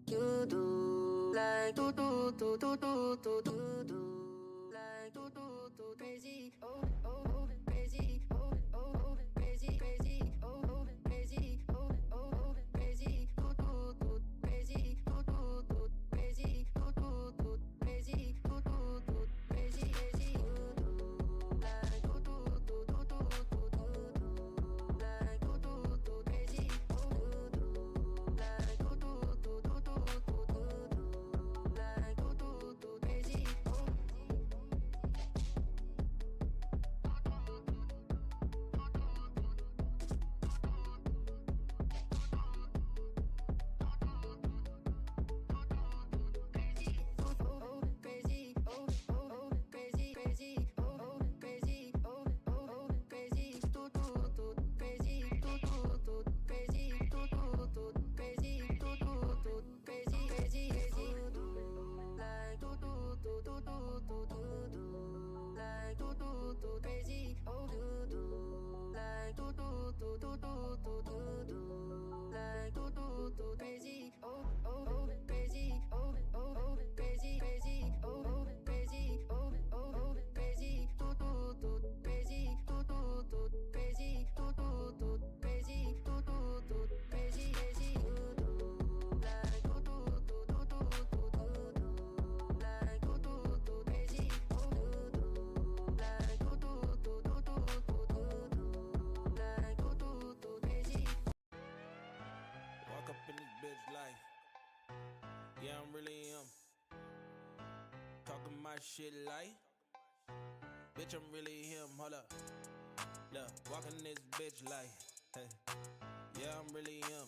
You do like do like crazy, oh crazy, oh crazy, crazy, oh crazy, oh crazy, crazy, crazy, crazy, crazy, crazy, Walk up in this bitch like, yeah, I'm really him. Talking my shit like, bitch, I'm really him. Hold up, look, walking this bitch like, hey, yeah, I'm really him.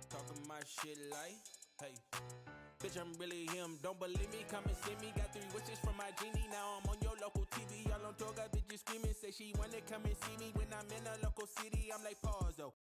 Talking my shit like, hey, bitch, I'm really him. Don't believe me? Come and see me. Got 3 wishes from my genie. Now I'm on your local TV. Y'all on tour, got bitches screaming. Say she wanna come and see me when I'm in a local city. I'm like, pause though.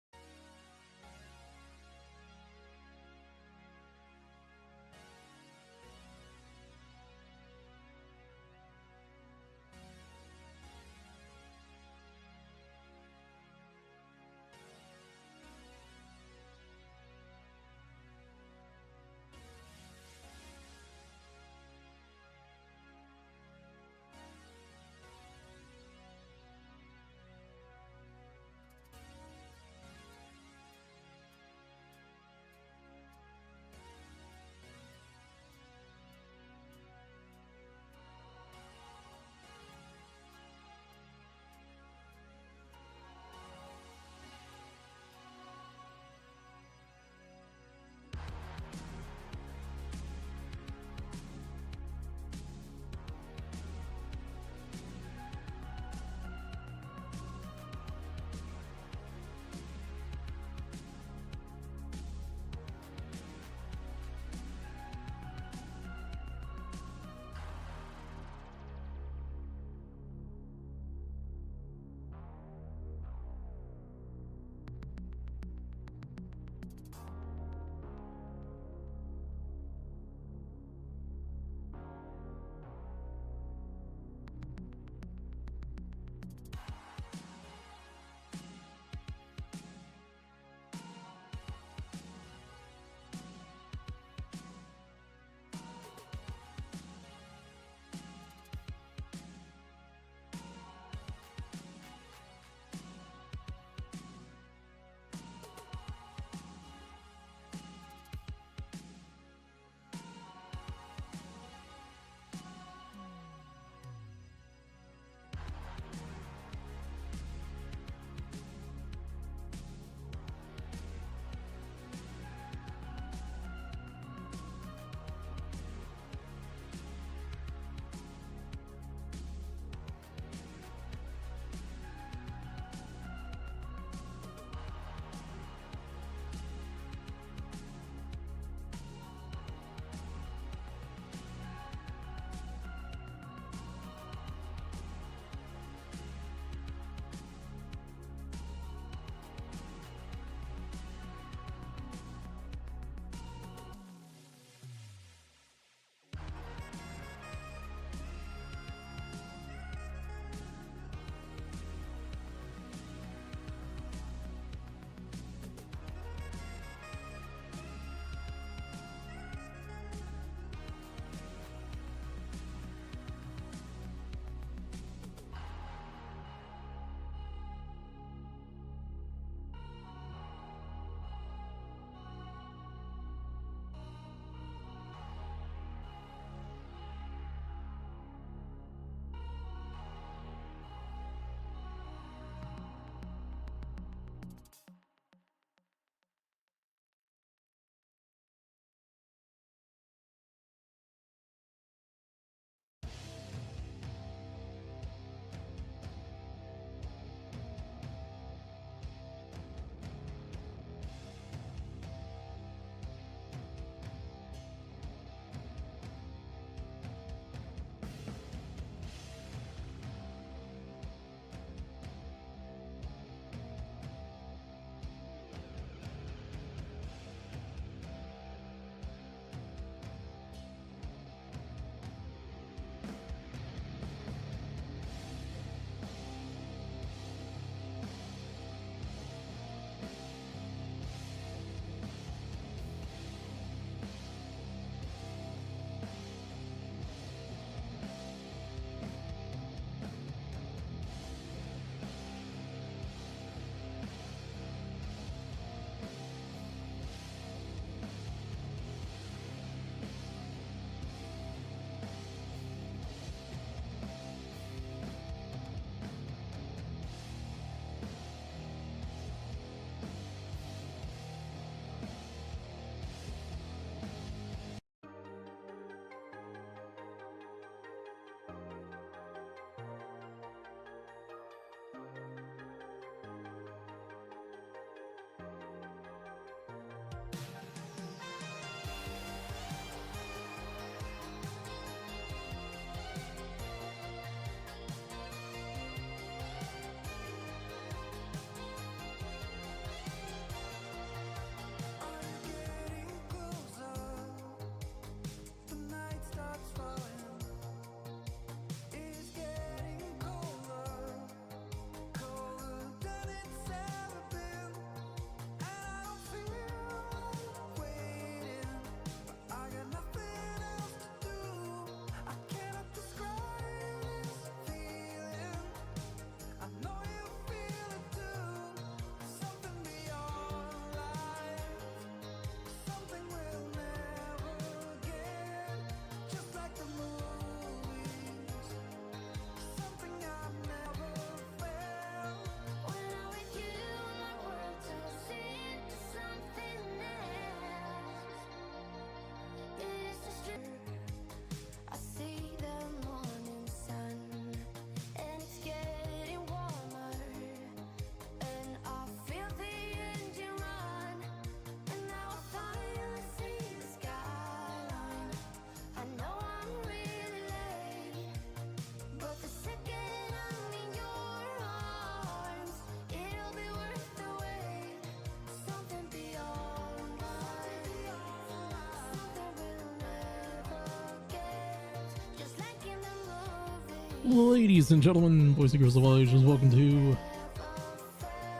Ladies and gentlemen, boys and girls of all ages, welcome to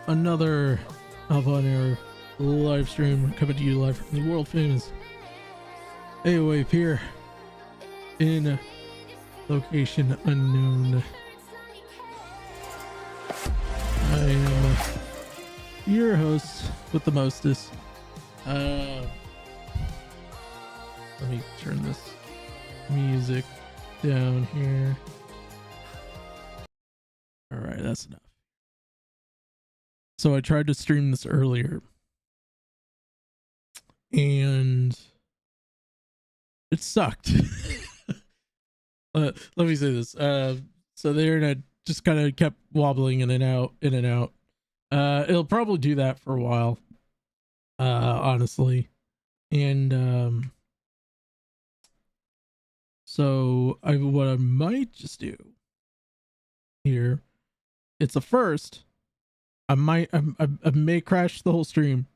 another Alpha on Air live stream coming to you live from the world famous AOA Pier in location unknown. I am your host with the mostest. Let me turn this music down here. All right, that's enough. So I tried to stream this earlier and it sucked. Let me say this. So the internet just kind of kept wobbling in and out. It'll probably do that for a while, honestly. And so what I might just do here, it's a first. I may crash the whole stream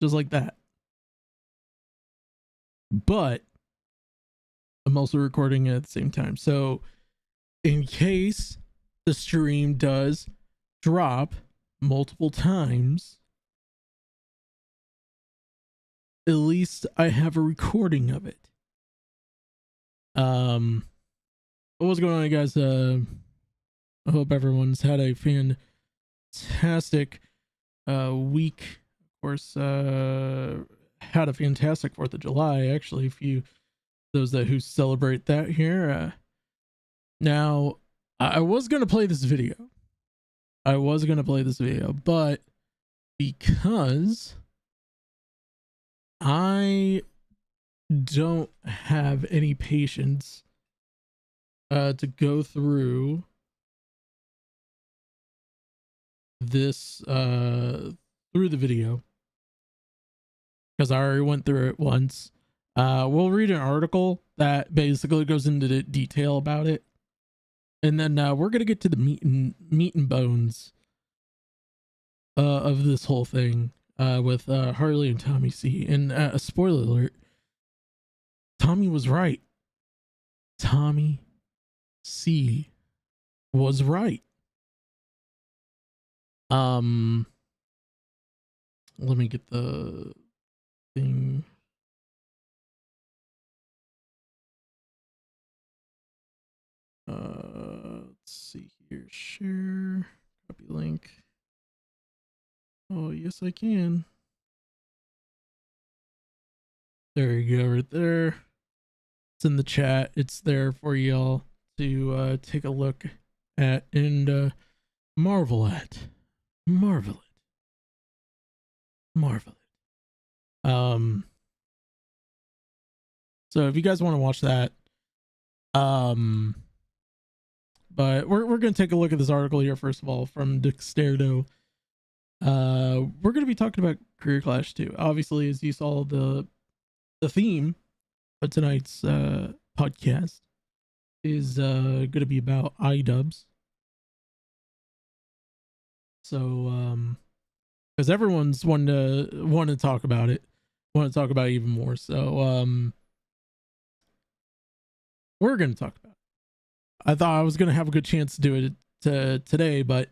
just like that, but I'm also recording it at the same time. So in case the stream does drop multiple times, at least I have a recording of it. What's going on, guys? I hope everyone's had a fantastic week. Of course, had a fantastic 4th of July, actually, those who celebrate that here. Now, I was going to play this video. But because I don't have any patience to go through this through the video, because I already went through it once. We'll read an article that basically goes into the detail about it, and then we're gonna get to the meat and bones of this whole thing with Harley and Tommy C. And a spoiler alert, Tommy was right. Tommy C was right. Let me get the thing. Let's see here. Share, copy link. Oh, yes, I can. There you go, right there. It's in the chat. It's there for y'all to take a look at and marvel at. Marvel it. So if you guys want to watch that, but we're gonna take a look at this article here first of all from Dexterdo. We're gonna be talking about Career Clash 2. Obviously, as you saw, the theme of tonight's podcast is gonna be about iDubbbz. So because everyone's want to talk about it, want to talk about it even more. So we're gonna talk about it. I thought I was gonna have a good chance to do it today, but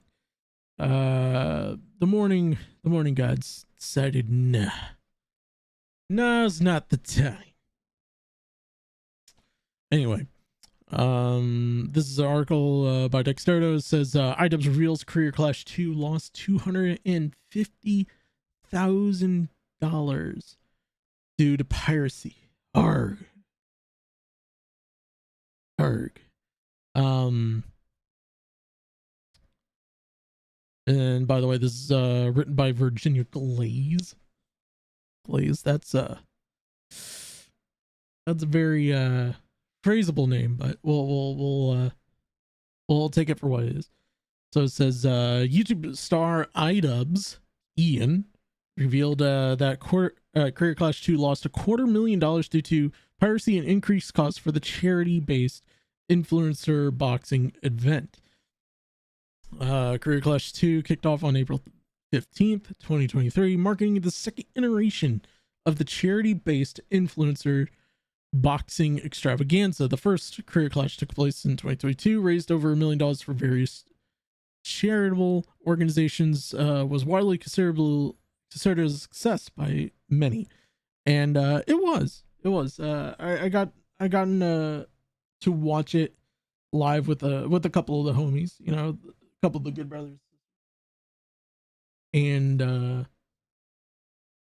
the morning gods decided now's not the time. Anyway, this is an article by Dexterdo. It says iDubbbz reveals Career Clash 2 lost $250,000 due to piracy. Arg. And by the way, this is written by Virginia Glaze. That's a very phrasable name, but we'll take it for what it is. So it says YouTube star iDubbbz Ian revealed that Career Clash 2 lost $250,000 due to piracy and increased costs for the charity-based influencer boxing event. Career Clash 2 kicked off on April 15th, 2023, marking the second iteration of the charity-based influencer boxing extravaganza. The first career clash took place in 2022, raised over $1 million for various charitable organizations, was widely considered a success by many, and it was. I gotten to watch it live with a couple of the homies, you know, a couple of the good brothers, and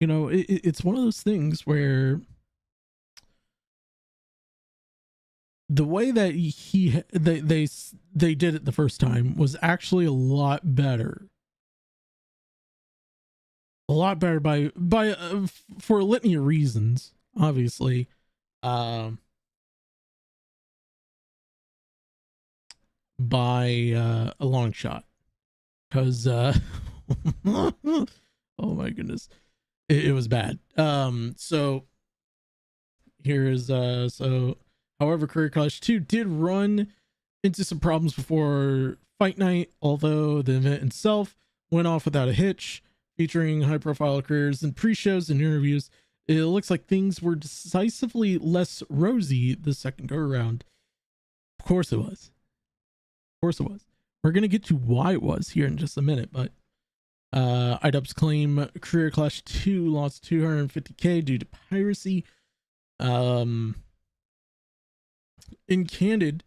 you know, it's one of those things where the way that they did it the first time was actually a lot better by for a litany of reasons, obviously. By a long shot, because oh my goodness, it was bad. So here's however, Career Clash 2 did run into some problems before fight night, although the event itself went off without a hitch, featuring high profile careers and pre-shows and interviews. It looks like things were decisively less rosy the second go around. Of course it was. We're gonna get to why it was here in just a minute, but iDubbbz claim Career Clash 2 lost $250K due to piracy. In candid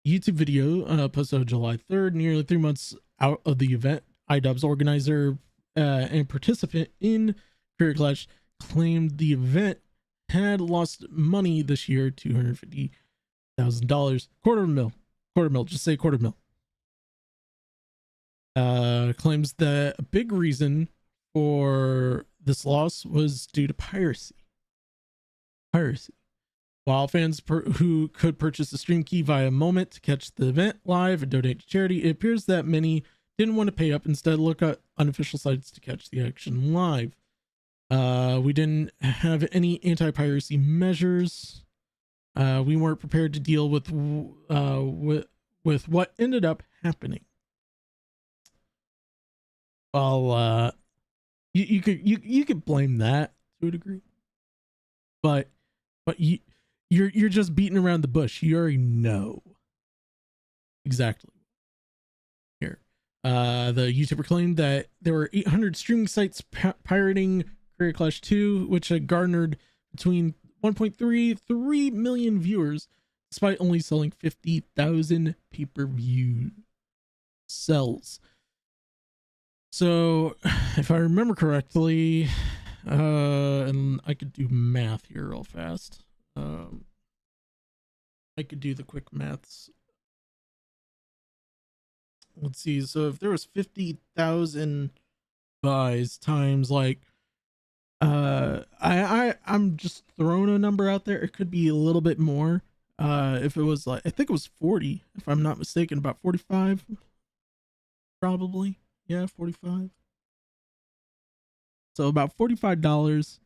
YouTube video posted on July 3rd, nearly 3 months out of the event, iDubbbz organizer and participant in Career Clash claimed the event had lost money this year, $250,000, quarter mil, just say quarter mil. Claims that a big reason for this loss was due to piracy. While fans who could purchase the stream key via Moment to catch the event live and donate to charity, it appears that many didn't want to pay up, instead look at unofficial sites to catch the action live. We didn't have any anti-piracy measures. We weren't prepared to deal with what ended up happening. Well, you could blame that to a degree, but you're just beating around the bush. You already know exactly. Here, the YouTuber claimed that there were 800 streaming sites pirating Career Clash 2, which had garnered between 1.3 million viewers, despite only selling 50,000 pay-per-view sells. So, if I remember correctly, and I could do math here real fast. I could do the quick maths. Let's see. So if there was 50,000 buys times like, I'm just throwing a number out there. It could be a little bit more. If it was like, I think it was 40, if I'm not mistaken, about 45, probably. Yeah, 45. So about $45.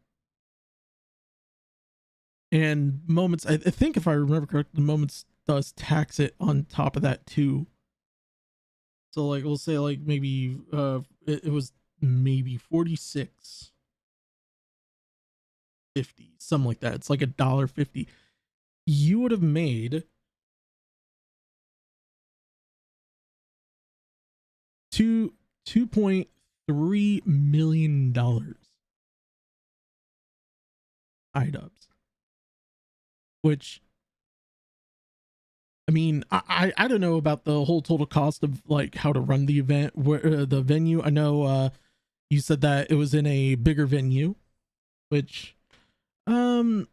And Moments, I think if I remember correctly, Moments does tax it on top of that too. So like, we'll say like maybe it was maybe 46.50, something like that. It's like $1.50. You would have made $2.3 million. iDubbbz. Which, I mean, I don't know about the whole total cost of like how to run the event, where the venue. I know you said that it was in a bigger venue, which that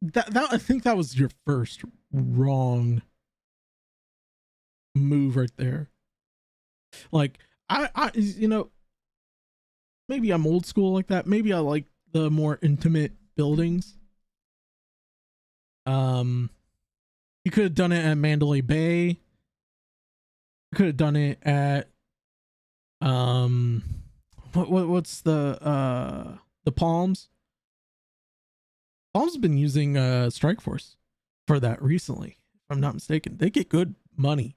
I think that was your first wrong move right there. Like I you know, maybe I'm old school like that. Maybe I like the more intimate buildings. You could have done it at Mandalay Bay. You could have done it at what's the Palms? Palms has been using Strikeforce for that recently, if I'm not mistaken. They get good money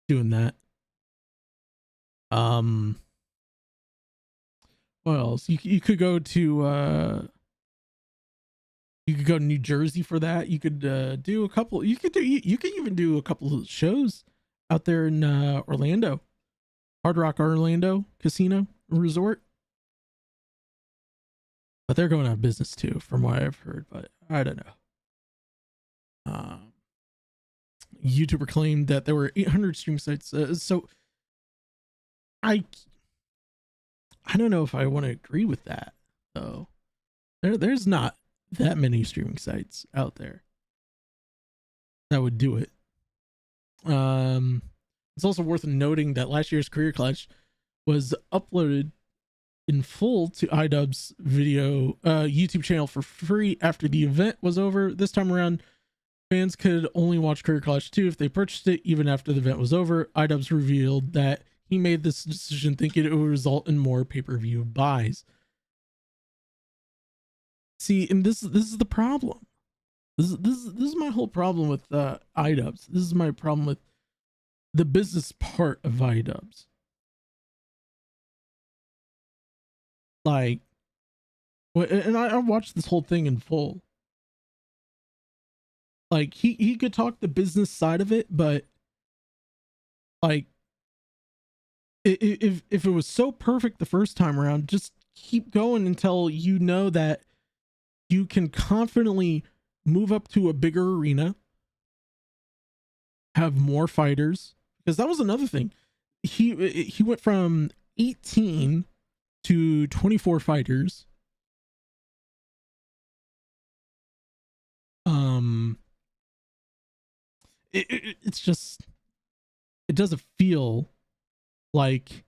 doing that. What else? You could go to You could go to New Jersey for that. You could do a couple. You could even do a couple of shows out there in Orlando, Hard Rock Orlando Casino Resort. But they're going out of business too, from what I've heard. But I don't know. YouTuber claimed that there were 800 stream sites. So I don't know if I want to agree with that though. There's not that many streaming sites out there that would do it. It's also worth noting that last year's Career Clash was uploaded in full to iDubbbz's video YouTube channel for free after the event was over. This time around, fans could only watch Career Clash 2 if they purchased it even after the event was over. iDubbbz revealed that he made this decision thinking it would result in more pay-per-view buys. See, and this is the problem. This is my whole problem with iDubbbz. This is my problem with the business part of iDubbbz. Like, and I watched this whole thing in full. Like, he could talk the business side of it, but like, if it was so perfect the first time around, just keep going until you know that you can confidently move up to a bigger arena, have more fighters, because that was another thing. He went from 18 to 24 fighters. It's just, it doesn't feel like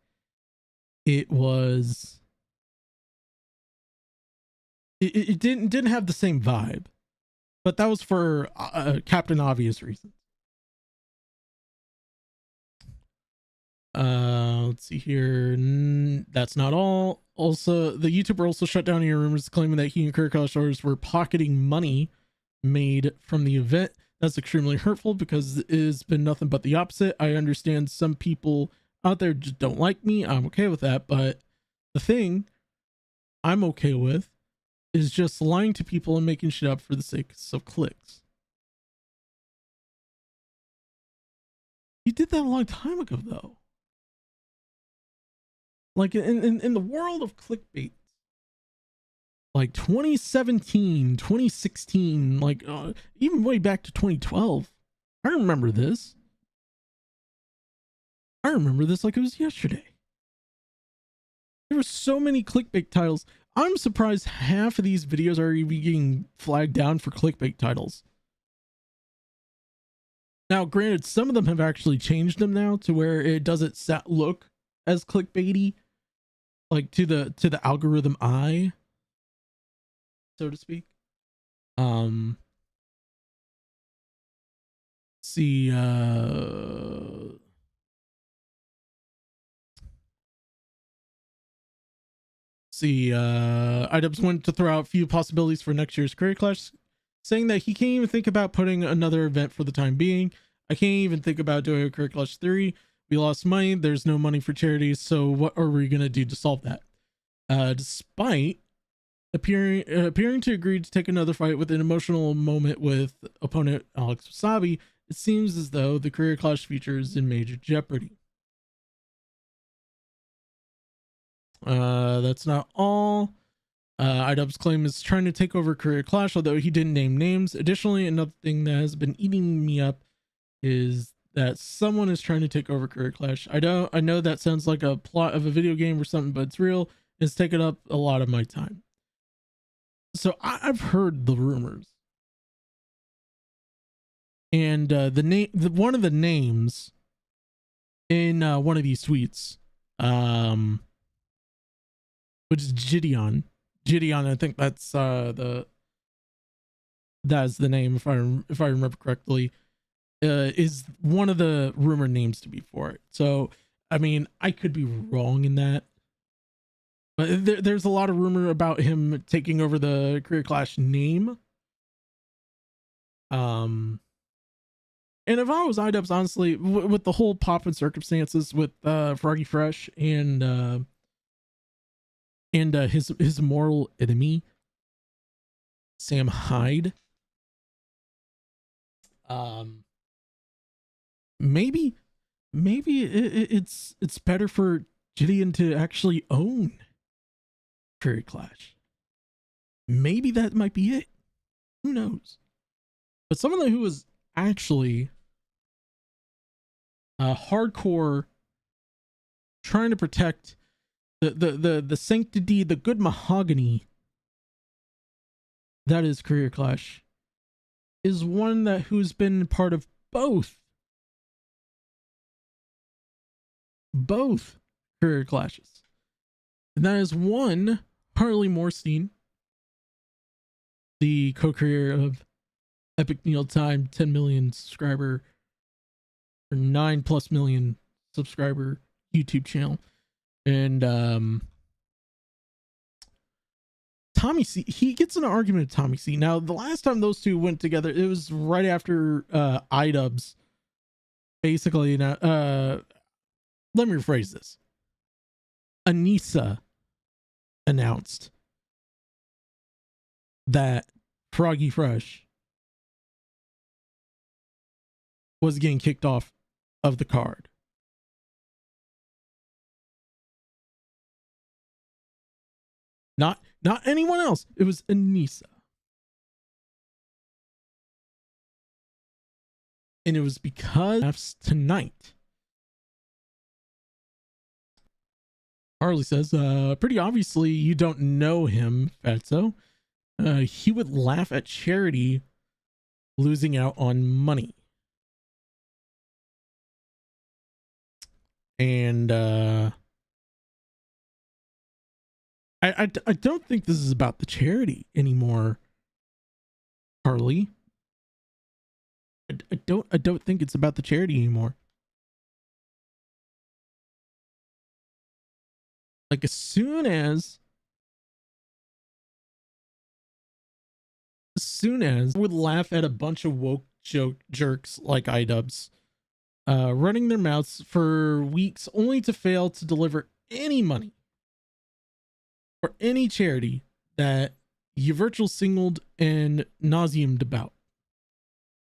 it was. It didn't have the same vibe, but that was for Captain Obvious reasons. Let's see here. That's not all. Also, the YouTuber also shut down any rumors claiming that he and Career Clash stars were pocketing money made from the event. That's extremely hurtful because it has been nothing but the opposite. I understand some people out there just don't like me. I'm okay with that, but the thing I'm okay with is just lying to people and making shit up for the sake of clicks. You did that a long time ago, though. Like in the world of clickbait, like 2017, 2016, like even way back to 2012. I remember this. I remember this like it was yesterday. There were so many clickbait titles. I'm surprised half of these videos are even getting flagged down for clickbait titles. Now, granted, some of them have actually changed them now to where it doesn't look as clickbaity, like to the algorithm eye, so to speak. See, iDubbbz went to throw out a few possibilities for next year's Career Clash, saying that he can't even think about putting another event for the time being. I can't even think about doing a Career Clash 3. We lost money. There's no money for charities. So what are we going to do to solve that? Despite appearing to agree to take another fight with an emotional moment with opponent Alex Wasabi, it seems as though the Career Clash future is in major jeopardy. That's not all. iDubbbz's claim is trying to take over Career Clash, although he didn't name names. Additionally, another thing that has been eating me up is that someone is trying to take over Career Clash. I know that sounds like a plot of a video game or something, but it's real. It's taken up a lot of my time. So I've heard the rumors, and one of the names in one of these tweets, which is Gideon. I think that's that is the name if I remember correctly. Is one of the rumor names to be for it. So I mean, I could be wrong in that, but there's a lot of rumor about him taking over the Career Clash name. And if I was iDubbbz, honestly, with the whole pop and circumstances with Froggy Fresh and his moral enemy, Sam Hyde. Maybe it's better for Gideon to actually own Career Clash. Maybe that might be it. Who knows? But someone who was actually hardcore trying to protect the sanctity, the good mahogany that is Career Clash, is one that who's been part of both Career Clashes, and that is one Harley Morstein, the co-creator of Epic Meal Time, 10 million subscriber or 9+ million subscriber YouTube channel. And Tommy C, he gets in an argument with Tommy C. Now, the last time those two went together, it was right after iDubbbz. Basically, let me rephrase this. Anissa announced that Froggy Fresh was getting kicked off of the card. Not anyone else. It was Anissa. And it was because tonight. Harley says, pretty obviously you don't know him, Fatso. He would laugh at charity losing out on money. And I don't think this is about the charity anymore, Harley. I don't think it's about the charity anymore. Like as soon as I would laugh at a bunch of woke jerks like iDubbbz, running their mouths for weeks only to fail to deliver any money for any charity that you virtual singled and nauseamed about.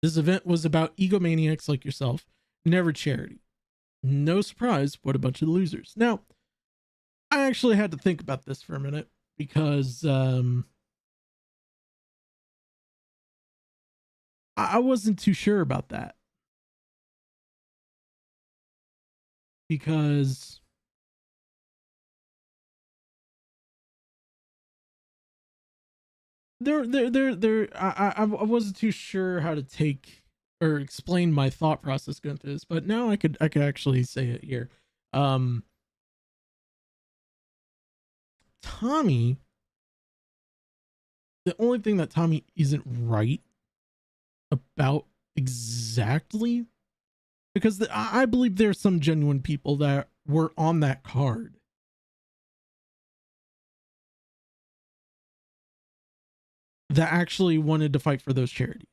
This event was about egomaniacs like yourself, never charity. No surprise, what a bunch of losers. Now, I actually had to think about this for a minute because I wasn't too sure about that. Because I wasn't too sure how to take or explain my thought process going through this, but now I could actually say it here. Tommy, the only thing that Tommy isn't right about exactly, because I believe there's some genuine people that were on that card that actually wanted to fight for those charities.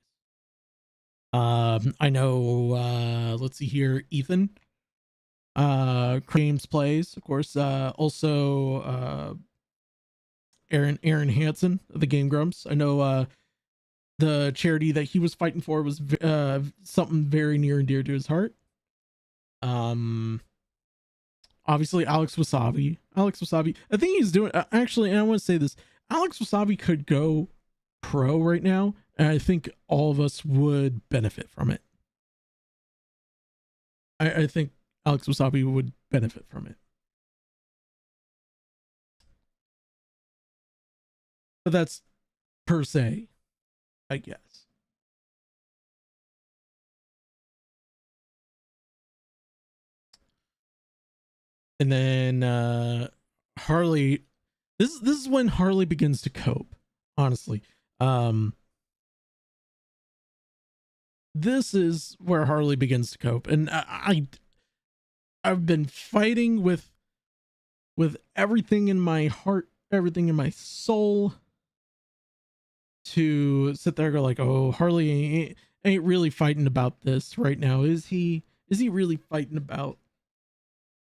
I know, let's see here, Ethan, James Plays, of course, also, Aaron Hansen of the Game Grumps. I know, the charity that he was fighting for was, something very near and dear to his heart. Obviously Alex Wasabi, I think he's doing, actually, and I want to say this, Alex Wasabi could go pro right now, and I think all of us would benefit from it. I think Alex Wasabi would benefit from it. But that's per se, I guess. And then Harley, this is when Harley begins to cope, honestly. This is where Harley begins to cope, and I've been fighting with everything in my heart, everything in my soul, to sit there and go like, oh, Harley ain't really fighting about this right now, is he? Is he really fighting about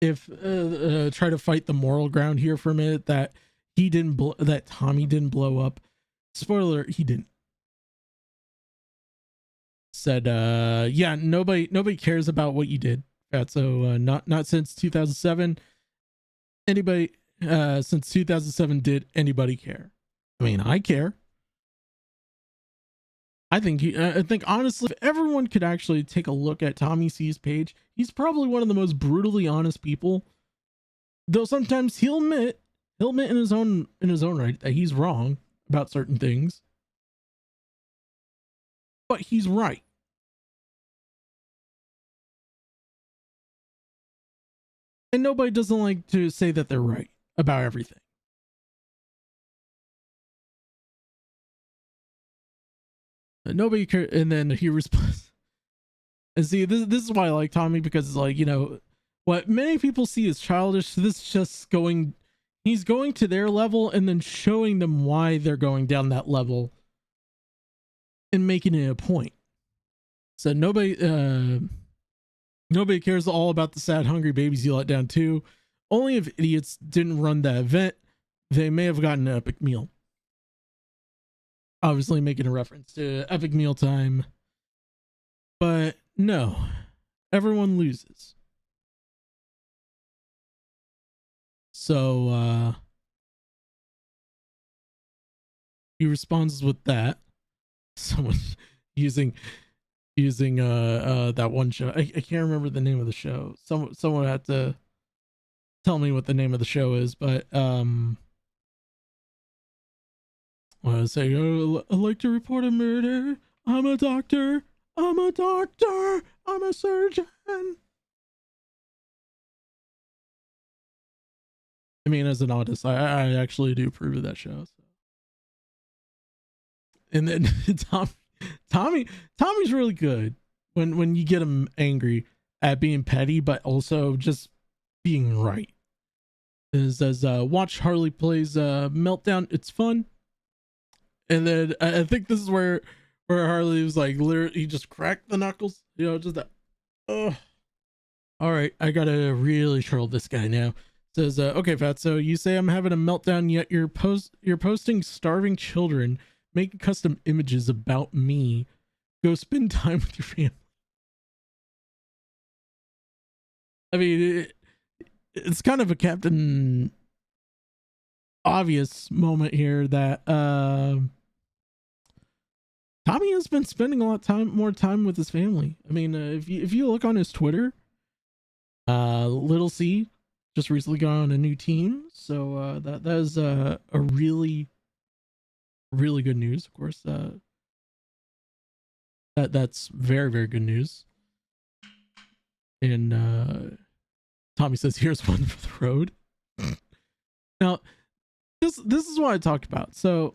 if try to fight the moral ground here for a minute that he didn't that Tommy didn't blow up Spoiler, he didn't. Said, yeah, nobody cares about what you did. So not since 2007. Anybody since 2007 did anybody care? I mean, I care. I think honestly, if everyone could actually take a look at Tommy C's page, he's probably one of the most brutally honest people. Though sometimes he'll admit in his own right that he's wrong about certain things. But he's right. And nobody doesn't like to say that they're right about everything. Nobody cares. And then he responds. And see, this is why I like Tommy, because it's like, you know, what many people see as childish, this is just going, he's going to their level and then showing them why they're going down that level and making it a point. So nobody cares all about the sad, hungry babies you let down too. Only if idiots didn't run that event, they may have gotten an epic meal. Obviously making a reference to epic meal time. But no, everyone loses. So he responds with that. Someone using that one show. I can't remember the name of the show. Someone had to tell me what the name of the show is, but I say, oh, I'd like to report a murder. I'm a doctor. I'm a surgeon. I mean, as an artist, I actually do approve of that show. So. And then Tommy's really good when you get him angry at being petty, but also just being right. It says, watch Harley plays Meltdown. It's fun. And then I think this is where Harley was like, literally, he just cracked the knuckles, you know, just that. Oh, all right, I gotta really troll this guy now. Says, okay, Fat. So you say I'm having a meltdown, yet you're posting starving children, making custom images about me. Go spend time with your family. I mean, it's kind of a Captain Obvious moment here that Tommy has been spending a lot more time with his family. I mean, if you look on his Twitter, Little C just recently got on a new team, so that is a really good news. Of course, that's very, very good news. And Tommy says, "Here's one for the road." Now, this is what I talked about. So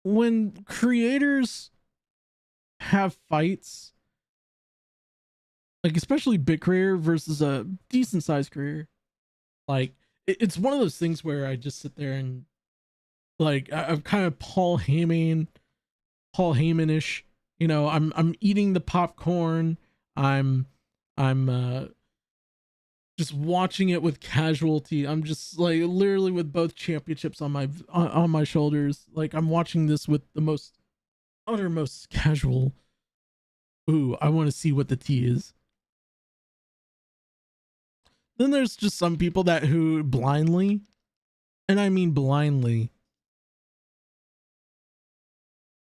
when creators have fights, like especially big career versus a decent sized career, like it's one of those things where I just sit there and like I'm kind of Paul Heyman-ish. You know, I'm eating the popcorn. I'm just watching it with casualty. I'm just like literally with both championships on my shoulders. Like I'm watching this with the uttermost casual. Ooh, I want to see what the tea is. Then there's just some people who blindly, and I mean blindly,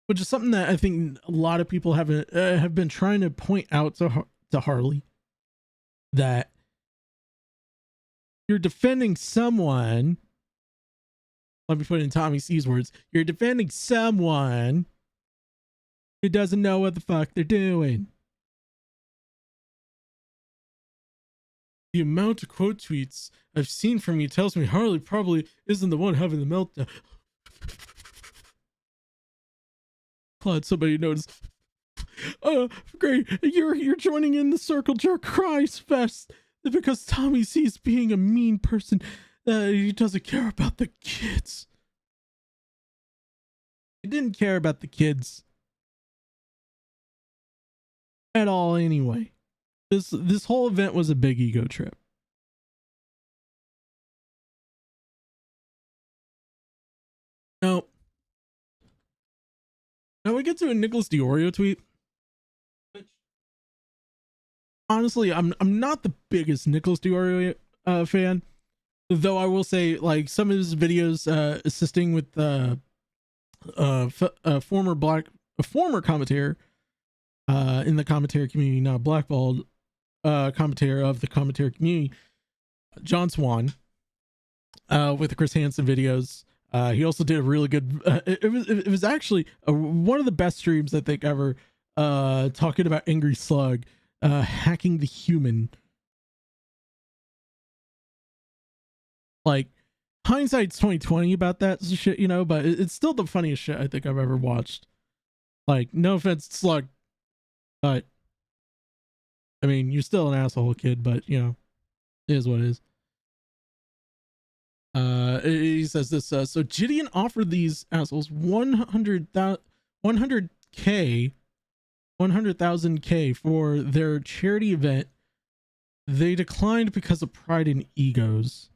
which is something that I think a lot of people have been trying to point out to Harley, that you're defending someone. Let me put it in Tommy C's words. You're defending someone who doesn't know what the fuck they're doing. The amount of quote tweets I've seen from you tells me Harley probably isn't the one having the meltdown. Glad somebody noticed. Great. You're joining in the circle jerk cries fest because Tommy C's being a mean person. He doesn't care about the kids. He didn't care about the kids at all anyway. This whole event was a big ego trip. we get to a Nicholas Diorio tweet? Honestly, I'm not the biggest Nicholas Diorio fan, though I will say, like, some of his videos assisting with former commentator in the commentary community, not blackballed commentator of the commentary community, John Swan, with the Chris Hansen videos. He also did a really good it was actually one of the best streams I think ever, talking about Angry Slug hacking the human. Like, hindsight's 2020 about that shit, you know, but it's still the funniest shit I think I've ever watched. Like, no offense, Slug, but I mean, you're still an asshole, kid, but you know, it is what it is. He says this, so Gideon offered these assholes 100,000 for their charity event. They declined because of pride and egos.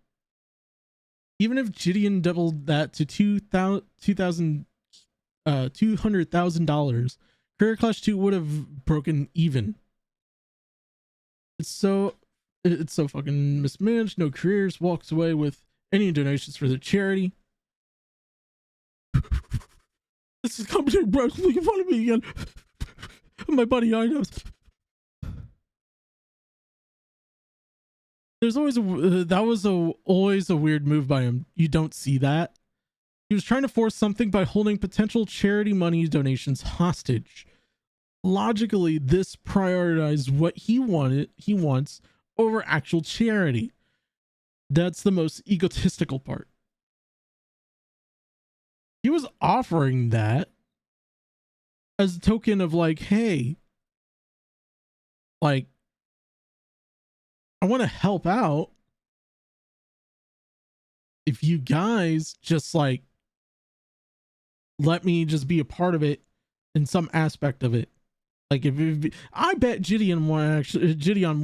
Even if Gideon doubled that to $200,000, Career Clash 2 would have broken even. It's so fucking mismanaged. No careers, walks away with any donations for the charity. This is commentary, bro. Making fun of me again. My buddy Items. There's always always a weird move by him. You don't see that. He was trying to force something by holding potential charity money donations hostage. Logically, this prioritized what he wants over actual charity. That's the most egotistical part. He was offering that as a token of like, hey, like, I want to help out. If you guys just like let me just be a part of it in some aspect of it. Like, if I bet Gideon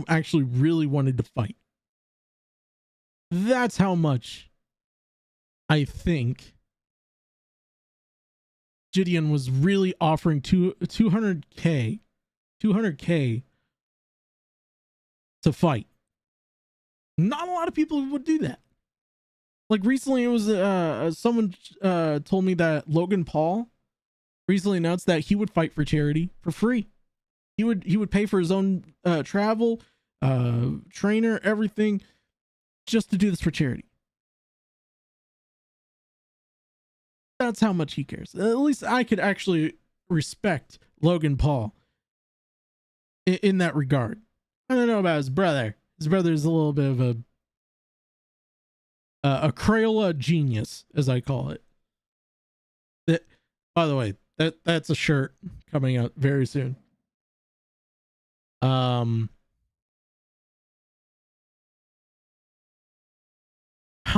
actually really wanted to fight. That's how much I think Gideon was really offering 200K to fight. Not a lot of people would do that. Like, recently it was someone told me that Logan Paul recently announced that he would fight for charity for free. He would pay for his own travel, trainer, everything, just to do this for charity. That's how much he cares. At least I could actually respect Logan Paul in that regard. I don't know about his brother. His brother is a little bit of a Crayola genius, as I call it. That, by the way, that's a shirt coming out very soon. How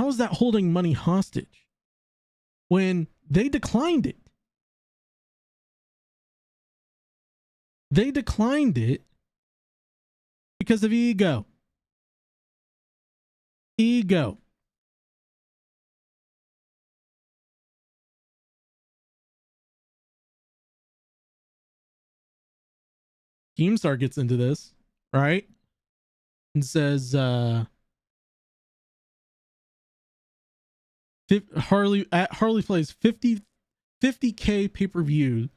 is that holding money hostage when they declined it? They declined it because of ego. Ego. Keemstar gets into this, right? And says, Harley plays 50K pay-per-view.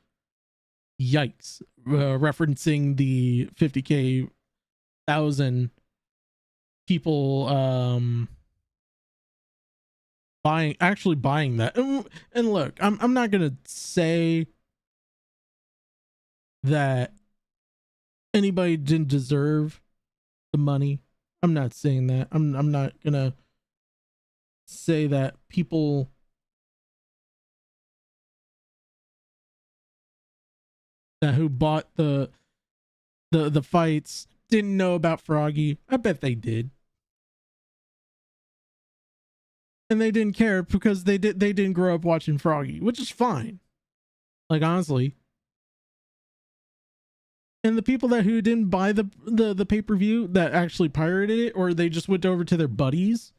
Yikes. Referencing the 50K thousand people buying that. And look, I'm not gonna say that anybody didn't deserve the money. I'm not saying that. I'm not gonna say that people that who bought the fights didn't know about Froggy. I bet they did. And they didn't care because they didn't grow up watching Froggy, which is fine. Like, honestly. And the people who didn't buy the pay-per-view that actually pirated it, or they just went over to their buddies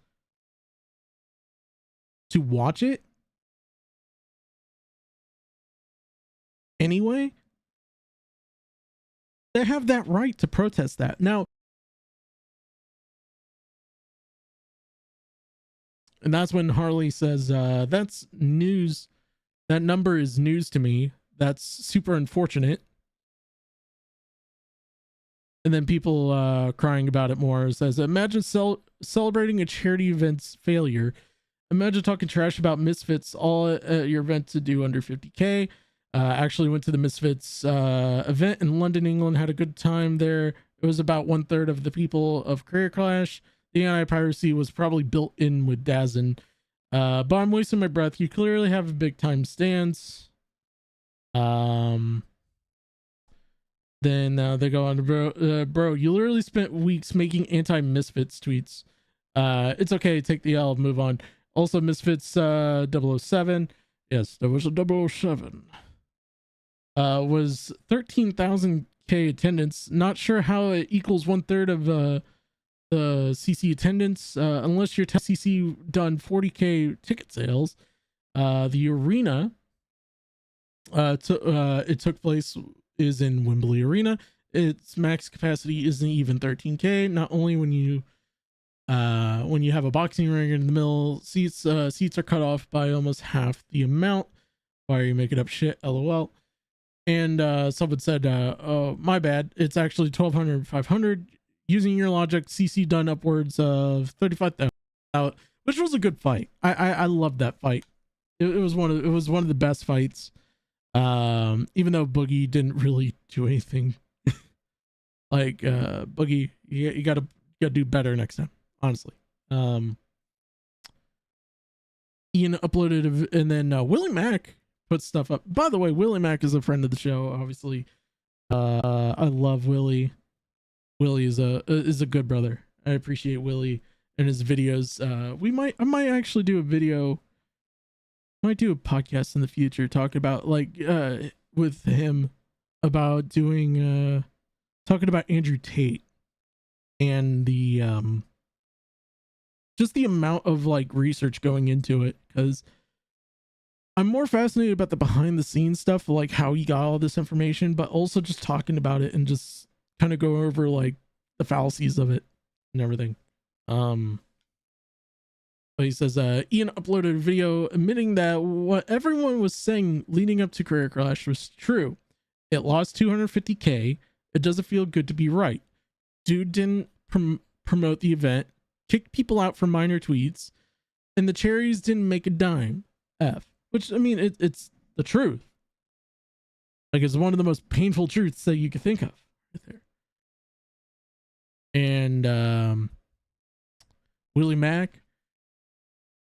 to watch it, anyway, they have that right to protest that. Now, and that's when Harley says, that's news. That number is news to me. That's super unfortunate. And then people crying about it more. Says, imagine celebrating a charity event's failure. Imagine talking trash about Misfits all at your event to do under 50K. Actually went to the Misfits event in London, England. Had a good time there. It was about 1/3 of the people of Career Clash. The anti-piracy was probably built in with Dazen. But I'm wasting my breath. You clearly have a big time stance. Then they go on to bro, you literally spent weeks making anti-Misfits tweets. It's okay, take the L, move on. Also, Misfits 007. Yes, there was a 007. Was 13,000K attendance. Not sure how it equals 1/3 of the CC attendance, unless your CC done 40K ticket sales. The arena it took place is in Wembley Arena. Its max capacity isn't even 13K. Not only when you have a boxing ring in the middle, seats are cut off by almost half the amount. Why are you making up shit? LOL. And someone said, oh, my bad. It's actually 1,200, 500. Using your logic, CC done upwards of 35,000, which was a good fight. I loved that fight. It was one of the best fights. Even though Boogie didn't really do anything. Like Boogie, you gotta do better next time. Honestly. Ian uploaded, and then Willie Mack put stuff up. By the way, Willie Mack is a friend of the show. Obviously, I love Willie. Willie is a good brother. I appreciate Willie and his videos. I might actually do a video. Might do a podcast in the future talking about with him about doing talking about Andrew Tate and the just the amount of research going into it, because I'm more fascinated about the behind the scenes stuff, like how he got all this information, but also just talking about it and just kind of go over the fallacies of it and everything. But he says, Ian uploaded a video admitting that what everyone was saying leading up to Career Clash was true. It lost 250K. It doesn't feel good to be right. Dude didn't promote the event, kicked people out for minor tweets, and the cherries didn't make a dime. F. Which, I mean, it's the truth. It's one of the most painful truths that you could think of right there. And Willie Mack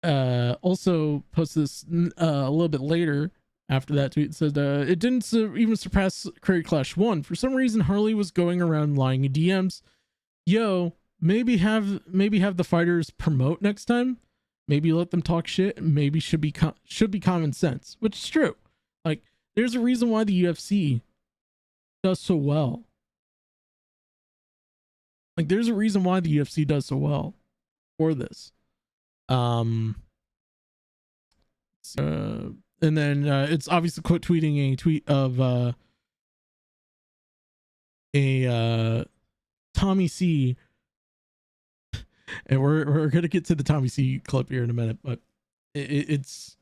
also posted this a little bit later after that tweet. Said it didn't even surpass Career Clash 1. For some reason, Harley was going around lying in DMs. Yo, maybe have the fighters promote next time. Maybe let them talk shit. Maybe should be common sense, which is true. There's a reason why the UFC does so well. There's a reason why the UFC does so well for this. And then it's obviously quote tweeting a tweet of a Tommy C. And we're gonna get to the Tommy C clip here in a minute, but it's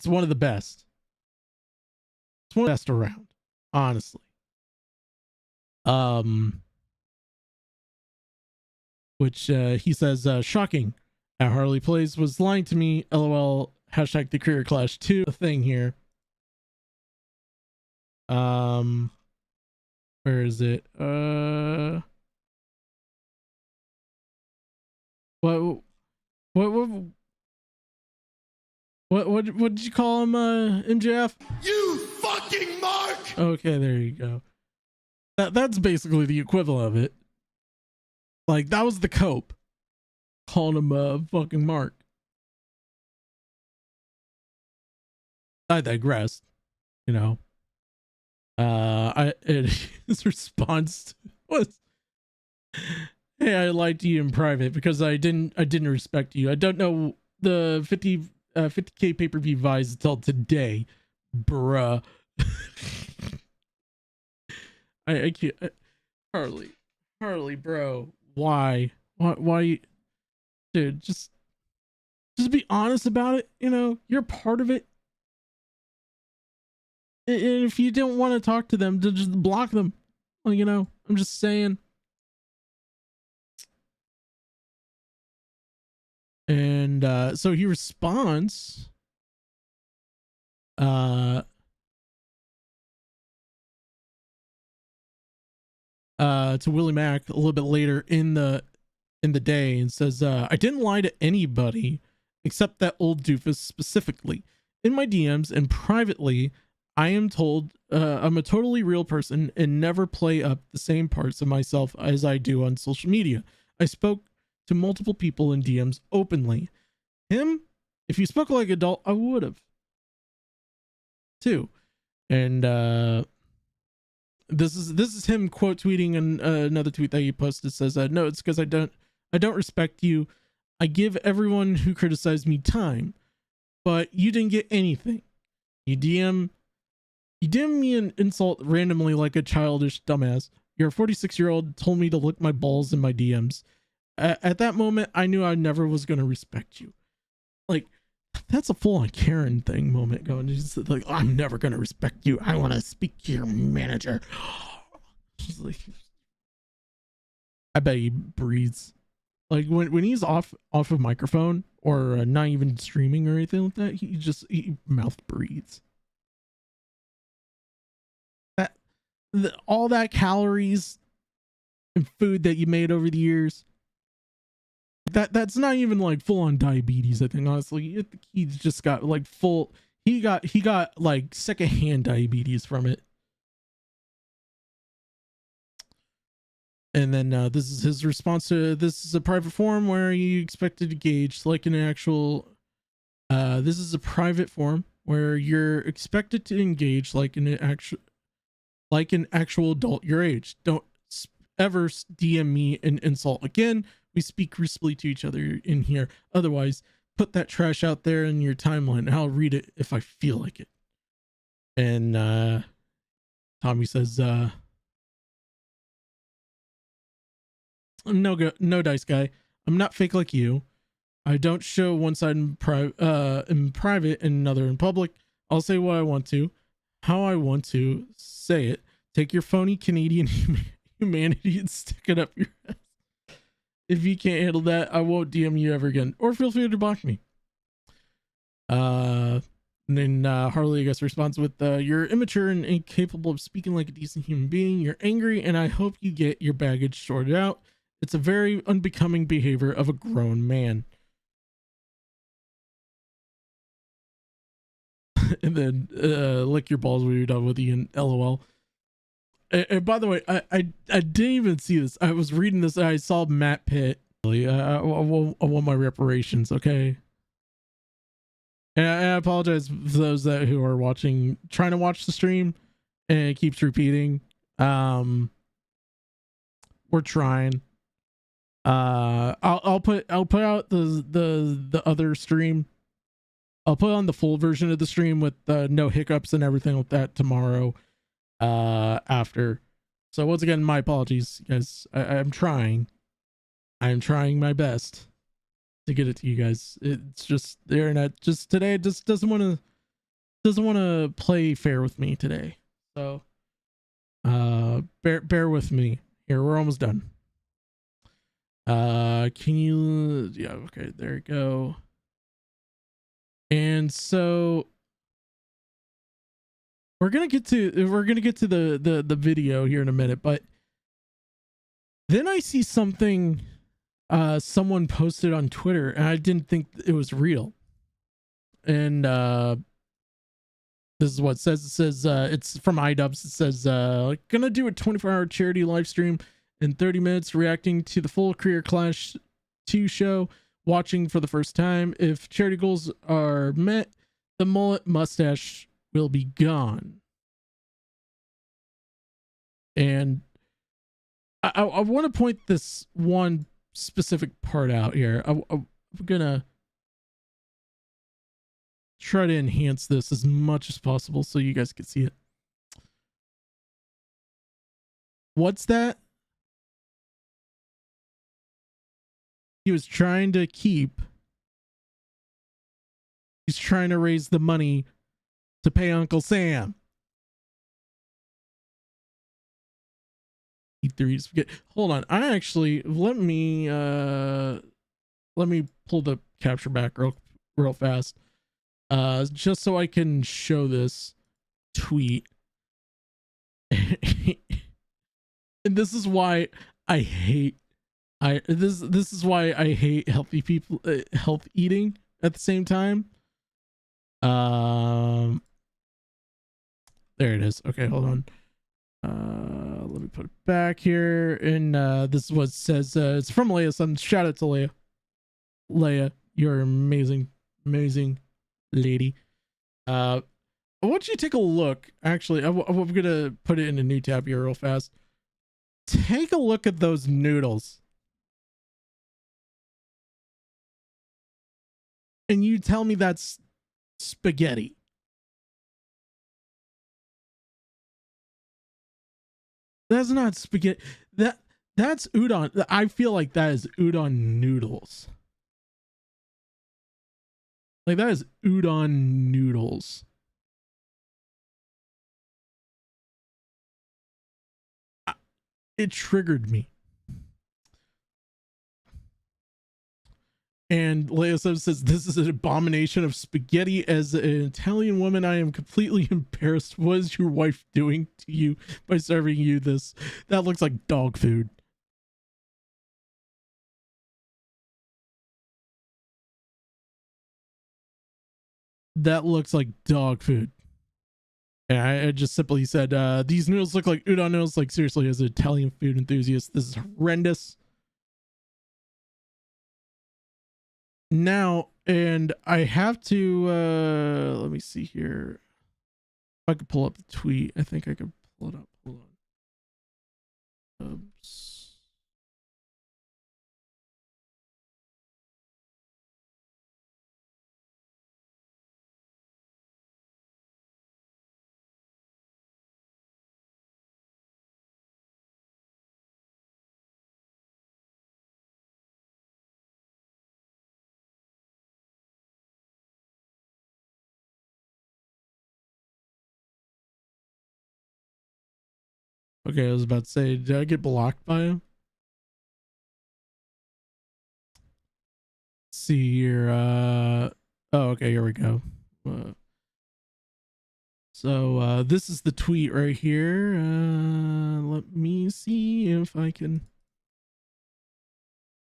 one of the best. It's one of the best around, honestly. Which he says, shocking. How Harley plays was lying to me. LOL. Hashtag the Career Clash 2 thing here. Where is it? What did you call him, MJF? You fucking mark! Okay, there you go. That's basically the equivalent of it. That was the cope. Calling him fucking Mark. I digress. His response was, hey, I lied to you in private because I didn't respect you. I don't know the 50K pay-per-view buys until today, bruh. I can't. Harley, bro. Why, dude? Just be honest about it. You know, you're part of it. And if you don't want to talk to them, then just block them. Well, you know, I'm just saying. And so he responds to Willie Mack a little bit later in the day and says, I didn't lie to anybody except that old doofus specifically. In my DMs and privately, I am told I'm a totally real person and never play up the same parts of myself as I do on social media. I spoke to multiple people in DMs openly. Him, if you spoke like an adult, I would have too. And this is him quote tweeting another tweet that he posted. Says, no, it's because I don't respect you. I give everyone who criticized me time, but you didn't get anything. You DM me an insult randomly like a childish dumbass. Your 46-year-old told me to lick my balls in my DMs. At that moment, I knew I never was going to respect you. Like, that's a full-on Karen thing moment going. She's like, I'm never going to respect you. I want to speak to your manager. She's like, I bet he breathes. Like, when he's off of microphone or not even streaming or anything like that, he mouth breathes. All that calories and food that you made over the years, that's not even like full on diabetes. I think honestly, he's just got like he got like secondhand diabetes from it. And then this is his response to, this is a private forum where you expected to gauge like an actual this is a private forum where you're expected to engage like an actual adult your age. Don't ever DM me an insult again. We speak respectfully to each other in here. Otherwise, put that trash out there in your timeline. I'll read it if I feel like it. And Tommy says, no dice guy. I'm not fake like you. I don't show one side in private and another in public. I'll say what I want to, how I want to say it. Take your phony Canadian humanity and stick it up your ass. If you can't handle that, I won't DM you ever again. Or feel free to block me. And then Harley, I guess, responds with, you're immature and incapable of speaking like a decent human being. You're angry, and I hope you get your baggage sorted out. It's a very unbecoming behavior of a grown man. And then lick your balls when you're done with Ian, LOL. And by the way, I didn't even see this. I was reading this and I saw Matt Pitt. I want my reparations, okay? And I apologize for those who are trying to watch the stream, and it keeps repeating. We're trying. I'll put out the other stream. I'll put on the full version of the stream with no hiccups and everything like that tomorrow. After. So once again, my apologies, guys. I'm trying my best to get it to you guys. It's just the internet just today just doesn't want to play fair with me today. So bear with me here. We're almost done. Can you, yeah, okay, there you go. And so we're gonna get to the video here in a minute, but then I see something someone posted on Twitter, and I didn't think it was real. And this is what it says. It says it's from iDubbbz. It says gonna do a 24-hour charity live stream in 30 minutes, reacting to the full Career Clash 2 show. Watching for the first time. If charity goals are met, the mullet mustache will be gone. And I want to point this one specific part out here. I'm gonna try to enhance this as much as possible so you guys can see it. What's that? He was trying to keep. He's trying to raise the money to pay Uncle Sam. E3's forget. Hold on. I actually let me pull the capture back real fast. Just so I can show this tweet. And this is why I hate this is why I hate healthy people, health eating at the same time. There it is. Okay, hold on. Let me put it back here. And this is what it says. It's from Leia. Some shout out to Leia. Leia, you're amazing lady. I want you to take a look. Actually, I'm gonna put it in a new tab here real fast. Take a look at those noodles. And you tell me that's spaghetti. That's not spaghetti. That's udon. I feel like that is udon noodles. Like that is udon noodles. It triggered me. And Leia says, this is an abomination of spaghetti. As an Italian woman, I am completely embarrassed. What is your wife doing to you by serving you this? That looks like dog food. That looks like dog food. And I just simply said, these noodles look like udon noodles. Like, seriously, as an Italian food enthusiast, this is horrendous. Now, and I have to, let me see here. If I could pull up the tweet, I think I could pull it up. Hold on. Oops. Okay, I was about to say, did I get blocked by him? Let's see here. Oh, okay, here we go. So this is the tweet right here. Let me see if I can.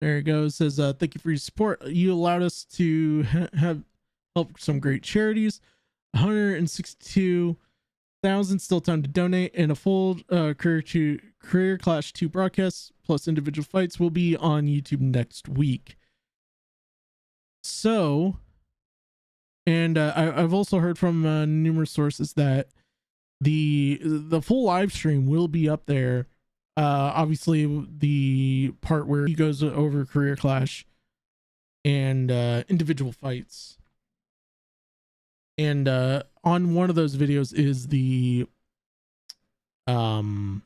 There it goes. It says, thank you for your support. You allowed us to have help some great charities. 162,000 still time to donate, and a full Career Clash 2 broadcasts plus individual fights will be on YouTube next week. So, and I've also heard from numerous sources that the full live stream will be up there. Obviously, the part where he goes over Career Clash and individual fights. And on one of those videos is the I'm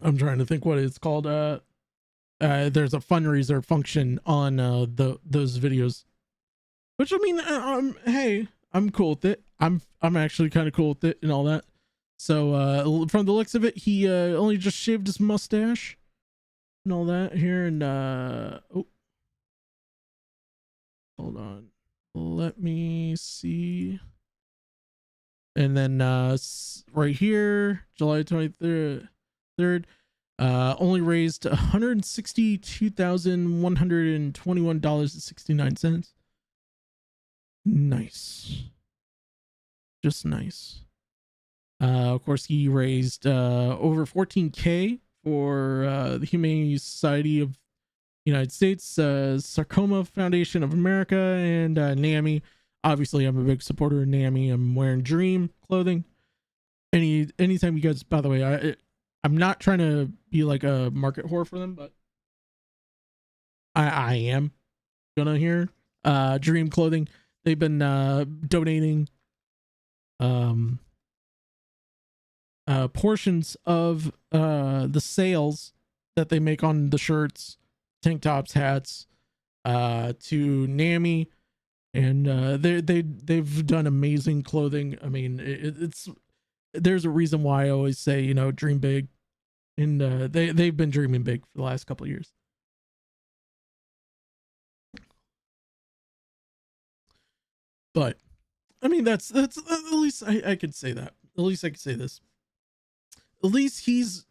trying to think what it's called. There's a fundraiser function on those videos, which I mean, hey, I'm cool with it. I'm actually kind of cool with it and all that. So from the looks of it, he only just shaved his mustache and all that here. And oh, hold on. Let me see. And then right here, July 23rd, only raised $162,121.69. Nice. Just nice. Of course, he raised over $14,000 for the Humane Society of United States, Sarcoma Foundation of America, and NAMI. Obviously, I'm a big supporter of NAMI. I'm wearing Dream clothing. Anytime you guys, by the way, I'm not trying to be like a market whore for them, but I am gonna hear Dream clothing. They've been donating portions of the sales that they make on the shirts, tank tops, hats to NAMI, and they've done amazing clothing. I mean, it's there's a reason why I always say, you know, dream big, and they've been dreaming big for the last couple of years. But I mean, that's at least I could say that. At least I could say this. At least he's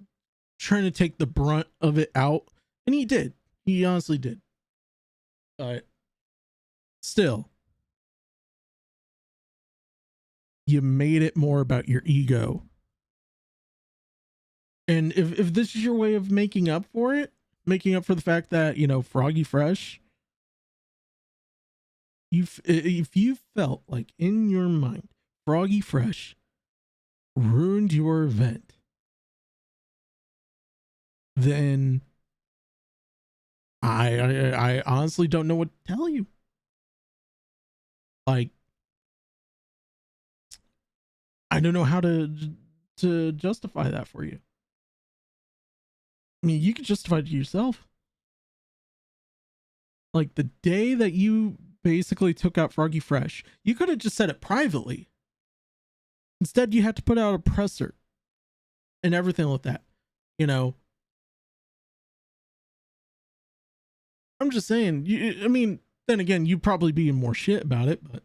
trying to take the brunt of it out, and he did. He honestly did. But still, you made it more about your ego. And if this is your way of making up for it, making up for the fact that, you know, Froggy Fresh, if you felt like in your mind Froggy Fresh ruined your event, then I honestly don't know what to tell you. Like, I don't know how to justify that for you. I mean, you can justify it to yourself. Like, the day that you basically took out Froggy Fresh, you could have just said it privately. Instead, you had to put out a presser and everything like that. You know, I'm just saying, I mean, then again, you'd probably be in more shit about it, but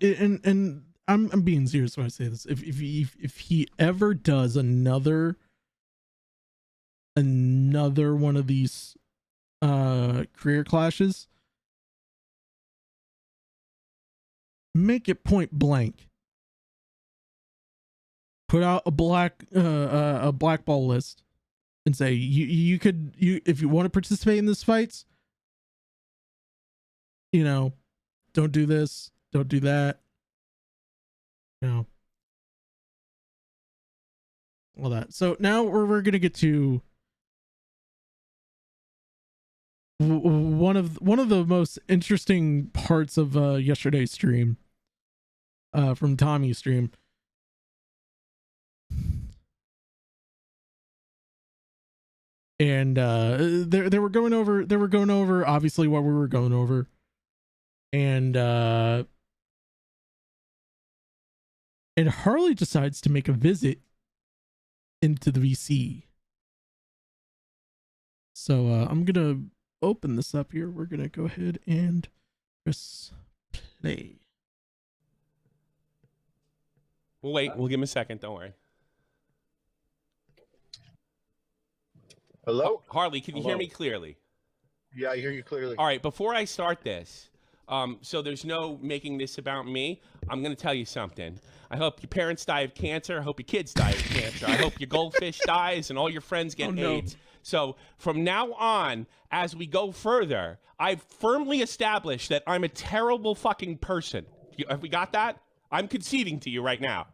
and I'm being serious when I say this. If he ever does another one of these career clashes, make it point blank. Put out a blackball list and say you could if you want to participate in these fights, you know, don't do this, don't do that, you know, all that. So now we're gonna get to one of the most interesting parts of yesterday's stream, from Tommy's stream. And they were going over obviously what we were going over, and Harley decides to make a visit into the VC. So I'm gonna open this up here. We're gonna go ahead and press play. We'll wait. We'll give him a second. Don't worry. Hello? Harley, can you hear me clearly? Yeah, I hear you clearly. All right, before I start this, so there's no making this about me, I'm going to tell you something. I hope your parents die of cancer. I hope your kids die of cancer. I hope your goldfish dies and all your friends get AIDS. So from now on, as we go further, I've firmly established that I'm a terrible fucking person. Have we got that? I'm conceding to you right now.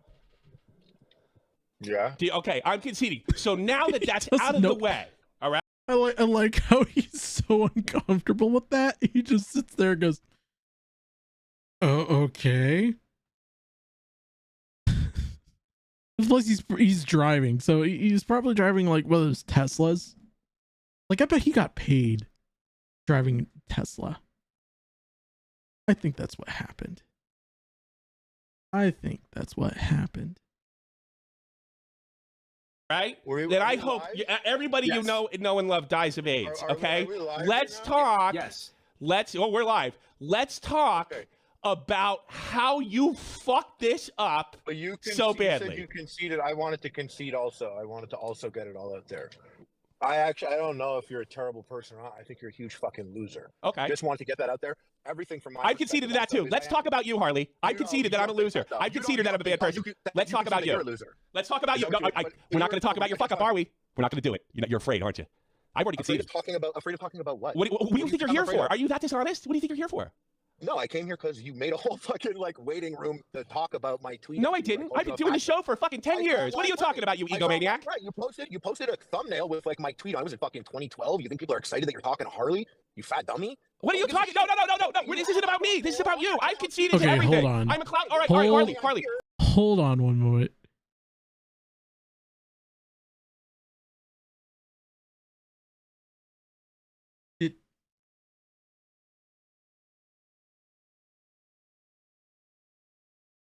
Yeah. Okay, I'm conceding. So now that that's out of the way, all right? I like how he's so uncomfortable with that. He just sits there and goes, "Oh, okay." Plus, he's driving, so he's probably driving like one of those Teslas. Like, I bet he got paid driving Tesla. I think that's what happened. Right? Then I hope everybody you know and love dies of AIDS. Okay? Let's talk. Yes. We're live. Let's talk about how you fucked this up But you so badly. You said you conceded. I wanted to concede also. I wanted to also get it all out there. I don't know if you're a terrible person or not. I think you're a huge fucking loser. Okay. Just wanted to get that out there. Everything from my I conceded to that too. Let's talk about you, Harley. I conceded that I'm a loser. I conceded that I'm a bad person. Let's talk about you. Let's talk about you. No, we're not going to talk about your fuck up, are we? We're not going to do it. You're afraid, aren't you? I've already conceded. Afraid of talking about what? What do you think you're here for? Are you that dishonest? What do you think you're here for? No, I came here because you made a whole fucking like waiting room to talk about my tweet. No, I didn't. I've been doing the show for fucking 10 years. What are you talking about, you egomaniac? Right, you posted a thumbnail with like my tweet. I was in fucking 2012. You think people are excited that you're talking to Harley? You fat dummy. What are you talking? No. This isn't about me. This is about you. I've conceded to Okay, everything. hold on. I'm a clown. All right, Harley. Hold on one moment.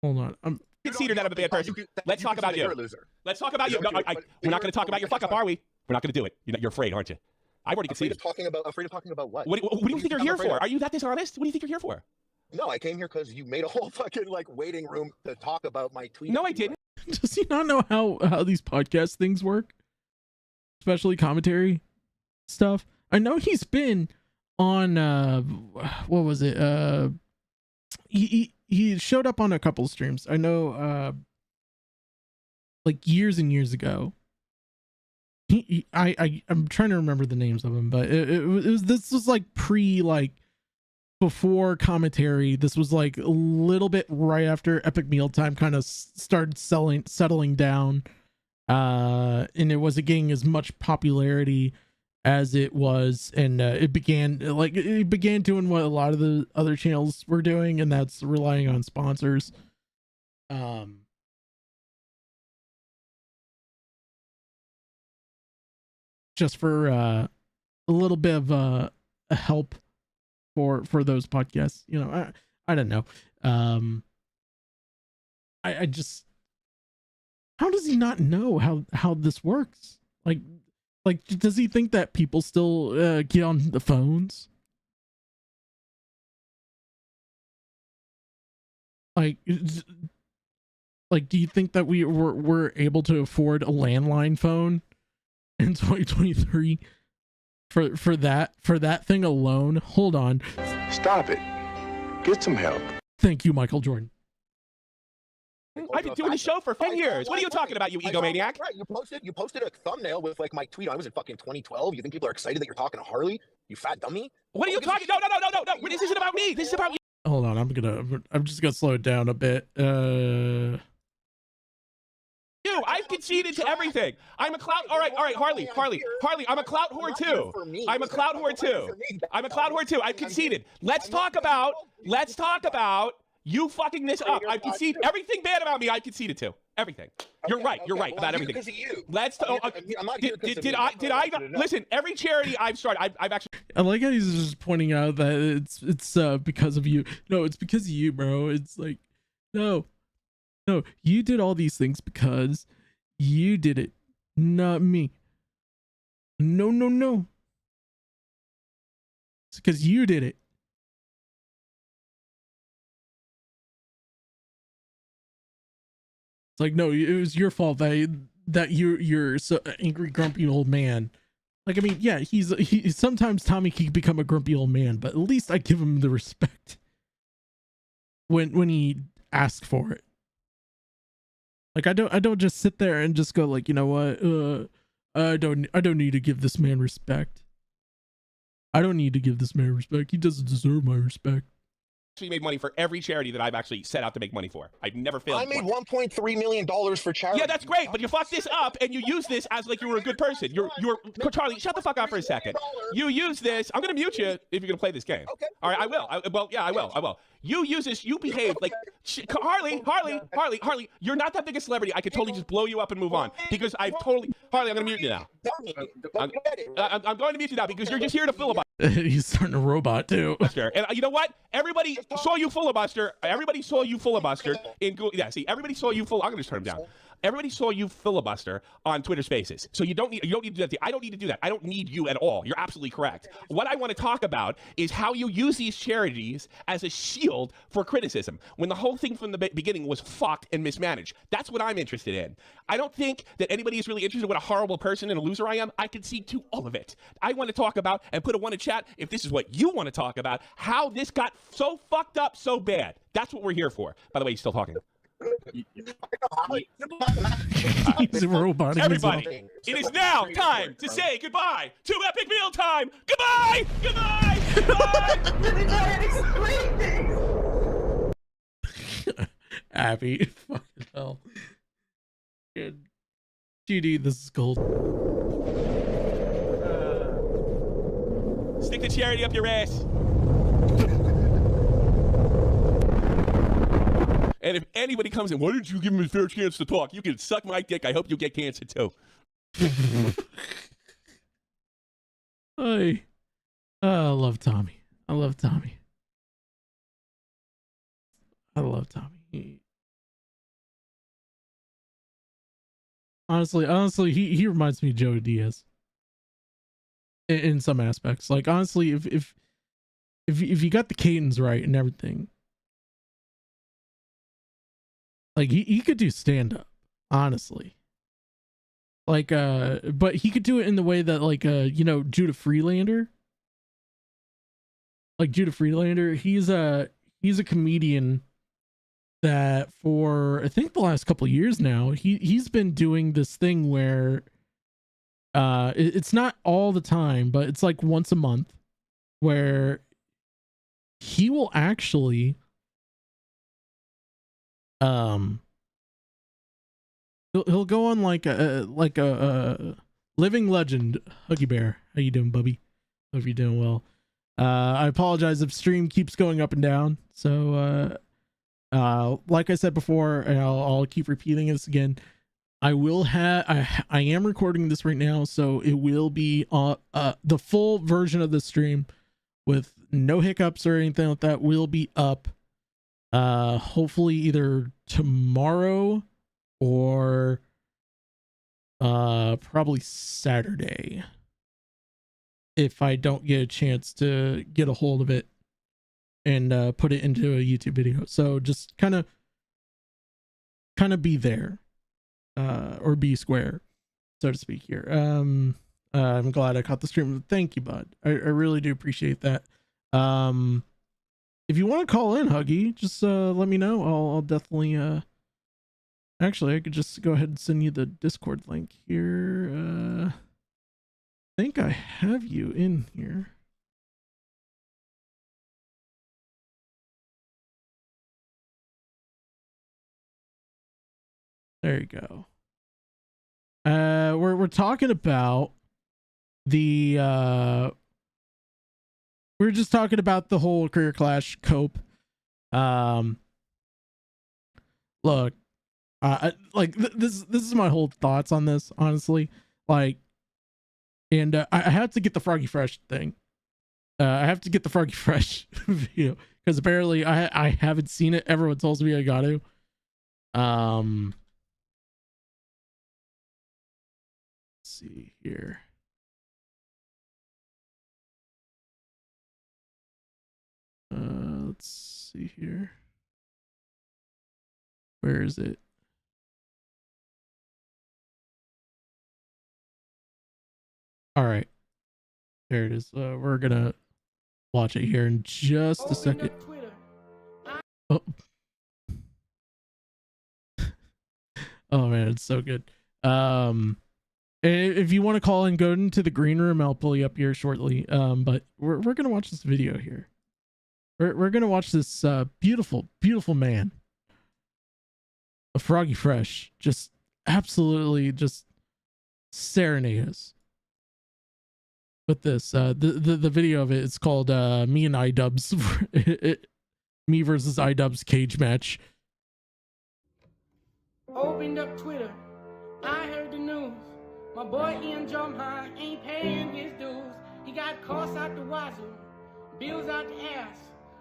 Hold on. I'm Conceded that I'm a bad person. Let's talk about you. Let's talk about you. No, we're not going to talk about your fuck up, are we? We're not going to do it. You're afraid, aren't you? I've already conceded. Afraid of talking about what? What do you think you're here for? Are you that dishonest? What do you think you're here for? No, I came here because you made a whole fucking like waiting room to talk about my tweet. No, I didn't. Does he not know how these podcast things work? Especially commentary stuff. I know he's been on what was it? He showed up on a couple streams. I know like years and years ago. I'm trying to remember the names of them, but this was like before commentary. This was like a little bit right after Epic Mealtime kind of started settling down, and it wasn't getting as much popularity as it was, and it began doing what a lot of the other channels were doing, and that's relying on sponsors. Just for a little bit of a help for those podcasts, you know. I don't know. I just, how does he not know how this works? Like does he think that people still get on the phones? Like do you think that we're able to afford a landline phone in 2023 for that thing alone? Hold on. Stop it. Get some help. Thank you, Michael Jordan. I've been doing the show for 10 years. What are you talking about, you egomaniac? Right, you posted a thumbnail with like my tweet. I was in fucking 2012. You think people are excited that you're talking to Harley? You fat dummy. What are you talking? No. This isn't about me. This is about you. Hold on. I'm just gonna slow it down a bit. I've conceded to everything. I'm a clout. All right, Harley. I'm a clout whore too. I'm a clout whore too. I've conceded. Let's talk about you fucking this up. I've conceded everything bad about me. I've conceded to everything. You're right about everything. Because of you. Let's. Did I listen? Every charity I've started, I've actually. I like how he's just pointing out that it's because of you. No, it's because of you, bro. It's like, no, you did all these things because you did it, not me. No. It's because you did it. It's like, no, it was your fault that you're so angry, grumpy old man. Like, I mean, yeah, he sometimes Tommy can become a grumpy old man, but at least I give him the respect when he asks for it. Like, I don't just sit there and just go like, you know what, I don't need to give this man respect. I don't need to give this man respect. He doesn't deserve my respect. Actually made money for every charity that I've actually set out to make money for. I've never failed. I made $1.3 million for charity. Yeah, that's great, but you fucked this up and you use this as like you were a good person. You're Charlie, shut the fuck up for a second. You use this. I'm gonna mute you if you're gonna play this game. Okay. All right, I will. I will. You use this. You behave like Harley. You're not that big a celebrity. I could totally just blow you up and move on because Harley. I'm gonna mute you now. I'm going to mute you now because you're just here to filibuster. He's starting to robot too. And you know what? Everybody saw you filibuster. Everybody saw you filibuster in Google. Yeah, see, everybody saw you I'm gonna just turn him down. Everybody saw you filibuster on Twitter Spaces. So you don't need to do that. I don't need to do that. I don't need you at all. You're absolutely correct. What I want to talk about is how you use these charities as a shield for criticism when the whole thing from the beginning was fucked and mismanaged. That's what I'm interested in. I don't think that anybody is really interested in what a horrible person and a loser I am. I concede to all of it. I want to talk about and put a one in chat if this is what you want to talk about, how this got so fucked up so bad. That's what we're here for. By the way, he's still talking. Everybody, it is now time to say goodbye to Epic Mealtime. Goodbye. Really trying to explain things. Abby, fucking hell. Good. GD, this is gold. Stick the charity up your ass. And if anybody comes in, why didn't you give him a fair chance to talk? You can suck my dick. I hope you get cancer too. I love Tommy. I love Tommy. I love Tommy. Honestly, he reminds me of Joey Diaz in some aspects. Like, honestly, if you got the cadence right and everything, like he could do stand up, honestly. Like, but he could do it in the way that, like, Judah Freelander. Like Judah Freelander, he's a comedian that for I think the last couple of years now, he's been doing this thing where it's not all the time, but it's like once a month where he will actually he'll go on like a living legend. Huggy Bear, how you doing, Bubby? Hope you're doing well. I apologize if stream keeps going up and down. So like I said before, and I'll keep repeating this again, I am recording this right now, so it will be the full version of the stream with no hiccups or anything like that will be up hopefully either tomorrow or probably Saturday, if I don't get a chance to get a hold of it and put it into a YouTube video. So just kind of be there, or be square, so to speak here. I'm glad I caught the stream. Thank you, bud. I really do appreciate that. If you want to call in, Huggy, just let me know. I'll definitely actually, I could just go ahead and send you the Discord link here. I think I have you in here. There you go. We're talking about the we're just talking about the whole career clash cope. Look, this is my whole thoughts on this, honestly. Like, and I have to get the Froggy Fresh thing. I have to get the Froggy Fresh video because apparently I haven't seen it. Everyone tells me I got to. Let's see here. Let's see here. Where is it? All right, there it is. We're gonna watch it here in just a second. Oh. Oh man, it's so good. If you want to call in, go into the green room. I'll pull you up here shortly. But we're gonna watch this video here. We're gonna watch this beautiful man, a Froggy Fresh, just absolutely just serenade us with this. The video of it is called Me and iDubbbz, me versus iDubbbz cage match. Opened up Twitter, I heard the news. My boy Ian Drumhigh ain't paying his dues. He got costs out the wazoo, bills out the ass.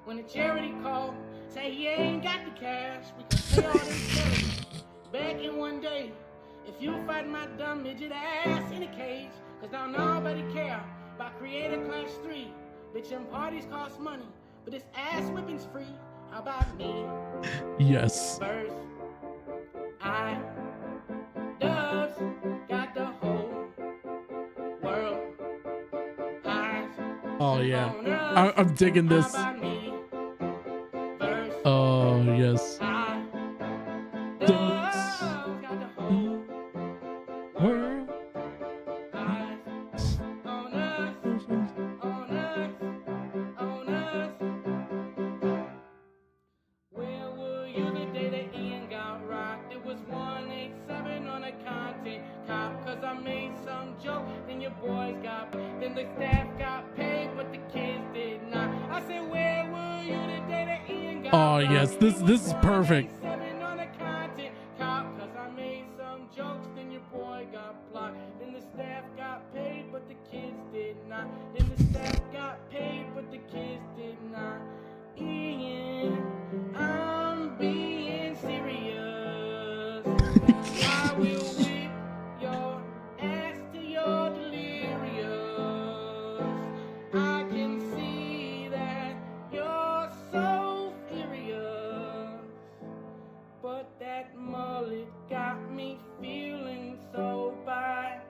When the charity called, say he ain't got the cash, we can pay all this charity. Back in one day, if you fight my dumb midget ass in a cage, cause now nobody care about Creator Clash 3. Bitch, them parties cost money, but this ass whipping's free. How about me? Yes. First, I doves got the whole world eyes. Oh yeah, I'm digging this. Oh yes. Doves got the whole world eyes on us, your boys got, then the staff got paid, but the kids did not. I said, where were you the day that Ian got Oh yes, this is perfect. 187 on a content cop, 'cause I made some jokes, then your boy got blocked. Then the staff got paid, but the kids did not. Then the staff got paid, but the kids did not. Ian, I'm being serious. I will whip your ass till you're delirious. I can see that you're so furious, but that mullet got me feeling so bi-curious.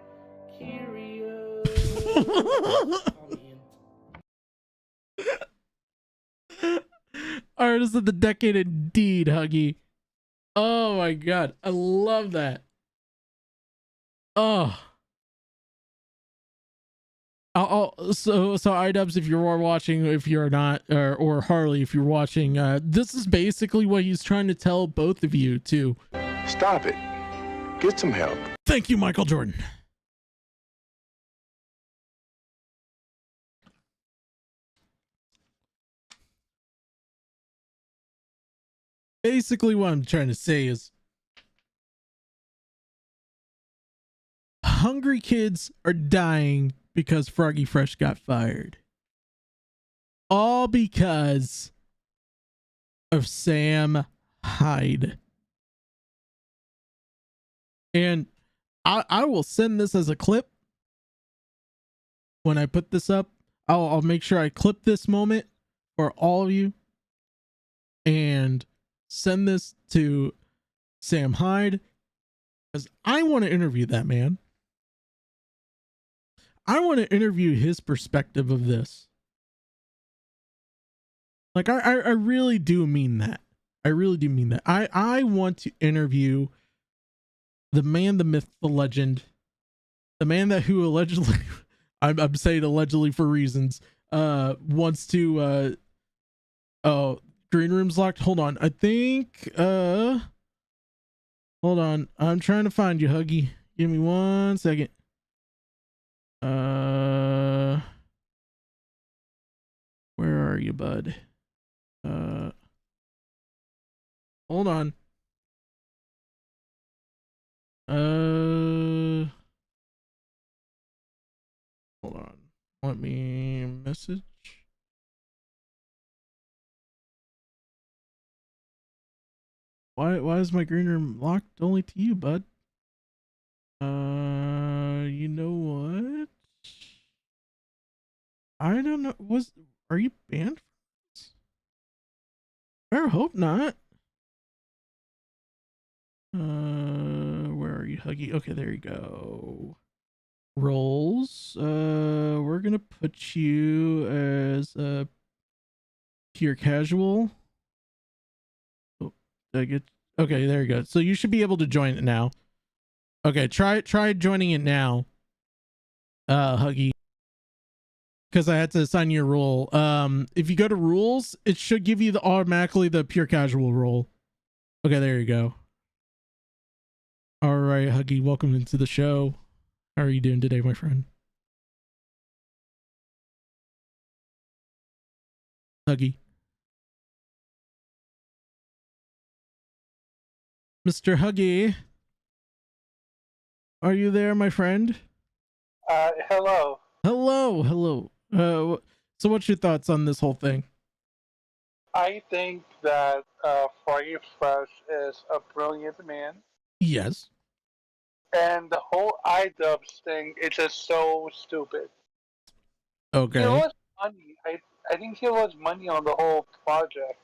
Artist of the decade indeed, Huggy. Oh my god, I love that. Oh. So iDubbbz, if you're watching, if you're not, or Harley, if you're watching, this is basically what he's trying to tell both of you too. Stop it. Get some help. Thank you, Michael Jordan. Basically, what I'm trying to say is hungry kids are dying because Froggy Fresh got fired. All because of Sam Hyde. And I will send this as a clip. When I put this up, I'll make sure I clip this moment for all of you and send this to Sam Hyde, because I want to interview that man. I want to interview his perspective of this. Like, I really do mean that. I really do mean that. I want to interview the man, the myth, the legend, the man that who allegedly, I'm saying allegedly for reasons, wants to, oh, green room's locked. Hold on. I think, hold on. I'm trying to find you, Huggy. Give me 1 second. Where are you, bud? Hold on. Hold on. Let me message. Why is my green room locked only to you, bud? You know what? I don't know. Are you banned? I hope not. Where are you, Huggy? Okay, there you go. Roles. We're gonna put you as a pure casual. Oh, did I get? Okay, there you go. So you should be able to join it now. Okay, try joining it now. Huggy. Because I had to assign you a role. If you go to rules, it should give you automatically the pure casual role. Okay, there you go. All right, Huggy, welcome into the show. How are you doing today, my friend? Huggy. Mr. Huggy. Are you there, my friend? Hello. Hello. So what's your thoughts on this whole thing? I think that Froggy Fresh is a brilliant man. Yes. And the whole iDubbbz thing is just so stupid. Okay. He lost money. I think he lost money on the whole project.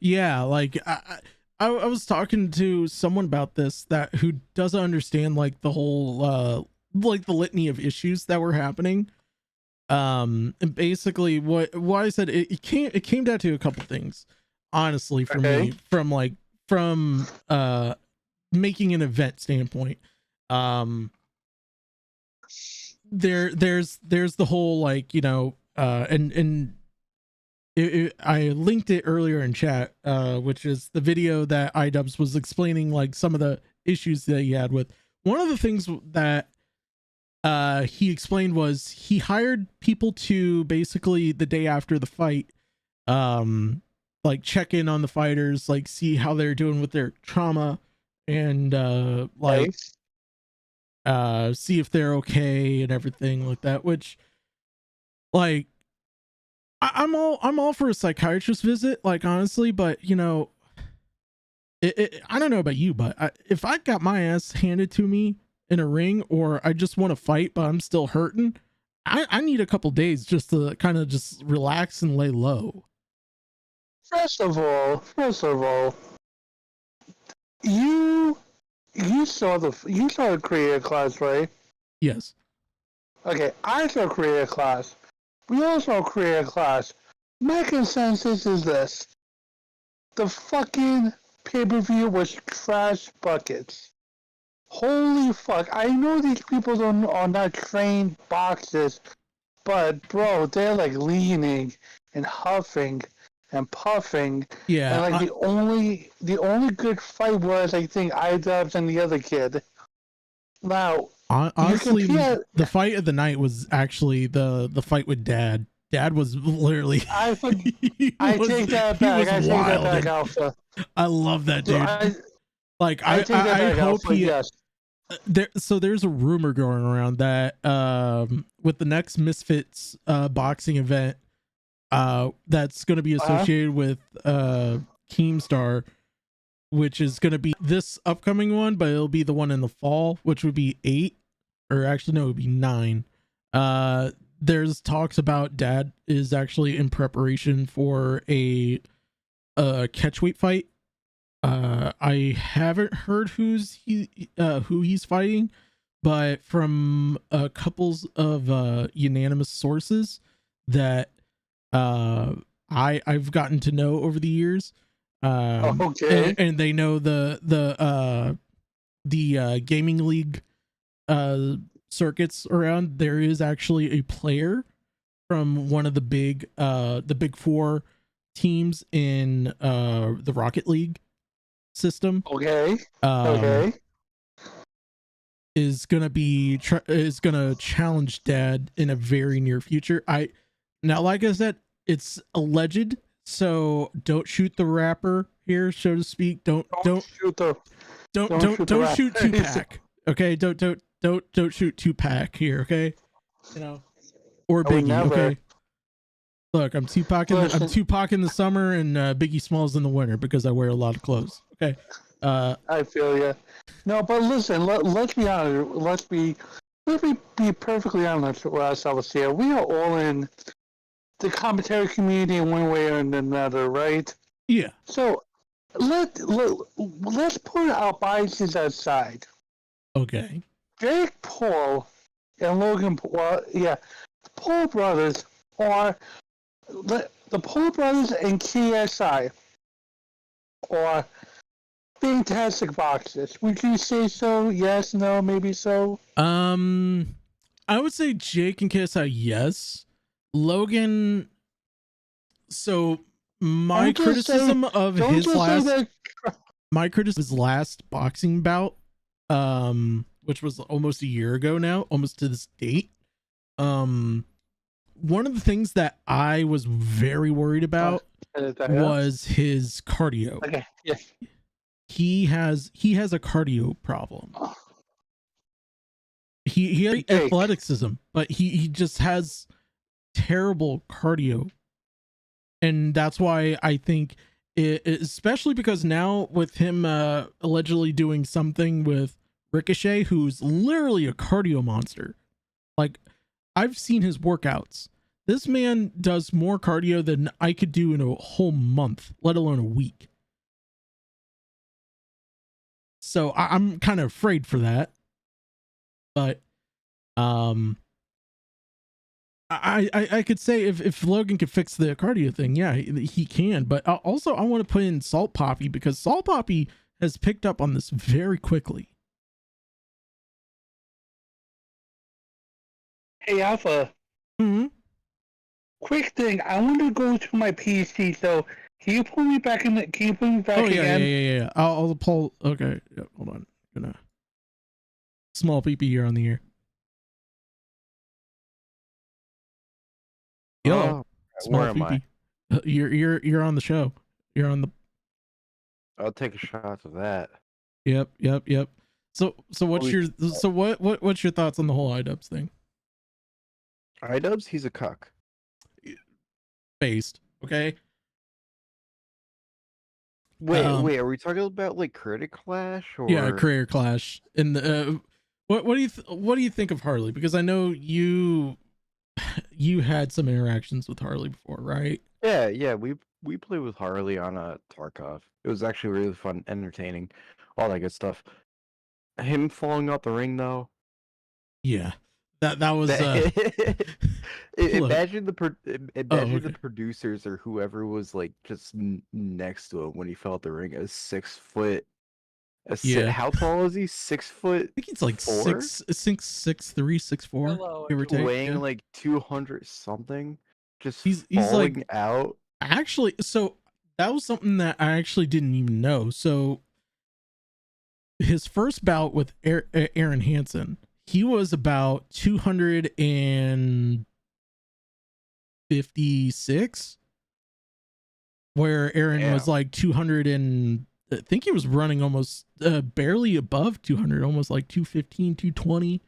Yeah, like I was talking to someone about this who doesn't understand like the whole like the litany of issues that were happening. And basically what I said, it came down to a couple things, honestly, for me, from making an event standpoint. There's the whole, like, you know, and I linked it earlier in chat, which is the video that iDubbbz was explaining like some of the issues that he had with one of the things that he explained was he hired people to basically the day after the fight, like check in on the fighters, like see how they're doing with their trauma, and see if they're okay and everything like that. Which, like, I'm all for a psychiatrist visit, like, honestly, but you know, I don't know about you, but if I got my ass handed to me in a ring, or I just want to fight but I'm still hurting, I need a couple days just to kind of just relax and lay low. First of all, you saw the creator class, right? Yes. Okay, I saw creator class. We all saw creator class. My consensus is this: the fucking pay-per-view was trash buckets. Holy fuck! I know these people are not trained boxers, but bro, they're like leaning and huffing and puffing. Yeah. And like the only good fight was, I think, iDubbbz and the other kid. Now, honestly, the fight of the night was actually the fight with Dad. Dad was literally. I take that back. I take that back, Alpha. I love that dude. I take that back, hope Alpha, he. Yes. There's a rumor going around that with the next Misfits boxing event that's going to be associated with Keemstar, which is going to be this upcoming one, but it'll be the one in the fall, which would be 8, or actually no, it would be 9. There's talks about Dad is actually in preparation for a catchweight fight. I haven't heard who he's fighting, but from a couples of unanimous sources that I've gotten to know over the years, okay, and they know the gaming league circuits around. There is actually a player from one of the big 4 teams in the Rocket League system. Okay. Is gonna challenge Dad in a very near future. Now, like I said, it's alleged, so don't shoot the rapper here, so to speak. Don't shoot Tupac. Okay, don't shoot Tupac here. Okay, you know, or Biggie. Okay. Look, I'm Tupac in the summer and Biggie Smalls in the winter because I wear a lot of clothes. Okay. I feel you. No, but listen, let's be honest. Let's be perfectly honest with ourselves here. We are all in the commentary community in one way or another, right? Yeah. So let's put our biases aside. Okay. Jake Paul and Logan Paul, the Paul brothers are the Paul brothers and KSI are fantastic boxers. Would you say so? Yes, no, maybe so? I would say Jake and KSI, yes. Logan, so my criticism of his last boxing bout, which was almost a year ago now, almost to this date, one of the things that I was very worried about was his cardio. Okay, yes. He has a cardio problem. He has athleticism, but he just has terrible cardio. And that's why I think especially because now with him allegedly doing something with Ricochet, who's literally a cardio monster. Like, I've seen his workouts. This man does more cardio than I could do in a whole month, let alone a week. So I'm kind of afraid for that. But I could say if Logan could fix the cardio thing, yeah, he can. But also I want to put in Salt Poppy, because Salt Poppy has picked up on this very quickly. Hey, Alpha. Mm-hmm. Quick thing, I want to go to my PC, so can you pull me back in? Can you pull me back again? Yeah. I'll pull. Okay, hold on. Gonna small PP here on the air. Yo, small where am I? PP. You're on the show. You're on the. I'll take a shot of that. Yep. So what's Holy your crap. so what's your thoughts on the whole iDubbbz thing? iDubbbz, he's a cuck. Based, okay. Wait, are we talking about like Critic Clash or? Yeah, Career Clash. And what do you think of Harley? Because I know you had some interactions with Harley before, right? Yeah, we played with Harley on Tarkov. It was actually really fun, entertaining, all that good stuff. Him falling out the ring though. Yeah, that was. Imagine okay. the producers or whoever was like just next to him when he fell out the ring. A 6 foot. Yeah. How tall is he? 6 foot. I think it's like 4? 6'3", 6'4", give or take. Weighing like 200 something. Just he's falling like out. Actually, so that was something that I actually didn't even know. So his first bout with Aaron Hansen, he was about 256, where Aaron was like 200 and I think he was running almost barely above 200, almost like 215, 220.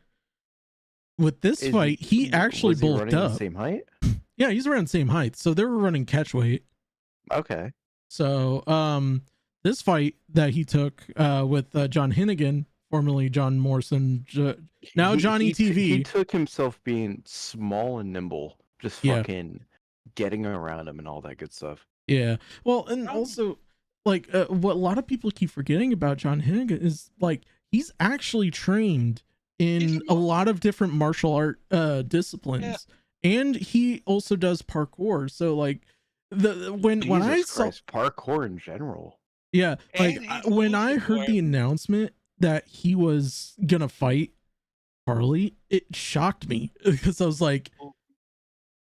With this fight, he actually bulked up. The same height? Yeah, he's around the same height. So they were running catch weight. Okay. So this fight that he took with John Hennigan, formerly John Morrison, now Johnny TV. He took himself being small and nimble, just fucking getting around him and all that good stuff. Yeah. Well, and also, like, what a lot of people keep forgetting about John Hennigan is, like, he's actually trained in a lot of different martial art disciplines. Yeah. And he also does parkour. So, like, when I saw parkour in general. Yeah, like when I heard the announcement that he was gonna fight Harley, it shocked me because I was like,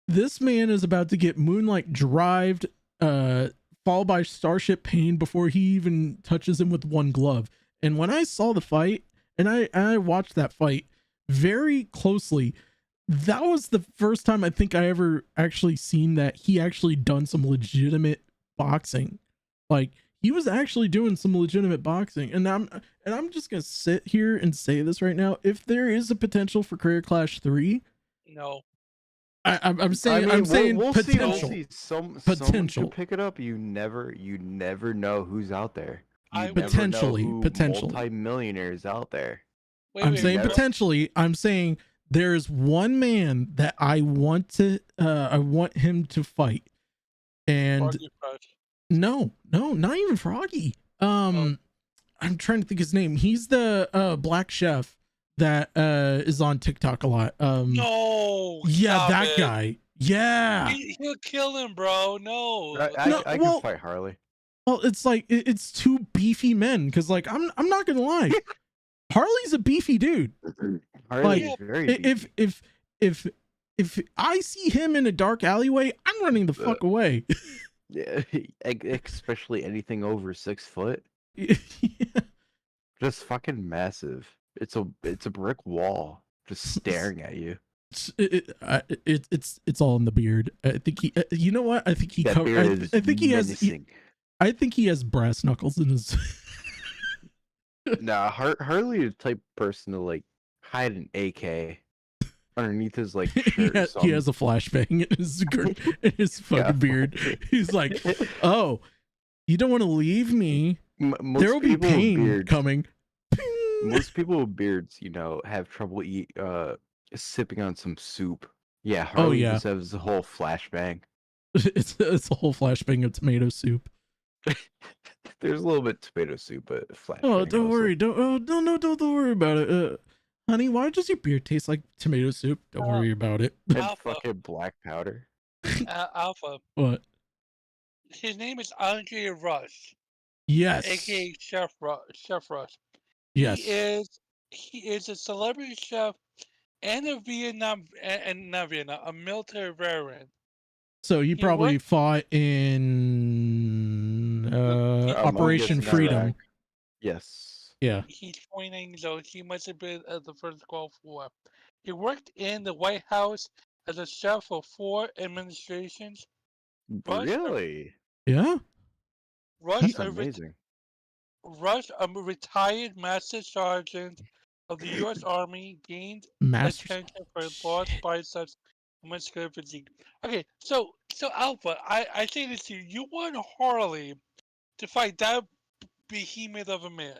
this man is about to get Moonlight drived, followed by Starship Pain before he even touches him with one glove. And when I saw the fight, and I watched that fight very closely, that was the first time I think I ever actually seen that he actually done some legitimate boxing. Like, he was actually doing some legitimate boxing. And I'm just gonna sit here and say this right now. If there is a potential for Career Clash 3, no. I'm saying we'll potential. See. Someone potential. could pick it up. You never know who's out there. Potentially. Multi-millionaires out there. I'm saying potentially. I'm saying there's one man that I want him to fight. And no, not even Froggy. I'm trying to think his name. He's the black chef that is on TikTok a lot. No. Yeah, that guy. Yeah. He'll kill him, bro. No. I can fight Harley. Well, it's like it's two beefy men, because like I'm not gonna lie. Harley's a beefy dude. Harley's very beefy. If I see him in a dark alleyway, I'm running the fuck away. Yeah, especially anything over 6 foot. Yeah. Just fucking massive. It's a brick wall just staring at you. It's all in the beard. I think he. You know what? I think he. I think he has. I think he has brass knuckles in his. Nah, Harley is the type of person to like hide an AK underneath his like shirt. He has a flashbang in his fucking beard. He's like, "Oh, you don't want to leave me? There will be pain coming." Most people with beards, have trouble sipping on some soup. Yeah, Harley just has a whole flashbang. It's a whole flashbang of tomato soup. There's a little bit of tomato soup, but flashbang. Oh, don't worry. Don't worry about it. Honey, why does your beard taste like tomato soup? Don't worry about it. And fucking black powder. Alpha. What? His name is Andre Rush. Yes. AKA Chef Rush. Yes. He is a celebrity chef and a a military veteran. So he probably fought in Operation Freedom. Yes. Yeah. He's pointing, so he must have been at the first Gulf War. He worked in the White House as a chef for 4 administrations. Really? Yeah. Rush, That's a amazing. retired Master Sergeant of the U.S. Army, gained Masters. attention for large biceps and muscular physique. Okay, so Alpha, I say this to you: you want Harley to fight that behemoth of a man.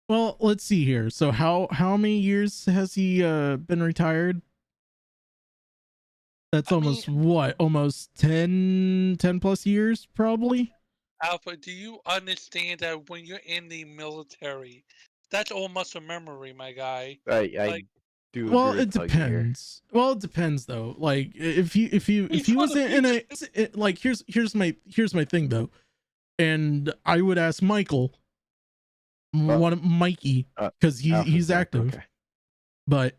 Well, let's see here. So how many years has he been retired? That's almost what? Almost 10 plus years probably? Alpha, do you understand that when you're in the military, that's all muscle memory, my guy? I do Well, agree it with Huggy here. depends. Well, it depends though. Like if he was in a like here's my thing though. And I would ask Michael, Mikey, because he's active. Okay. But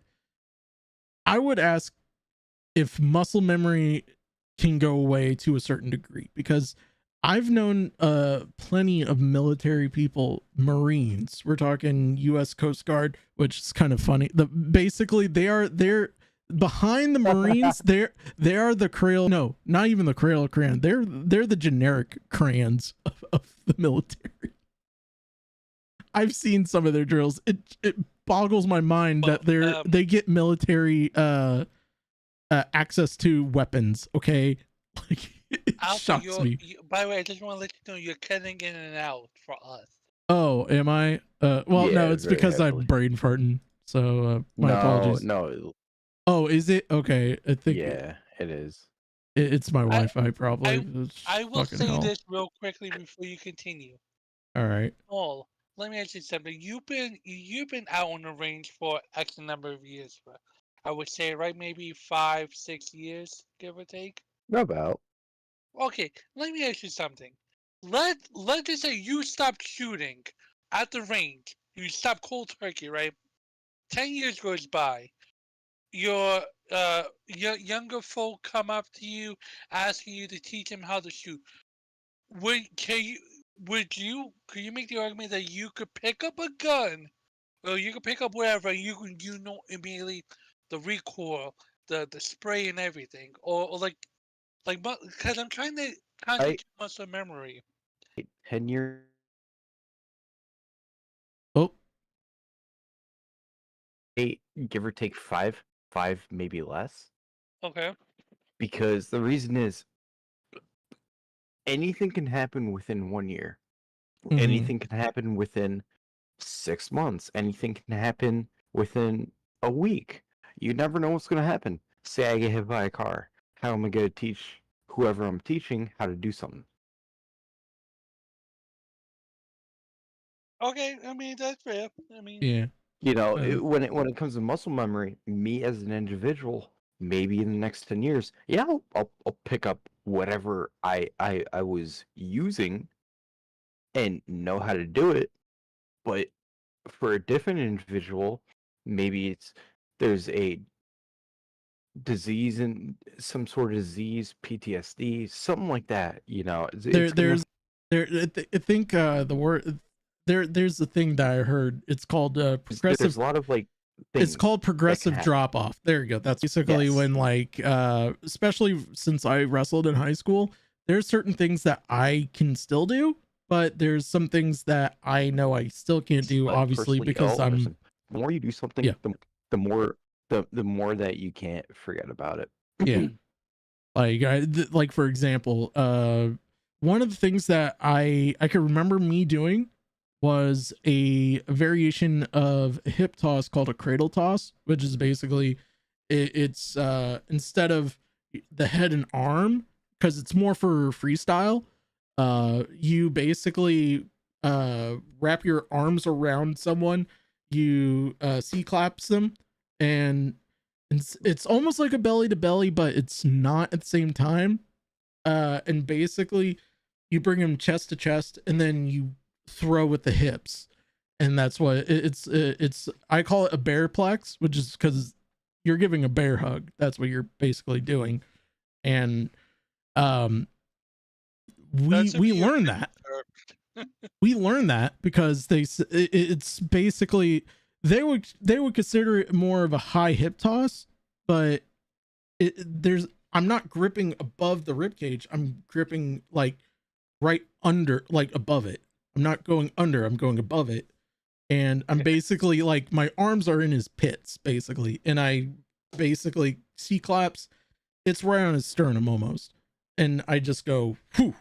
I would ask if muscle memory can go away to a certain degree, because I've known plenty of military people, Marines. We're talking U.S. Coast Guard, which is kind of funny. Basically they're behind the Marines. they are the Crayola. No, not even the Crayola crayon. They're the generic crayons of the military. I've seen some of their drills. It boggles my mind that they get military access to weapons. Okay, like it Alpha, shocks me. By the way, I just want to let you know you're cutting in and out for us. Oh, am I? Well, Yeah, no, it's very because heavily. I'm brain farting. So my apologies. No. Oh, is it? Okay, I think. Yeah, it is. It's my Wi-Fi probably. I will Fucking say hell. this real quickly before you continue. All right. Paul, let me ask you something. You've been out on the range for X number of years. I would say, right, maybe 5-6 years, give or take. About. Okay, let me ask you something. Let's just say you stopped shooting at the range. You stopped cold turkey, right? 10 years goes by. Your younger folk come up to you, asking you to teach them how to shoot. Could you make the argument that you could pick up a gun, or you could pick up whatever, and you know immediately the recoil, the spray and everything, or like because I'm trying to concentrate muscle memory. 10 years. Oh. 8, give or take 5, maybe less. Okay. Because the reason is anything can happen within 1 year. Mhm. Anything can happen within 6 months. Anything can happen within a week. You never know what's going to happen. Say I get hit by a car. How am I going to teach whoever I'm teaching how to do something? Okay, I mean that's fair. I mean, yeah. You know, when it comes to muscle memory, me as an individual, maybe in the next 10 years, yeah, I'll pick up whatever I was using and know how to do it. But for a different individual, maybe there's a disease and some sort of disease, PTSD, something like that. You know, I think the word there's a thing that I heard. It's called progressive. There's a lot of like. It's called progressive drop off. There you go. That's basically when like especially since I wrestled in high school, there's certain things that I can still do, but there's some things that I know I still can't do, obviously, because I'm. The more you do something, the more that you can't forget about it. Yeah. Like for example, one of the things that I can remember me doing was a variation of a hip toss called a cradle toss, which is basically it's instead of the head and arm, because it's more for freestyle, you basically wrap your arms around someone, you C-claps them, and it's almost like a belly to belly, but it's not at the same time. And basically you bring them chest to chest, and then you throw with the hips, and that's what it's I call it a bear plex, which is because you're giving a bear hug. That's what you're basically doing. And we learned that we learned that because it's basically they would consider it more of a high hip toss, but I'm not gripping above the rib cage. I'm gripping like right under, like above it. I'm not going under, I'm going above it. And I'm basically like, my arms are in his pits basically. And I basically C-claps. It's right on his sternum almost. And I just go, whew.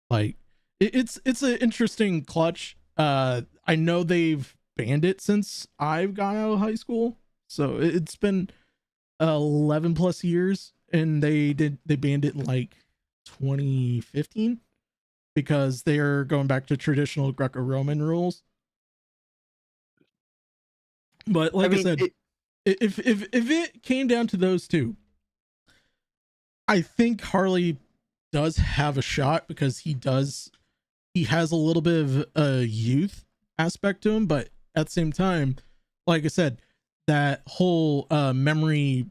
Like it's an interesting clutch. I know they've banned it since I've gone out of high school. So it's been 11 plus years, and they banned it in like 2015 because they're going back to traditional Greco-Roman rules. But like I said, if it came down to those two, I think Harley does have a shot because he has a little bit of a youth aspect to him, but at the same time, like I said, that whole memory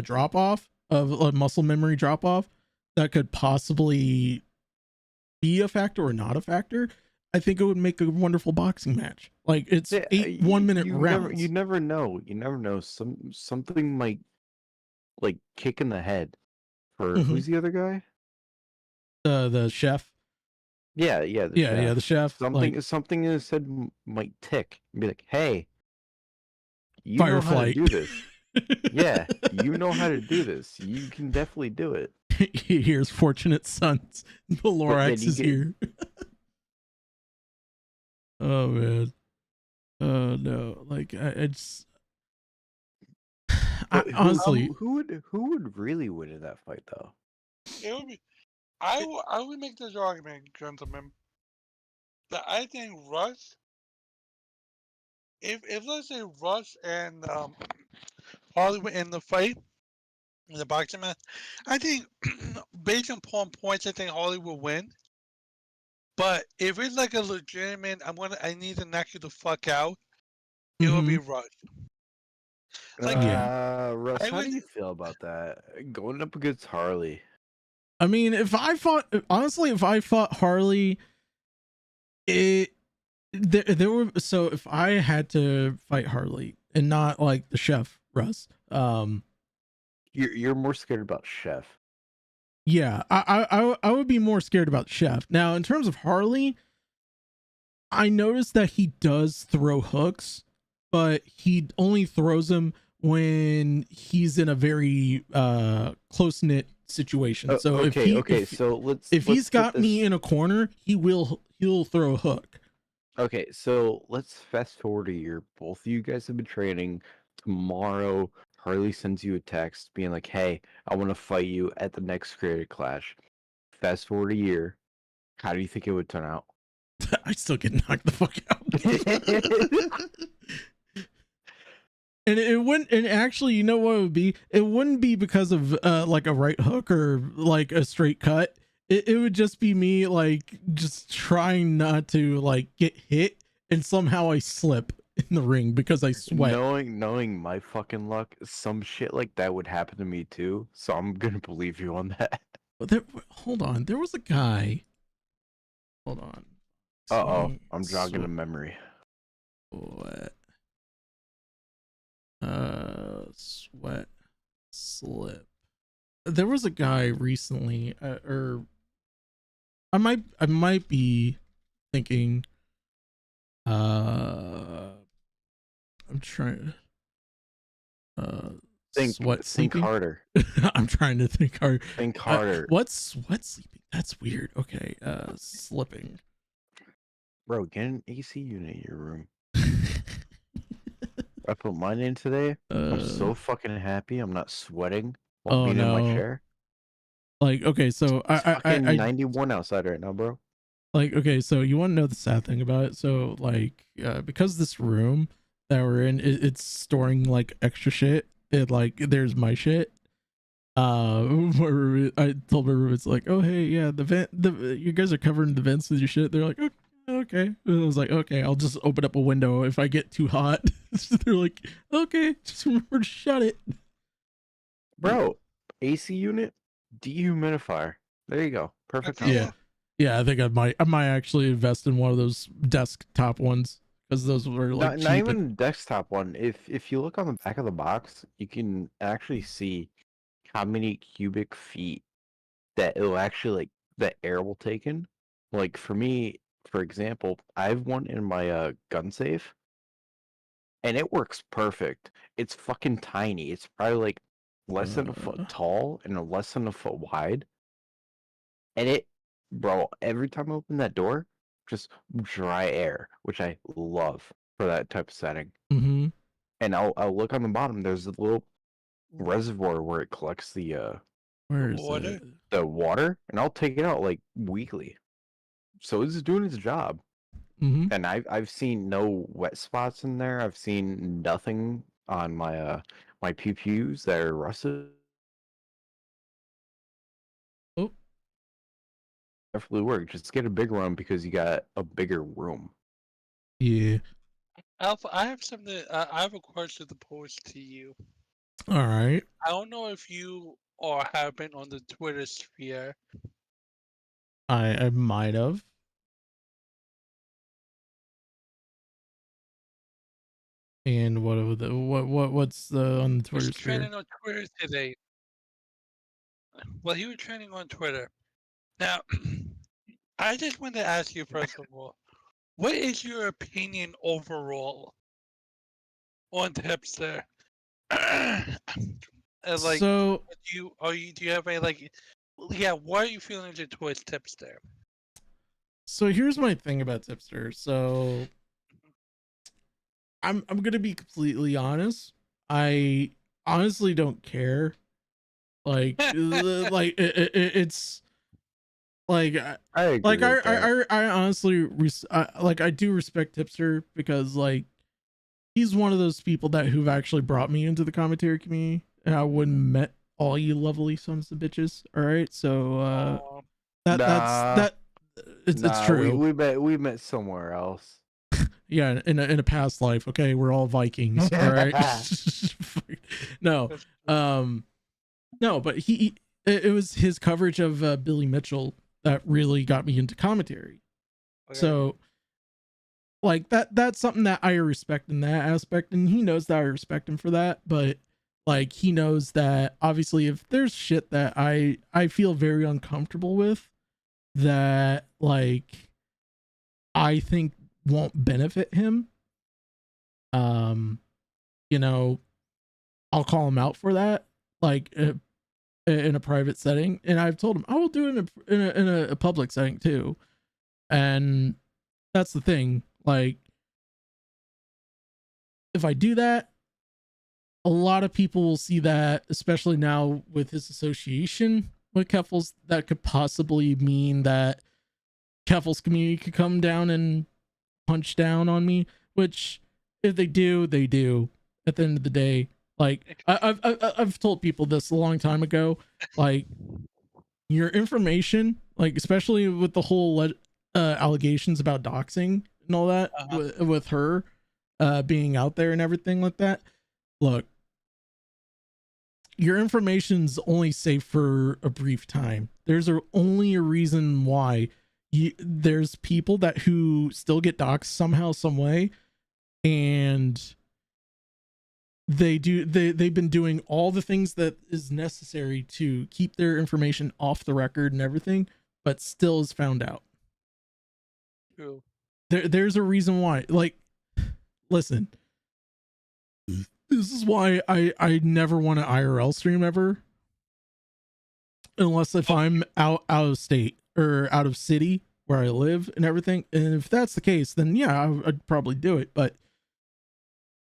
drop off of muscle memory drop off that could possibly be a factor or not a factor. I think it would make a wonderful boxing match. Like it's 8 1-minute rounds. You never know. You never know. Something might like kick in the head for who's the other guy? The chef. Yeah, the chef. The chef. Something in his head might tick and be like, "Hey, you Fire know how flight. to do this. Yeah, you know how to do this. You can definitely do it." Here's Fortunate Sons. The Lorax is here. Oh man. Oh no. Like I just honestly, who would really win in that fight though? It would be. I would make this argument, gentlemen, that I think Russ. If let's say Russ and Harley were in the fight, in the boxing match, I think based on points, I think Harley will win. But if it's like a legitimate, I need to knock you the fuck out, it will be Russ. Like, Russ, how do you feel about that? Going up against Harley. I mean, if I fought Harley, there were, so if I had to fight Harley and not like the chef Russ, you're more scared about Chef. Yeah, I would be more scared about Chef. Now, in terms of Harley, I noticed that he does throw hooks, but he only throws them when he's in a very close-knit situation. So if he's got me in a corner, he'll throw a hook. Okay, so let's fast forward a year. Both of you guys have been training. Tomorrow, Harley sends you a text being like, "Hey, I want to fight you at the next Creative Clash." Fast forward a year. How do you think it would turn out? I still get knocked the fuck out. And it wouldn't, and actually, you know what it would be? It wouldn't be because of like a right hook or like a straight cut. It would just be me like just trying not to like get hit, and somehow I slip in the ring because I sweat. Knowing my fucking luck, some shit like that would happen to me too. So I'm gonna believe you on that. Hold on, there was a guy. Hold on. I'm jogging a memory. What? Sweat, slip. There was a guy recently, or I might be thinking. I'm trying. Think harder. I'm trying to think hard. Think harder. What's sweat sleeping? That's weird. Okay. Slipping. Bro, get an AC unit in your room. I put mine in today. I'm so fucking happy. I'm not sweating while being in my chair. Like, okay, so I 91 outside right now, bro. Like, okay, so you want to know the sad thing about it? So, like, because this room that we're in, it's storing like extra shit. It like there's my shit. I told my roommates like, oh hey, yeah, you guys are covering the vents with your shit. They're like, okay. And I was like, okay, I'll just open up a window if I get too hot. They're like, okay, just remember to shut it. Bro, AC unit, dehumidifier. There you go. Perfect. Yeah. Yeah, I think I might actually invest in one of those desktop ones because those were like Not cheap. even the desktop one. If you look on the back of the box, you can actually see how many cubic feet that it'll actually like the air will take in. Like for me, for example, I have one in my gun safe, and it works perfect. It's fucking tiny. It's probably like less than a foot tall and less than a foot wide. And it, bro, every time I open that door, just dry air, which I love for that type of setting. Mm-hmm. And I'll look on the bottom. There's a little reservoir where it collects the Where is water? it? the water, and I'll take it out like weekly. So it's doing its job. Mm-hmm. And I've seen no wet spots in there. I've seen nothing on my my pew-pews that are rusted. Oh. Definitely work. Just get a big room because you got a bigger room. Yeah. Alpha, I have something. I have a question to pose to you. All right. I don't know if you or have been on the Twitter sphere. I might have. And what's the on the Twitter Was sphere? trending on Twitter today. Well, he was trending on Twitter. Now, I just want to ask you first of all, what is your opinion overall on Tipster? Like, So do you have a like? Yeah, what are you feeling towards Tipster? so here's my thing about Tipster. So I'm gonna be completely honest. I honestly don't care. Like it's like I agree with that. I honestly like I do respect Tipster because like he's one of those people that who've actually brought me into the commentary community, and I wouldn't met all you lovely sons of bitches. All right, so that's it's true. We met somewhere else. Yeah, in a past life. Okay, we're all Vikings. All right. No, no, but it was his coverage of Billy Mitchell that really got me into commentary. Okay. So like that's something that I respect in that aspect, and he knows that I respect him for that. But like he knows that obviously if there's shit that I feel very uncomfortable with, that like I think won't benefit him, you know, I'll call him out for that, like in a private setting, and I've told him I will do it in a public setting too. And that's the thing, like if I do that, a lot of people will see that, especially now with his association with Keffels, that could possibly mean that Keffels community could come down and punch down on me, which if they do, they do. At the end of the day, like I've told people this a long time ago, like your information, like especially with the whole allegations about doxing and all that, with her being out there and everything like that. Look, your information's only safe for a brief time. There's only a reason why. There's people that who still get doxxed somehow, some way, and they've been doing all the things that is necessary to keep their information off the record and everything, but still is found out. True. There's a reason why. Like, listen, this is why I never want to IRL stream ever, unless if I'm out of state or out of city where I live and everything. And if that's the case, then yeah, I'd probably do it. But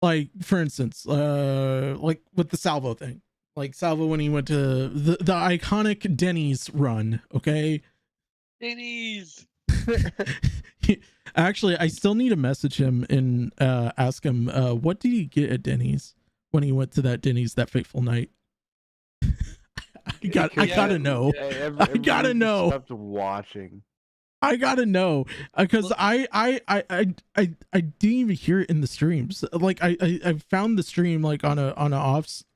like, for instance, like with the Salvo thing, like Salvo when he went to the iconic Denny's run, okay? Denny's. Actually, I still need to message him and ask him what did he get at Denny's when he went to that Denny's that fateful night. I gotta know. I gotta know. Stopped watching. I gotta know because I didn't even hear it in the streams. Like I found the stream like on a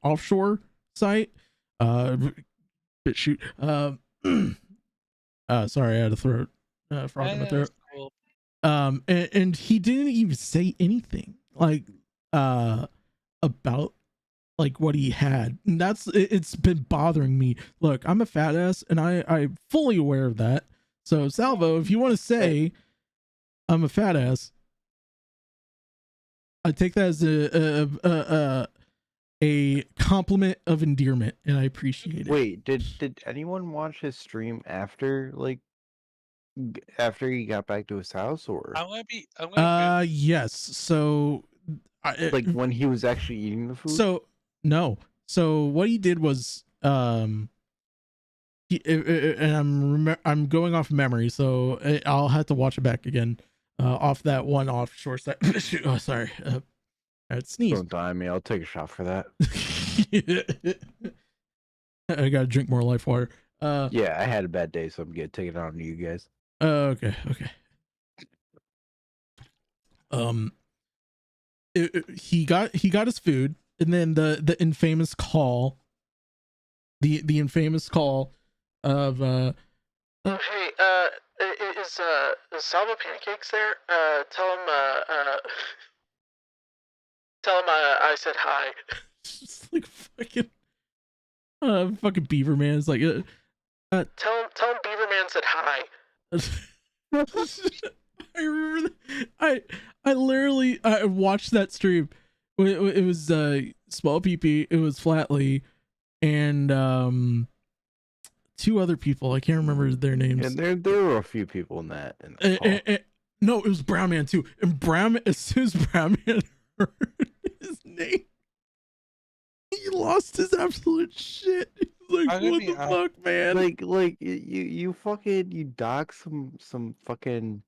offshore site. Shoot. Sorry, I had a throat frog in my throat. Cool. And he didn't even say anything like about like what he had. And it's been bothering me. Look, I'm a fat ass, and I'm fully aware of that. So Salvo, if you want to say I'm a fat ass, I take that as a compliment of endearment, and I appreciate it. Wait, did anyone watch his stream after after he got back to his house, or yes. So like when he was actually eating the food? So no. So what he did was and I'm going off memory, so I'll have to watch it back again off that one offshore side. Oh, sorry. Sneeze. Don't die on me. I'll take a shot for that. I gotta drink more life water. Yeah, I had a bad day, so I'm gonna take it on to you guys. Okay. He got his food, and then the infamous call, the infamous call of hey, is Salvo Pancakes there? Tell him I said hi. It's like fucking Beaver Man. It's like tell him Beaver Man said hi. I remember that. I literally watched that stream. It was Small PP, it was Flatley, and two other people. I can't remember their names. And there were a few people in that. No, it was Brown Man too. And Brown, as soon as Brown Man heard his name, he lost his absolute shit. He's like, what the fuck, man? Like you dock some fucking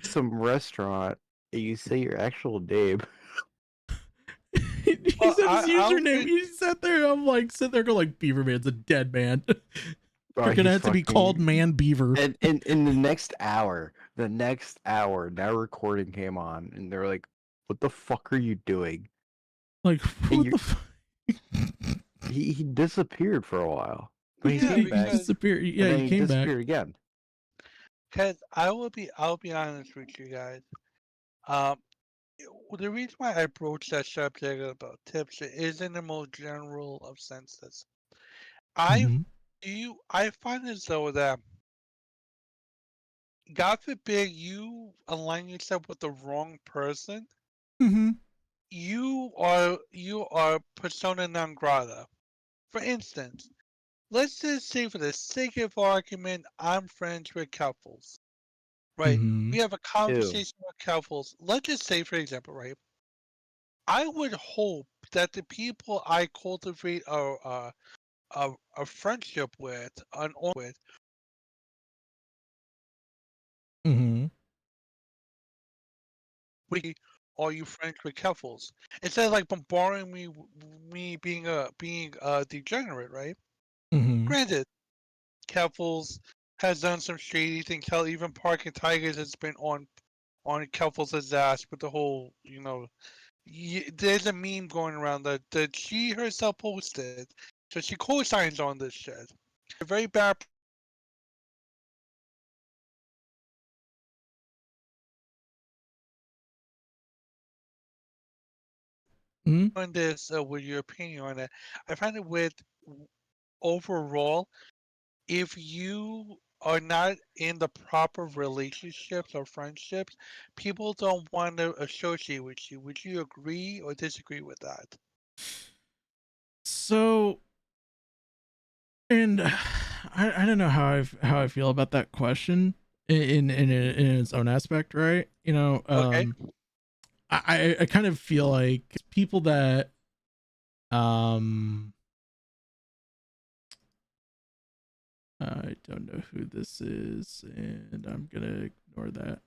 some restaurant and you say your actual name. He said his username. He sat there. I'm like, go like, Beaver Man's a dead man. You're gonna have to be called Man Beaver. And in the next hour, that recording came on, and they're like, "What the fuck are you doing?" Like, what the fuck? He disappeared for a while. But he came back. He disappeared. Yeah, he came back again. Cause I'll be honest with you guys. The reason why I broached that subject about tips is in the most general of senses. I find as though that, God forbid you align yourself with the wrong person, you are persona non grata. For instance, let's just say for the sake of argument, I'm friends with couples. Right? We have a conversation with couples. Let's just say, for example, right? I would hope that the people I cultivate a friendship with, are you friends with couples? Instead of like bombarding me being a degenerate, right? Granted, Keffels has done some shady things. Hell, even Parking Tigers has been on Keffels' ass with the whole, there's a meme going around that she herself posted, so she co-signs on this shit. A very bad. On this, with your opinion on it, I find it with overall, if you are not in the proper relationships or friendships, people don't want to associate with you. Would you agree or disagree with that? So, and I don't know how I feel about that question in its own aspect, right? Okay. I kind of feel like people that I don't know who this is, and I'm gonna ignore that.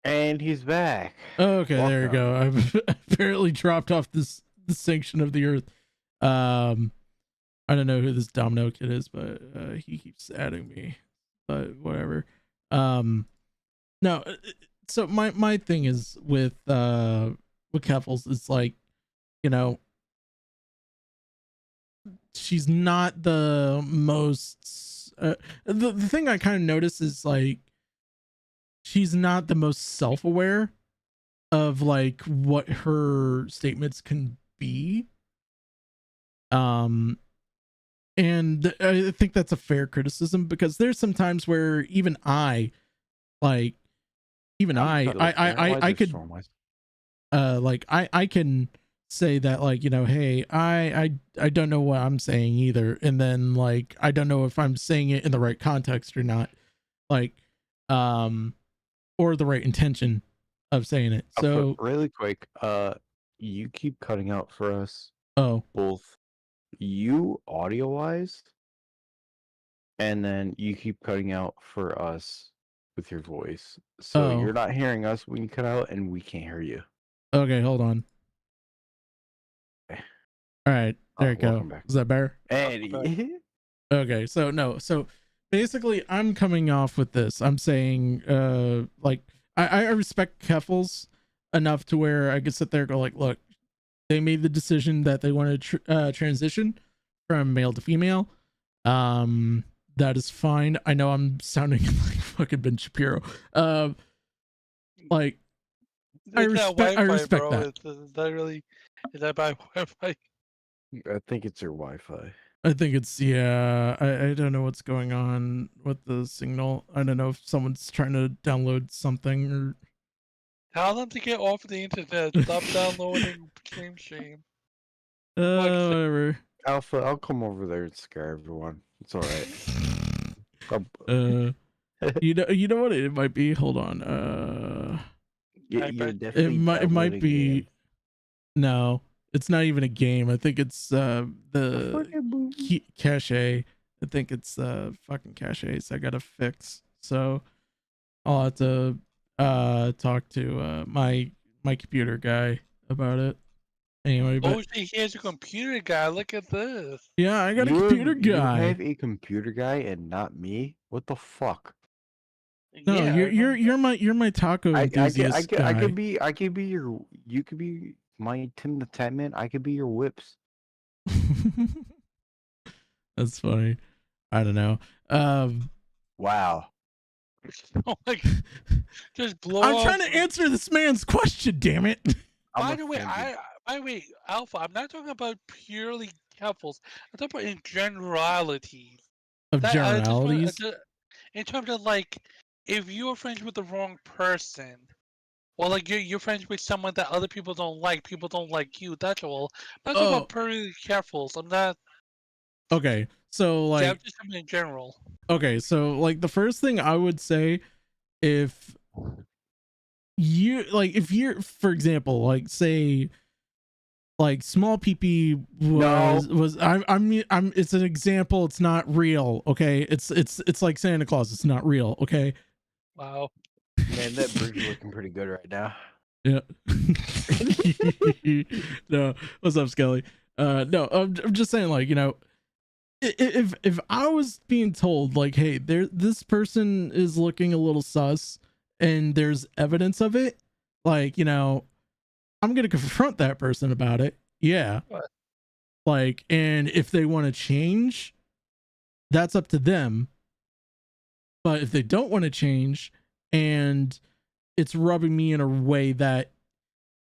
And he's back. Okay, there you go. I've apparently dropped off the sanction of the earth. I don't know who this Domino kid is, but he keeps adding me. But whatever. No. So my thing is with Keffels, it's like, she's not the most. The thing I kind of notice is like, she's not the most self-aware of like what her statements can be. And I think that's a fair criticism, because there's some times where even I could like I can say that, like, you know, hey, I don't know what I'm saying either, and then like I don't know if I'm saying it in the right context or not, like or the right intention of saying it. So really quick, you keep cutting out for us. Oh, both you audio wise, and then you keep cutting out for us with your voice. So you're not hearing us when you cut out, and we can't hear you. Okay, hold on. All right, there you go. Back. Is that better? Eddie. Okay, so basically I'm coming off with this. I'm saying like I respect Keffels enough to where I could sit there and go like, look, they made the decision that they wanted to transition from male to female. That is fine. I know I'm sounding like fucking Ben Shapiro. Like I respect that. Is that really? Is that by Wi-Fi? I think it's your Wi-Fi. I think it's, yeah. I don't know what's going on with the signal. I don't know if someone's trying to download something or. Tell them to get off the internet. Stop downloading shame. Whatever. Alpha, I'll come over there and scare everyone. It's all right. You know what it might be? Hold on. It might be. No, it's not even a game. I think it's the cache. I think it's fucking caches I gotta fix. So I'll have to talk to my computer guy about it. Anyway, but here's a computer guy. Look at this. Yeah, I got a computer guy. You have a computer guy and not me? What the fuck? No, yeah, you're my taco enthusiast guy. I could be your. You could be my Tim the Tat Man. I could be your whips. That's funny. I don't know. Wow. Oh my God. Just blow. I'm trying to answer this man's question. Damn it. By the way, Alpha, I'm not talking about purely Keffels. I'm talking about in generalities. Generalities? In terms of, like, if you're friends with the wrong person, or like you're friends with someone that other people don't like you, that's all. I'm not talking about purely Keffels. I'm not. Okay, so like. Yeah, I'm just talking in general. Okay, so like the first thing I would say, if you're, for example, like say like small PP was I'm it's an example, it's not real, okay? It's like Santa Claus, it's not real, okay? Wow. Man, that bridge is looking pretty good right now. Yeah. No, what's up, Skelly? No, I'm just saying, like, you know, if I was being told like, hey, this person is looking a little sus and there's evidence of it, like, you know, I'm gonna confront that person about it. Yeah. What? Like, and if they want to change, that's up to them. But if they don't want to change and it's rubbing me in a way that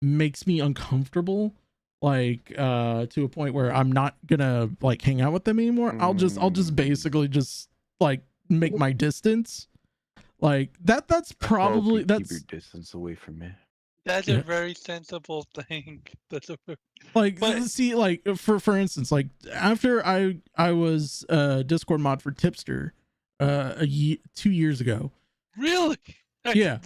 makes me uncomfortable, like to a point where I'm not gonna like hang out with them anymore, I'll just basically just like make my distance. Like that's probably keep your distance away from me. That's a very sensible thing. That's a like, see, like for instance, like after I was Discord mod for Tipster 2 years ago. Really? Yeah.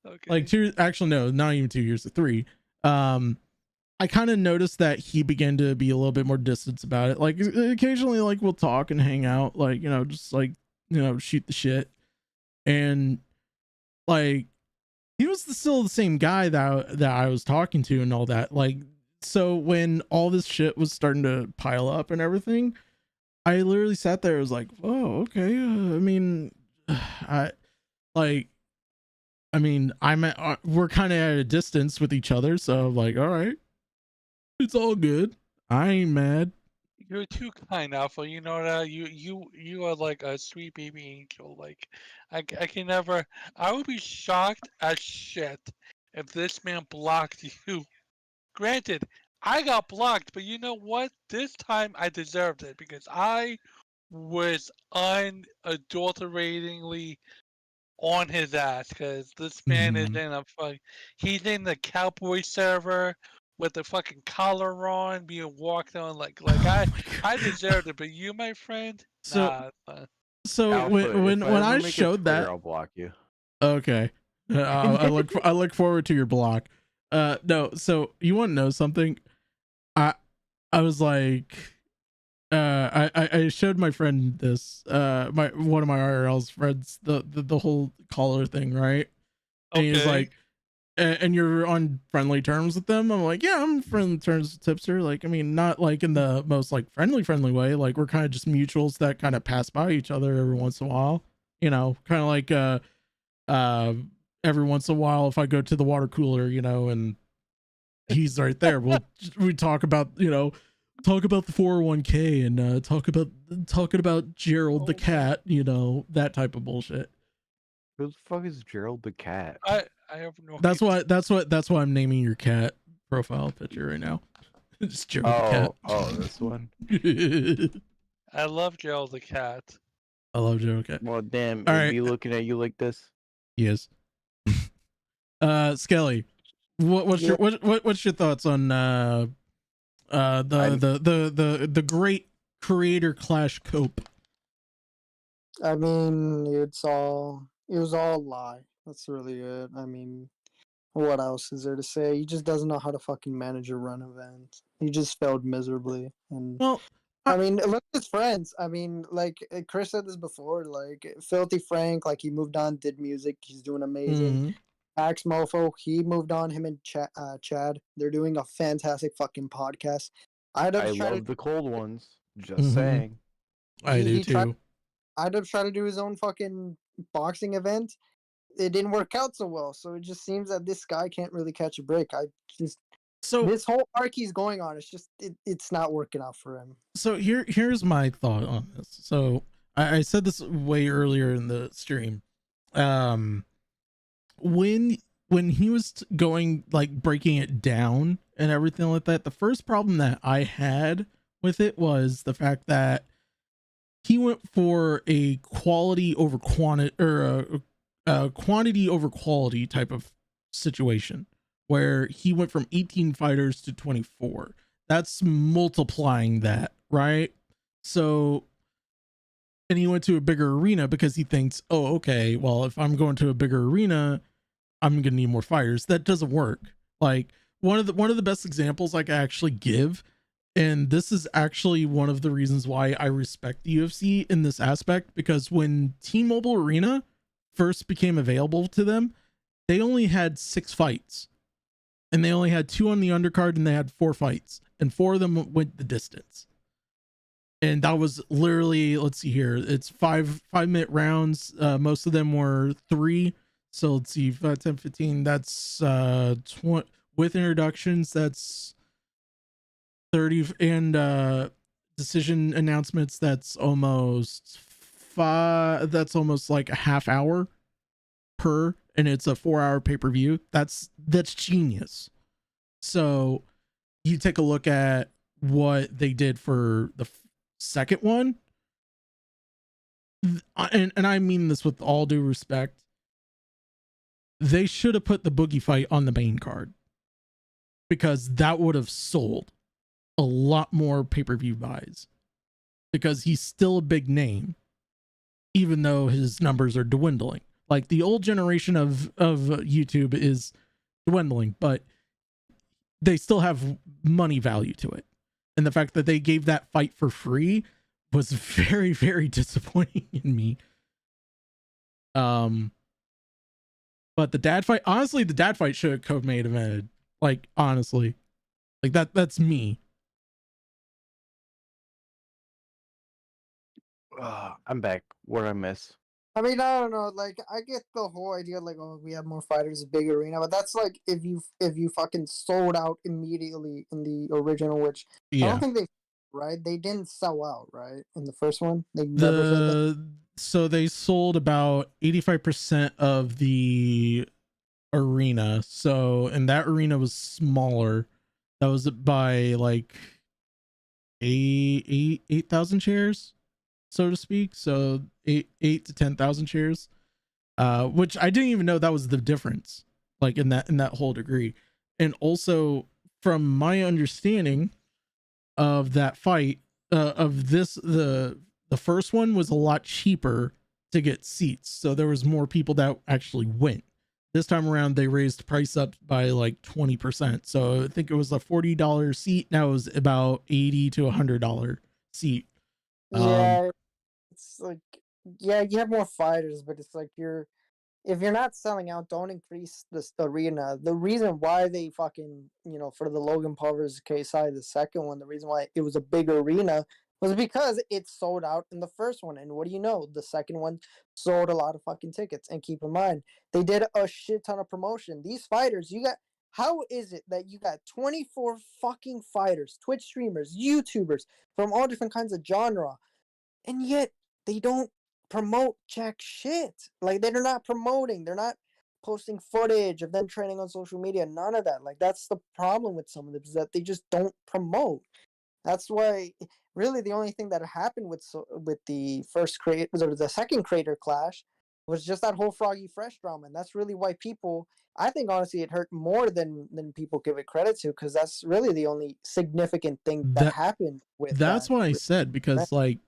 Okay. Like actually no, not even 2 years, 3. I kind of noticed that he began to be a little bit more distant about it. Like occasionally, like we'll talk and hang out, like, you know, just like, you know, shoot the shit. And like, he was still the same guy that I was talking to and all that. Like, so when all this shit was starting to pile up and everything, I literally sat there. I was like, oh, okay. I mean, we're kind of at a distance with each other. So I'm like, all right. It's all good. I ain't mad. You're too kind, Alpha. You know that you are like a sweet baby angel. Like, I can never. I would be shocked as shit if this man blocked you. Granted, I got blocked, but you know what? This time I deserved it because I was unadulteratingly on his ass. Because this man is in a he's in the cowboy server with the fucking collar on, being walked on like I deserved it. But you, my friend, So nah. so Alpha, when if I ever I make a showed Twitter, that, I'll block you. okay, I look forward to your block. No, so you want to know something? I was like, I showed my friend this, my one of my IRL's friends, the whole collar thing, right? And he was Okay. like, and you're on friendly terms with them? I'm like, yeah, I'm friendly terms with Tipster. Like, I mean, not like in the most like friendly way. Like, we're kind of just mutuals that kind of pass by each other every once in a while. You know, kind of like every once in a while if I go to the water cooler, you know, and he's right there, we talk about, you know, talk about the 401k and talking about Gerald the cat, you know, that type of bullshit. Who the fuck is Gerald the cat? I have no. That's why I'm naming your cat profile picture right now. It's Gerald the cat. Oh, this one. I love Gerald the cat. I love Gerald the cat. Well, damn, All it'd right. be looking at you like this. Yes. Skelly, what's your thoughts on the great creator clash cope? I mean, it was all a lie. That's really it. I mean, what else is there to say? He just doesn't know how to fucking manage a run event. He just failed miserably. And well, I mean, look at his friends. I mean, like Chris said this before. Like Filthy Frank, like he moved on, did music. He's doing amazing. Mm-hmm. Axe Mofo, he moved on. Him and Chad, they're doing a fantastic fucking podcast. I love the cold ones. Just Mm-hmm. saying. I do too. I'd try to do his own fucking boxing event. It didn't work out so well, so it just seems that this guy can't really catch a break. This whole arc he's going on, it's just it's not working out for him. So here's my thought on this. So I said this way earlier in the stream. When he was going like breaking it down and everything like that, the first problem that I had with it was the fact that he went for a quality over quantity, or a quantity over quality type of situation where he went from 18 fighters to 24. That's multiplying that, right? So, and he went to a bigger arena because he thinks, oh, okay, well, if I'm going to a bigger arena, I'm gonna need more fighters. That doesn't work. Like one of the best examples I can actually give, and this is actually one of the reasons why I respect the UFC in this aspect, because when T-Mobile Arena first became available to them, they only had 6 fights, and they only had 2 on the undercard, and they had 4 fights, and 4 of them went the distance. And that was literally, let's see here, it's 5-minute rounds. Most of them were 3. So let's see, 5, 10, 15. That's 20 with introductions. That's 30, and decision announcements. That's almost 5. That's almost like a half hour per, and it's a 4-hour pay-per-view. That's genius. So you take a look at what they did for the second one, and I mean this with all due respect. They should have put the Boogie fight on the main card, because that would have sold a lot more pay-per-view buys, because he's still a big name, even though his numbers are dwindling. Like the old generation of YouTube is dwindling, but they still have money value to it. And the fact that they gave that fight for free was very, very disappointing in me. But the dad fight, honestly, the dad fight should have co-main evented. Like, honestly. Like, that's me. I'm back. What did I miss? I mean, I don't know. Like, I get the whole idea, like, oh, we have more fighters, a big arena, but that's like if you fucking sold out immediately in the original, which I don't think they right? They didn't sell out, right? In the first one, they never said that. So they sold about 85% of the arena. So, and that arena was smaller. That was by like 8,000 shares, so to speak. So 8 to 10,000 shares, which I didn't even know that was the difference, like in that whole degree. And also, from my understanding of that fight, of this, the first one was a lot cheaper to get seats, so there was more people that actually went. This time around, they raised the price up by like 20%. So I think it was a $40 seat. Now it's about $80 to $100 seat. Yeah, it's like, yeah, you have more fighters, but it's like if you're not selling out, don't increase this arena. The reason why they fucking, for the Logan Paul versus KSI, the second one, the reason why it was a big arena was because it sold out in the first one. And what do you know? The second one sold a lot of fucking tickets. And keep in mind, they did a shit ton of promotion. These fighters, how is it that you got 24 fucking fighters, Twitch streamers, YouTubers from all different kinds of genre, and yet they don't promote jack shit? Like, they're not promoting. They're not posting footage of them training on social media. None of that. Like, that's the problem with some of them, is that they just don't promote. That's why, really, the only thing that happened with the the second creator clash was just that whole Froggy Fresh drama, and that's really why I think honestly it hurt more than people give it credit to, because that's really the only significant thing that happened with that's that. what I said, because like,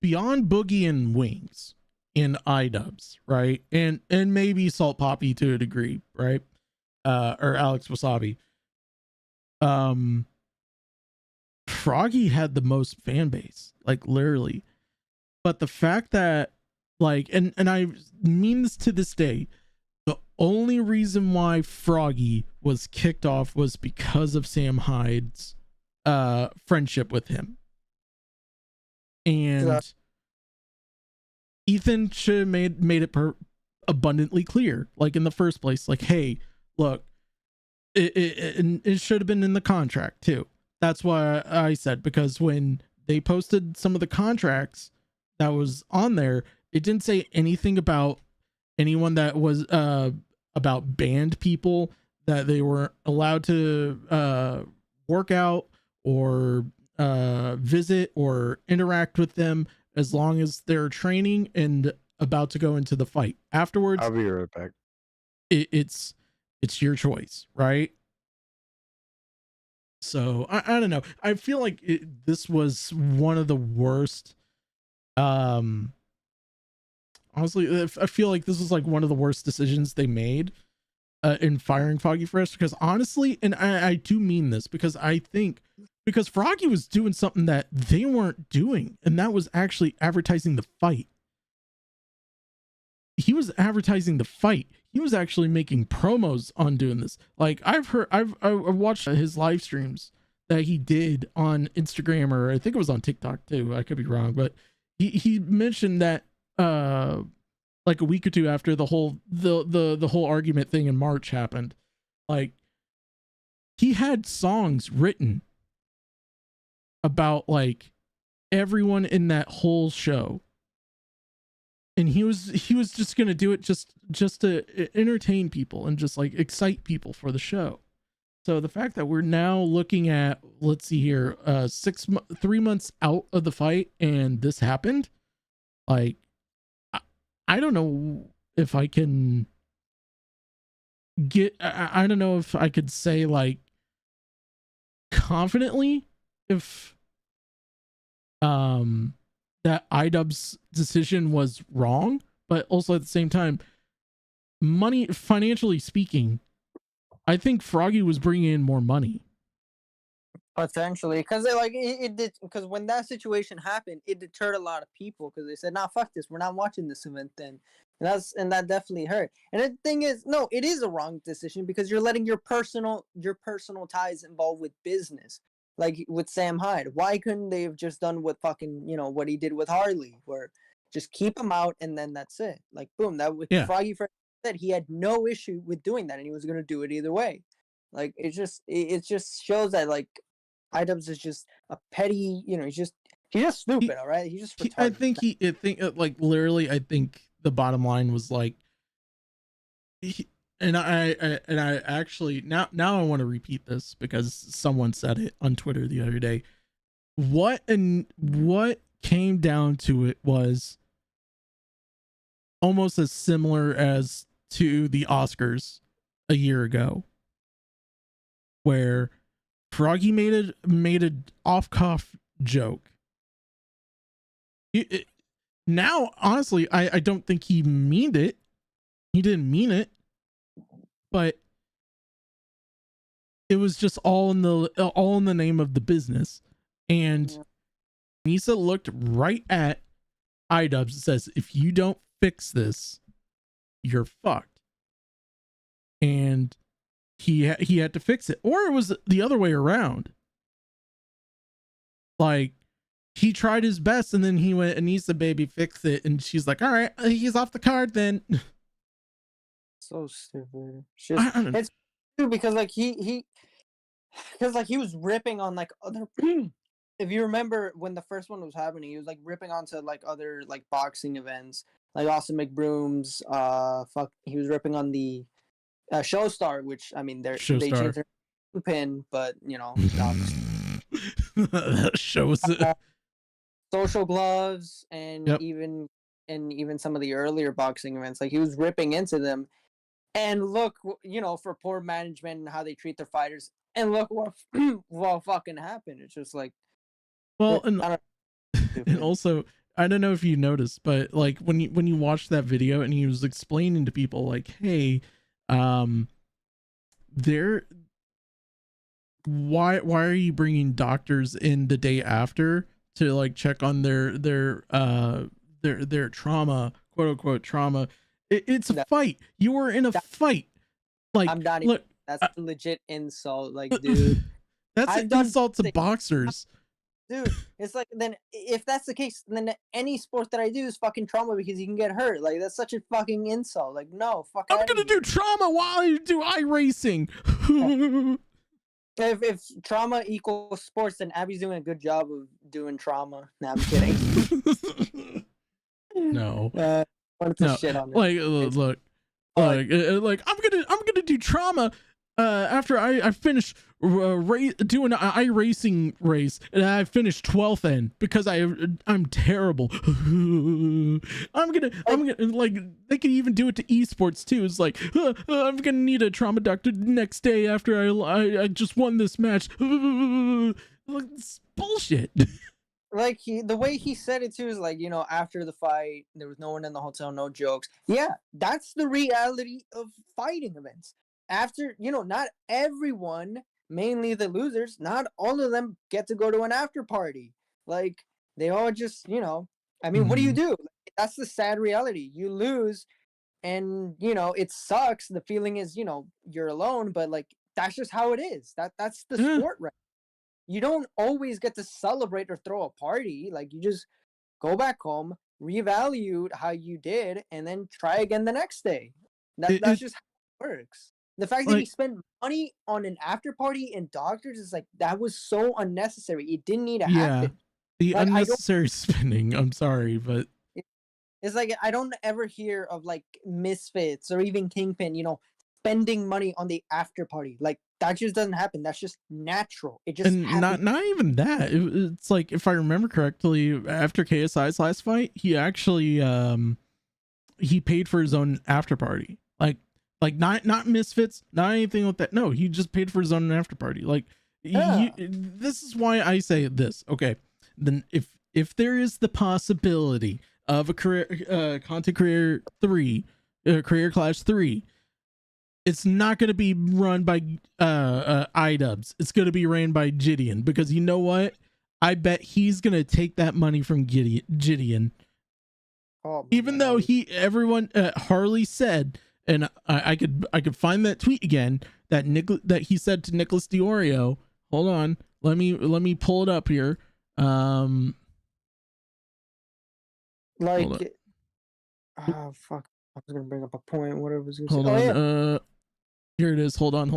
beyond Boogie and Wings in iDubbbz, right, and maybe Salt Poppy to a degree, right, or Alex Wasabi, Froggy had the most fan base, like literally. But the fact that, like, and I mean this to this day, the only reason why Froggy was kicked off was because of Sam Hyde's friendship with him. And Ethan should have made it abundantly clear, like in the first place, like, hey, look, it should have been in the contract too. That's why I said, because when they posted some of the contracts that was on there, it didn't say anything about anyone that was about banned people, that they were allowed to work out or visit or interact with them as long as they're training and about to go into the fight. Afterwards, I'll be right back. It's your choice, right? So I don't know. I feel like this was one of the worst. Honestly, I feel like this was like one of the worst decisions they made in firing Froggy Fresh. Because honestly, and I do mean this, because I think because Froggy was doing something that they weren't doing, and that was actually advertising the fight. He was advertising the fight. He was actually making promos on doing this. Like, I've watched his live streams that he did on Instagram, or I think it was on TikTok too. I could be wrong, but he mentioned that like a week or two after the whole argument thing in March happened, like, he had songs written about like everyone in that whole show. And he was just gonna do it just to entertain people and just like excite people for the show. So the fact that we're now looking at, let's see here, 3 months out of the fight and this happened, like, I don't know if I can get, I don't know if I could say like confidently if that iDubbbz's decision was wrong, but also at the same time, financially speaking, I think Froggy was bringing in more money. Potentially, because it did. Because when that situation happened, it deterred a lot of people, because they said, "Nah, fuck this. We're not watching this event then." And that definitely hurt. And the thing is, no, it is a wrong decision, because you're letting your personal ties involved with business. Like with Sam Hyde, why couldn't they have just done what fucking, what he did with Harley, where just keep him out and then that's it? Like, boom, Froggy Fresh said he had no issue with doing that, and he was gonna do it either way. Like, it just shows that, like, Idubbbz is just a petty, he's just stupid, all right? He's just retarded. I think like literally, I think the bottom line was like, and I actually now I want to repeat this because someone said it on Twitter the other day. What came down to it was almost as similar as to the Oscars a year ago, where Froggy made an off-cuff joke. Now, honestly, I don't think he meant it. He didn't mean it, but it was just all in the name of the business. And Misa looked right at Idubbbz and says, "If you don't fix this, you're fucked." And he had to fix it, or it was the other way around. Like, he tried his best, and then he went, "Anissa, baby, fix it," and she's like, "All right, he's off the card then." So stupid. It's stupid because like he was ripping on like other. If you remember when the first one was happening, he was like ripping onto like other like boxing events, like Austin McBroom's. He was ripping on the Showstar, which I mean they changed their pin, but that shows Social Gloves and even some of the earlier boxing events, like he was ripping into them. And look, for poor management and how they treat their fighters, and look what fucking happened. It's just like, well, and also, I don't know if you noticed, but like when you watch that video and he was explaining to people like, "Hey, why are you bringing doctors in the day after to like check on their trauma, quote unquote trauma? It's a fight. You were in a fight. Like, I'm not look, that's a legit insult, like, dude. That's an insult to boxers. Dude, it's like, then if that's the case, then any sport that I do is fucking trauma because you can get hurt. Like, that's such a fucking insult. Like, no, fuck. I'm gonna do trauma while I do iRacing. If trauma equals sports, then Abby's doing a good job of doing trauma. Nah, I'm kidding. No. Shit on like, look, like I'm gonna do trauma after I finish doing an iRacing race and I finished 12th end because I'm terrible. I'm gonna like, they can even do it to esports too. It's like, I'm gonna need a trauma doctor next day after I just won this match. Like, it's bullshit. Like, the way he said it too is like, after the fight, there was no one in the hotel, no jokes. Yeah, that's the reality of fighting events. After, not everyone, mainly the losers, not all of them get to go to an after party. Like, they all just, I mean, what do you do? That's the sad reality. You lose, and, it sucks. The feeling is, you're alone, but like, that's just how it is. That's the sport, right? You don't always get to celebrate or throw a party. Like, you just go back home, reevaluate how you did, and then try again the next day. That's just how it works. The fact that he spent money on an after party and doctors is like, that was so unnecessary. It didn't need to happen. The unnecessary spending. I'm sorry, but it's like, I don't ever hear of like Misfits or even Kingpin, spending money on the after party. Like, that just doesn't happen. That's just natural. It just happens. Not even that. It's like, if I remember correctly, after KSI's last fight, he actually he paid for his own after party. Like not Misfits, not anything like that. No, he just paid for his own after party. Like, this is why I say this. Okay, then if there is the possibility of a career content creator 3, career class 3, it's not going to be run by Idubbbz. It's going to be ran by Gideon, because you know what? I bet he's going to take that money from Gideon. Even though Harley said, and I could find that tweet again, that he said to Nicholas Diorio. Hold on, let me pull it up here. Like, oh fuck, I was gonna bring up a point. Whatever was gonna hold say. on. Here it is. Hold on.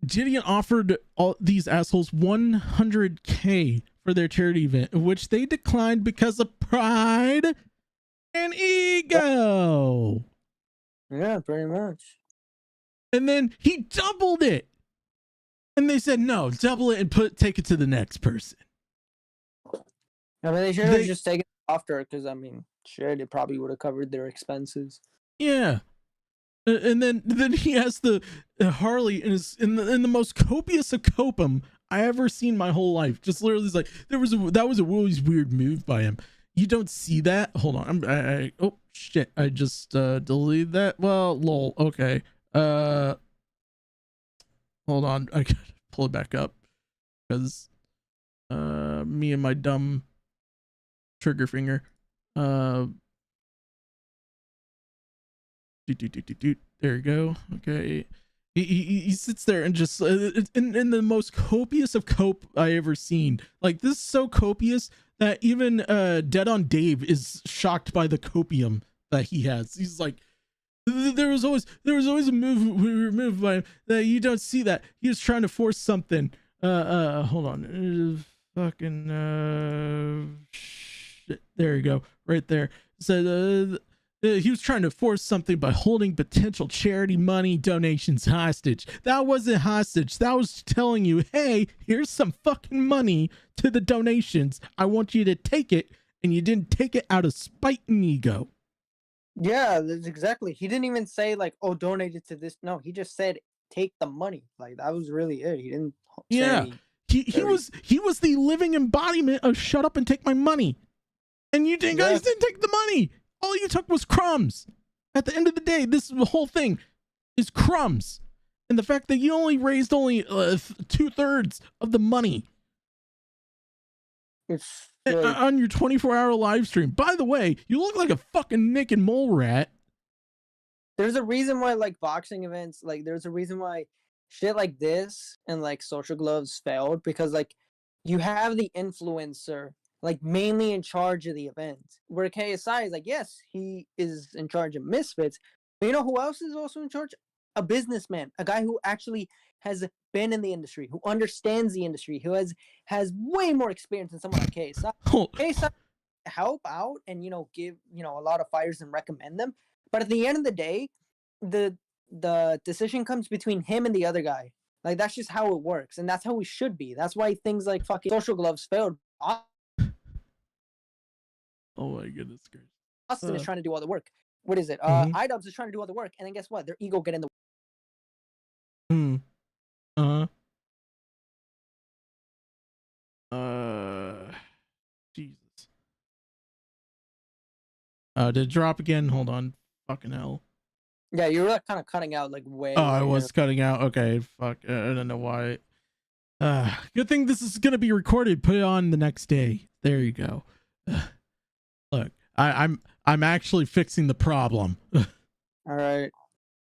Gideon offered all these assholes $100K for their charity event, which they declined because of pride and ego. Yeah, pretty much. And then he doubled it. And they said, no, double it and take it to the next person. I mean, they should have just taken it after, because, I mean, shit, it probably would have covered their expenses. Yeah. And then he has the Harley in the most copious of copium I ever seen my whole life. Just literally, it's like that was a really weird move by him. You don't see that. Hold on, oh shit! I just deleted that. Well, lol. Okay. Hold on, I gotta pull it back up because me and my dumb trigger finger. There you go. Okay. He sits there and just in the most copious of cope I ever seen. Like, this is so copious that even Dead on Dave is shocked by the copium that he has. He's like, there was always a move by him that you don't see that. He was trying to force something. Hold on. Shit. There you go. Right there. So he was trying to force something by holding potential charity money donations hostage. That wasn't hostage. That was telling you, hey, here's some fucking money to the donations. I want you to take it. And you didn't take it out of spite and ego. Yeah, that's exactly. He didn't even say, like, oh, donate it to this. No, he just said, take the money. Like, that was really it. He didn't say... He was the living embodiment of shut up and take my money. And you guys didn't take the money. All you took was crumbs. At the end of the day, the whole thing is crumbs. And the fact that you only raised 2/3 of the money. It's on your 24-hour live stream. By the way, you look like a fucking naked mole rat. There's a reason why, like, boxing events, like, there's a reason why shit like this and, like, Social Gloves failed, because, like, you have the influencer, like, mainly in charge of the event, where KSI is like, yes, he is in charge of Misfits, but you know who else is also in charge? A businessman, a guy who actually has been in the industry, who understands the industry, who has way more experience than someone like KSI. KSI help out and, you know, give, you know, a lot of fighters and recommend them, but at the end of the day, the decision comes between him and the other guy. Like, that's just how it works, and that's how it should be. That's why things like fucking Social Gloves failed. Oh my goodness gracious. Austin is trying to do all the work. What is it? iDubbbz is trying to do all the work, and then guess what? Their ego get in the Jesus. Did it drop again? Hold on. Fucking hell. Yeah, you were like kind of cutting out like way. Oh, I was cutting out. Okay, fuck. I don't know why. Good thing this is gonna be recorded. Put it on the next day. There you go. Look, I'm actually fixing the problem. All right.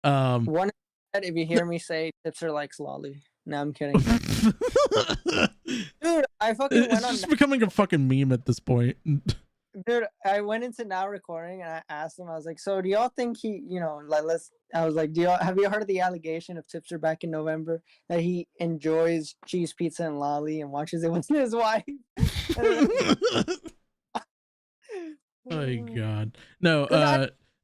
One, if you hear me say Tipster likes lolly. No, I'm kidding. Dude, I fucking went it's just becoming a fucking meme at this point. Dude, I went into Now Recording and I asked him, I was like, so do y'all think he, you know, like, I was like, have you heard of the allegation of Tipster back in November that he enjoys cheese pizza and lolly and watches it with his wife? Oh my god. No,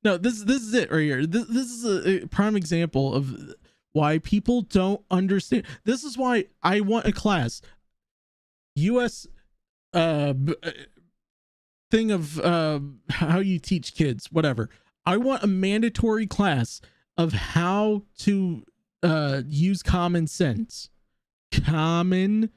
no, this is it right here. This is a prime example of why people don't understand. This is why I want a class. US thing of how you teach kids, whatever. I want a mandatory class of how to use common sense. Common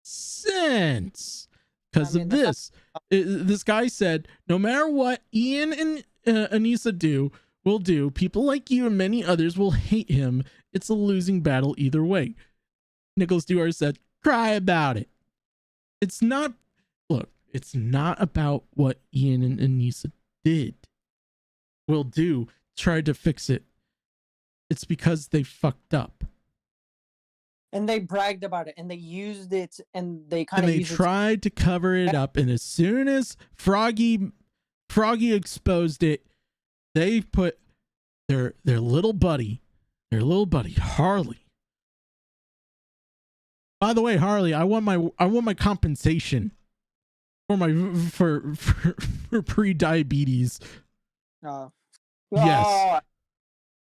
sense. Because of this. This guy said, no matter what Ian and Anissa will do, people like you and many others will hate him. It's a losing battle either way. Nicholas Duar said, cry about it. It's not, look, it's not about what Ian and Anissa will do, try to fix it. It's because they fucked up. And they bragged about it, and they used it, and they kind of tried to cover it up. And as soon as Froggy exposed it, they put their little buddy Harley By the way, Harley, I want my compensation for my for pre-diabetes. Oh. Yes. Oh,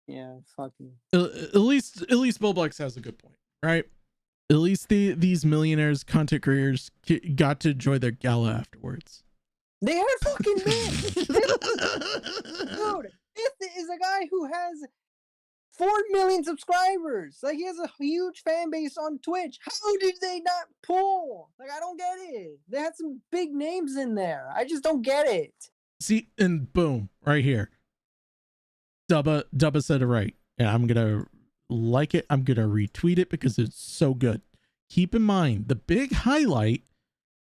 yeah, fucking. At least Boblex has a good point, right? At least these millionaires, content creators, got to enjoy their gala afterwards. They had fucking Myth. Dude, Myth is a guy who has 4 million subscribers. Like, he has a huge fan base on Twitch. How did they not pull? Like, I don't get it. They had some big names in there. I just don't get it. See, and boom, right here. Dubba said it right. And I'm gonna like it. I'm gonna retweet it because it's so good. Keep in mind, the big highlight,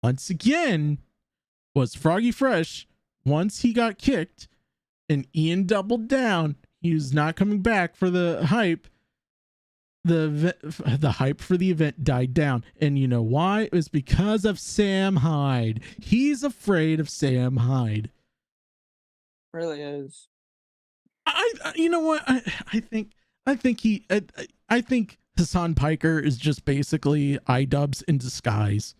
once again, was Froggy Fresh. Once he got kicked and Ian doubled down, he was not coming back for the hype. The hype for the event died down. And you know why? It was because of Sam Hyde. He's afraid of Sam Hyde. Really is. You know what? I think Hassan Piker is just basically iDubbbz in disguise.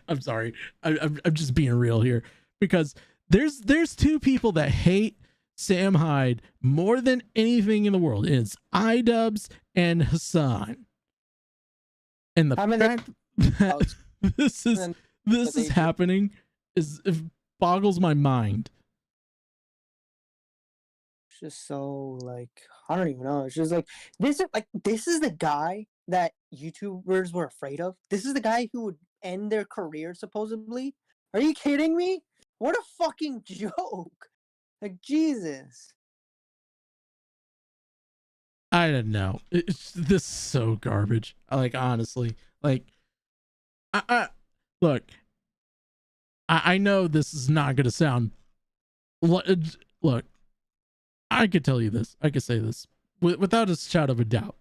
I'm sorry. I'm just being real here, because there's two people that hate Sam Hyde more than anything in the world. It's iDubbbz and Hassan. And the fact that this is happening it boggles my mind. Just so, like, I don't even know. It's just like this is the guy that YouTubers were afraid of. This is the guy who would end their career supposedly. Are you kidding me? What a fucking joke. Like, Jesus. I don't know. This is so garbage. Like, honestly, like, look, I know this is not going to sound, look, I could tell you this. I could say this without a shadow of a doubt.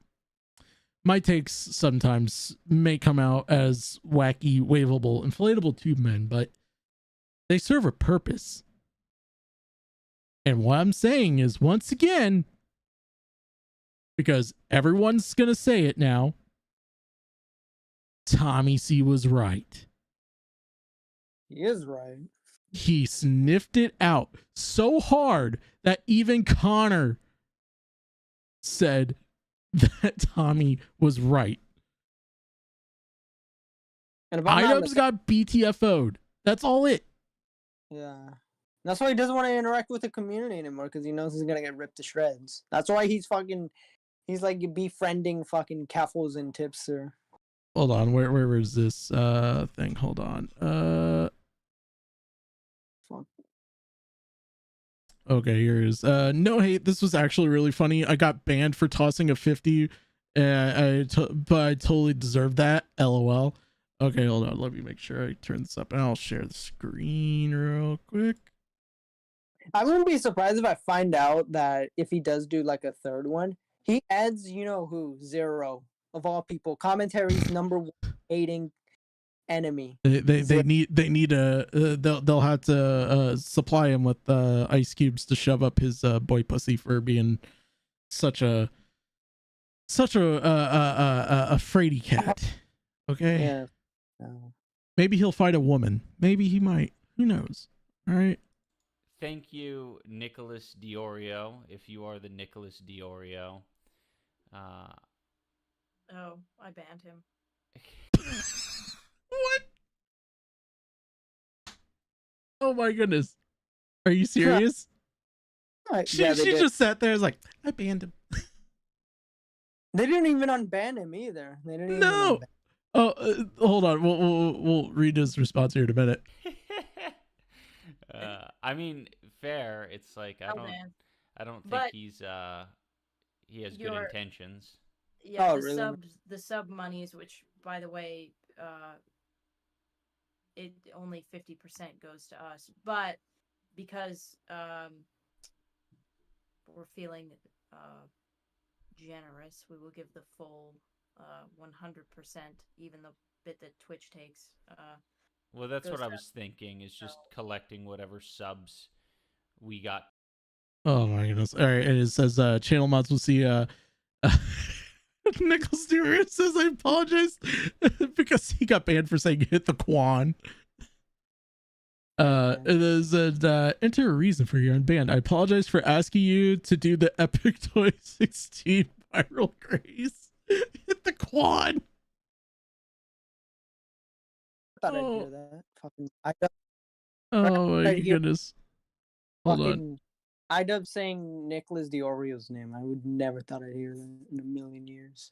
My takes sometimes may come out as wacky, waveable, inflatable tube men, but they serve a purpose. And what I'm saying is, once again, because everyone's going to say it now, Tommy C was right. He is right. He sniffed it out so hard that even Connor said that Tommy was right. And iDubbbz got BTFO'd. That's all it. Yeah. That's why he doesn't want to interact with the community anymore, because he knows he's going to get ripped to shreds. That's why he's like befriending fucking Caffles and Tipster. Hold on, where is this thing? Hold on. Okay, here it is. No hate. This was actually really funny. I got banned for tossing a 50, but I totally deserved that. LOL. Okay, hold on. Let me make sure I turn this up, and I'll share the screen real quick. I wouldn't be surprised if I find out that if he does do like a third one, he adds, you know who, Zero of all people, commentary's #1 hating enemy. They need a they'll have to supply him with ice cubes to shove up his boy pussy for being such a fraidy cat. Okay. Yeah. No. Maybe he'll fight a woman. Maybe he might. Who knows? All right. Thank you, Nicholas Diorio, if you are the Nicholas Diorio. Oh, I banned him. What? Oh my goodness. Are you serious? She just sat there and was like, I banned him. They didn't even unban him either. They didn't No. Even Oh, hold on. We'll read his response here in a minute. I mean, fair. It's like I don't think he has good intentions. Yeah, the sub monies, which by the way, it only 50% goes to us, but because we're feeling generous, we will give the full 100%, even the bit that Twitch takes. Well, that's what I was thinking, is just collecting whatever subs we got. Oh my goodness. All right, and it says channel mods will see Nicholas Durian says, I apologize because he got banned for saying hit the Quan. It is enter a reason for your unbanned. I apologize for asking you to do the Epic Toy 16 viral craze. Hit the Quan. I thought I'd hear that. Fucking Oh my goodness. Hold on. IDub saying Nicholas Diorio's name. I would never thought I'd hear that in a million years.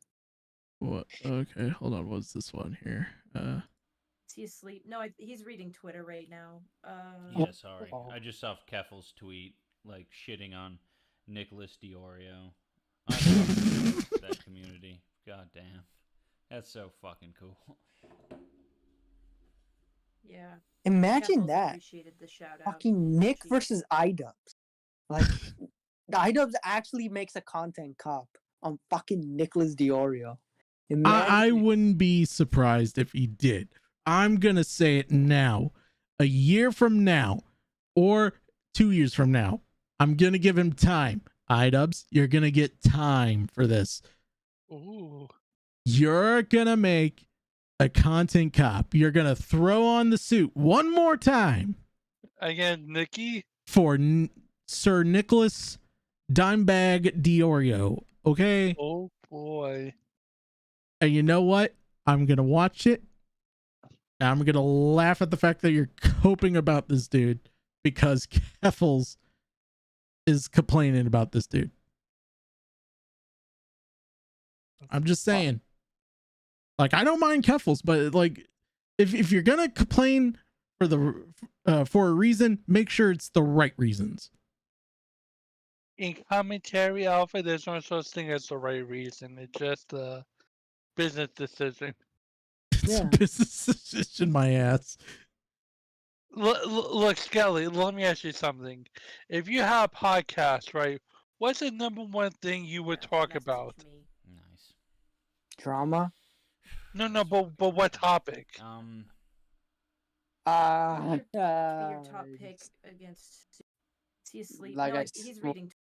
What? Okay, hold on. What's this one here? Is he asleep? No, he's reading Twitter right now. Yeah, sorry. I just saw Keffel's tweet, like, shitting on Nicholas Diorio. I love that community. God damn. That's so fucking cool. Yeah. Imagine Keffels that. Appreciated the shout out. Fucking Nick versus IDubs. Like, IDubs actually makes a content cop on fucking Nicholas Diorio. I wouldn't be surprised if he did. I'm gonna say it now. A year from now, or 2 years from now, I'm gonna give him time. IDubs, you're gonna get time for this. Ooh. You're gonna make a content cop. You're gonna throw on the suit one more time. Again, Nikki? For Sir Nicholas Dimebag Diorio, okay? Oh boy. And you know what? I'm gonna watch it. And I'm gonna laugh at the fact that you're coping about this dude because Keffels is complaining about this dude. I'm just saying. Like, I don't mind Keffels, but like, if you're gonna complain for a reason, make sure it's the right reasons. In commentary, Alpha, there's no such thing as the right reason. It's just a business decision. It's a business decision, my ass. Look, Skelly, let me ask you something. If you have a podcast, right, what's the number one thing you would talk about? Nice. Drama? No, but what topic? Your top pick against. Is he asleep? Like no, he's reading.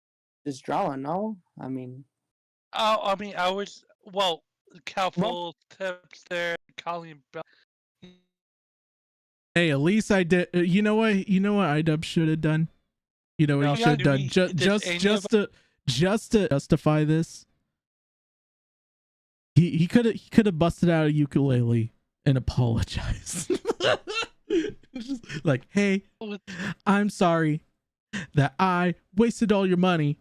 Just drama, no? I mean... Oh, I mean, I was... Well, Calful, Tipster, Colleen Bell... Hey, at least I did. You know what? IDub should have done. You know what he should have done. Just to justify this. He could have busted out a ukulele and apologized. Just like, hey, I'm sorry that I wasted all your money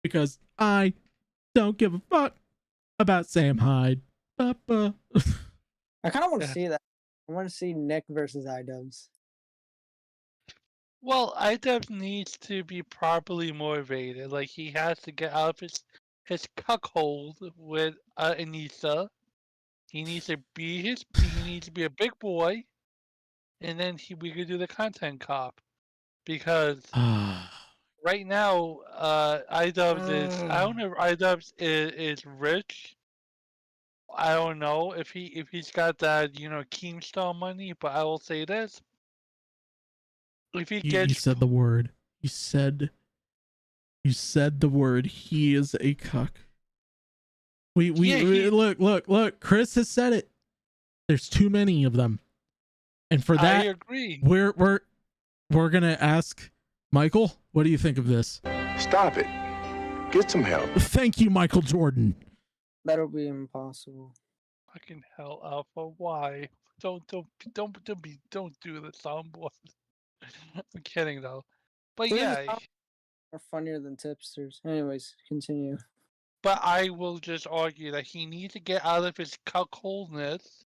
because I don't give a fuck about Sam Hyde. I kind of want to see that. I want to see Nick versus IDubs. Well, IDubs needs to be properly motivated. Like, he has to get out of his cuckold with Anissa. He needs to be a big boy, and then we could do the content cop. Because right now, IDubs is I don't know if IDubs is rich. I don't know if he's got that Keemstar money, but I will say this: if he gets you said the word. You said the word. He is a cuck. We look. Chris has said it. There's too many of them, and for that, I agree. We're gonna ask Michael. What do you think of this? Stop it. Get some help. Thank you, Michael Jordan. That'll be impossible. Fucking hell, Alpha! Why? Don't do the soundboard. I'm kidding though, but yeah. Are funnier than tipsters. Anyways, continue. But I will just argue that he needs to get out of his cuckoldness.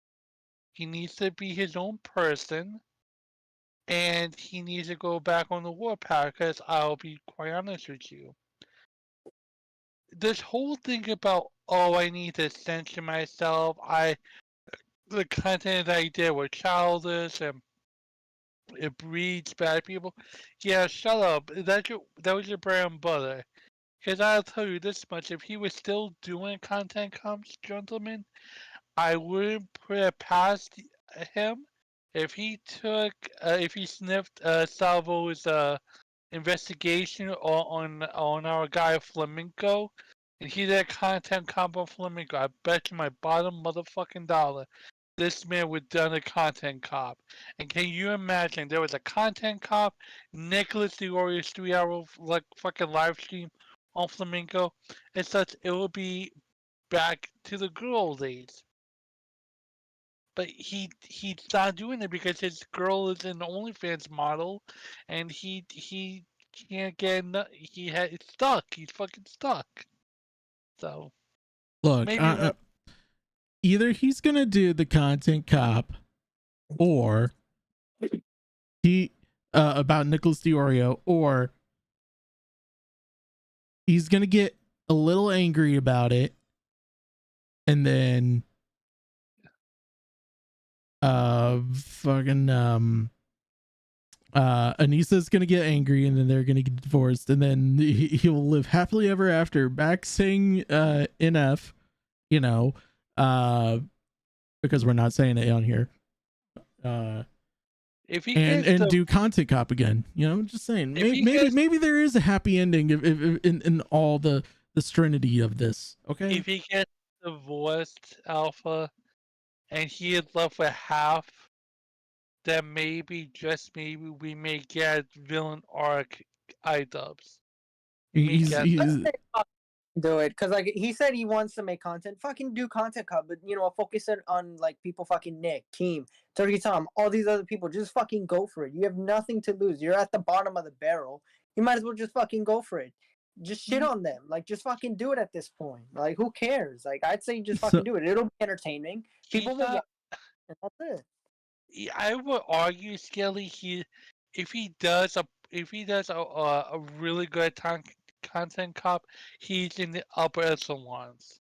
He needs to be his own person. And he needs to go back on the warpath, because I'll be quite honest with you. This whole thing about, I need to censor myself, the content that I did was childish, and it breeds bad people. Yeah, shut up. That was your bread and butter. Because I'll tell you this much, if he was still doing content comps, gentlemen, I wouldn't put it past him if he sniffed Salvo's investigation on our guy Flamenco, and he did a content comp on Flamenco. I bet you my bottom motherfucking dollar, this man would done a content cop. And can you imagine there was a content cop, Nicholas DeOrio's 3-hour like fucking live stream on Flamenco, and such? It would be back to the good old days. But he's not doing it because his girl is an OnlyFans model, and he can't get it's stuck. He's fucking stuck. So Look, maybe either he's gonna do the content cop, or he about Nicholas DeOrio, or he's gonna get a little angry about it, and then Anissa's gonna get angry, and then they're gonna get divorced, and then he'll live happily ever after, back saying NF, you know, because we're not saying it on here, if he and do content cop again, you know. Just saying, maybe there is a happy ending if in all the stringy of this. Okay, if he gets divorced, Alpha, and he is left with half, then maybe, just maybe, we may get villain arc iDubbbz. Do it, because like he said he wants to make content. Fucking do content cop, but you know, focus it on like people. Fucking Nick, Team, 30 Tom, all these other people. Just fucking go for it. You have nothing to lose. You're at the bottom of the barrel. You might as well just fucking go for it. Just shit on them. Like, just fucking do it at this point. Like, who cares? Like, I'd say just fucking do it. It'll be entertaining. People will watch, and that's it. I would argue, Skelly, if he does a really good content cop, he's in the upper echelons.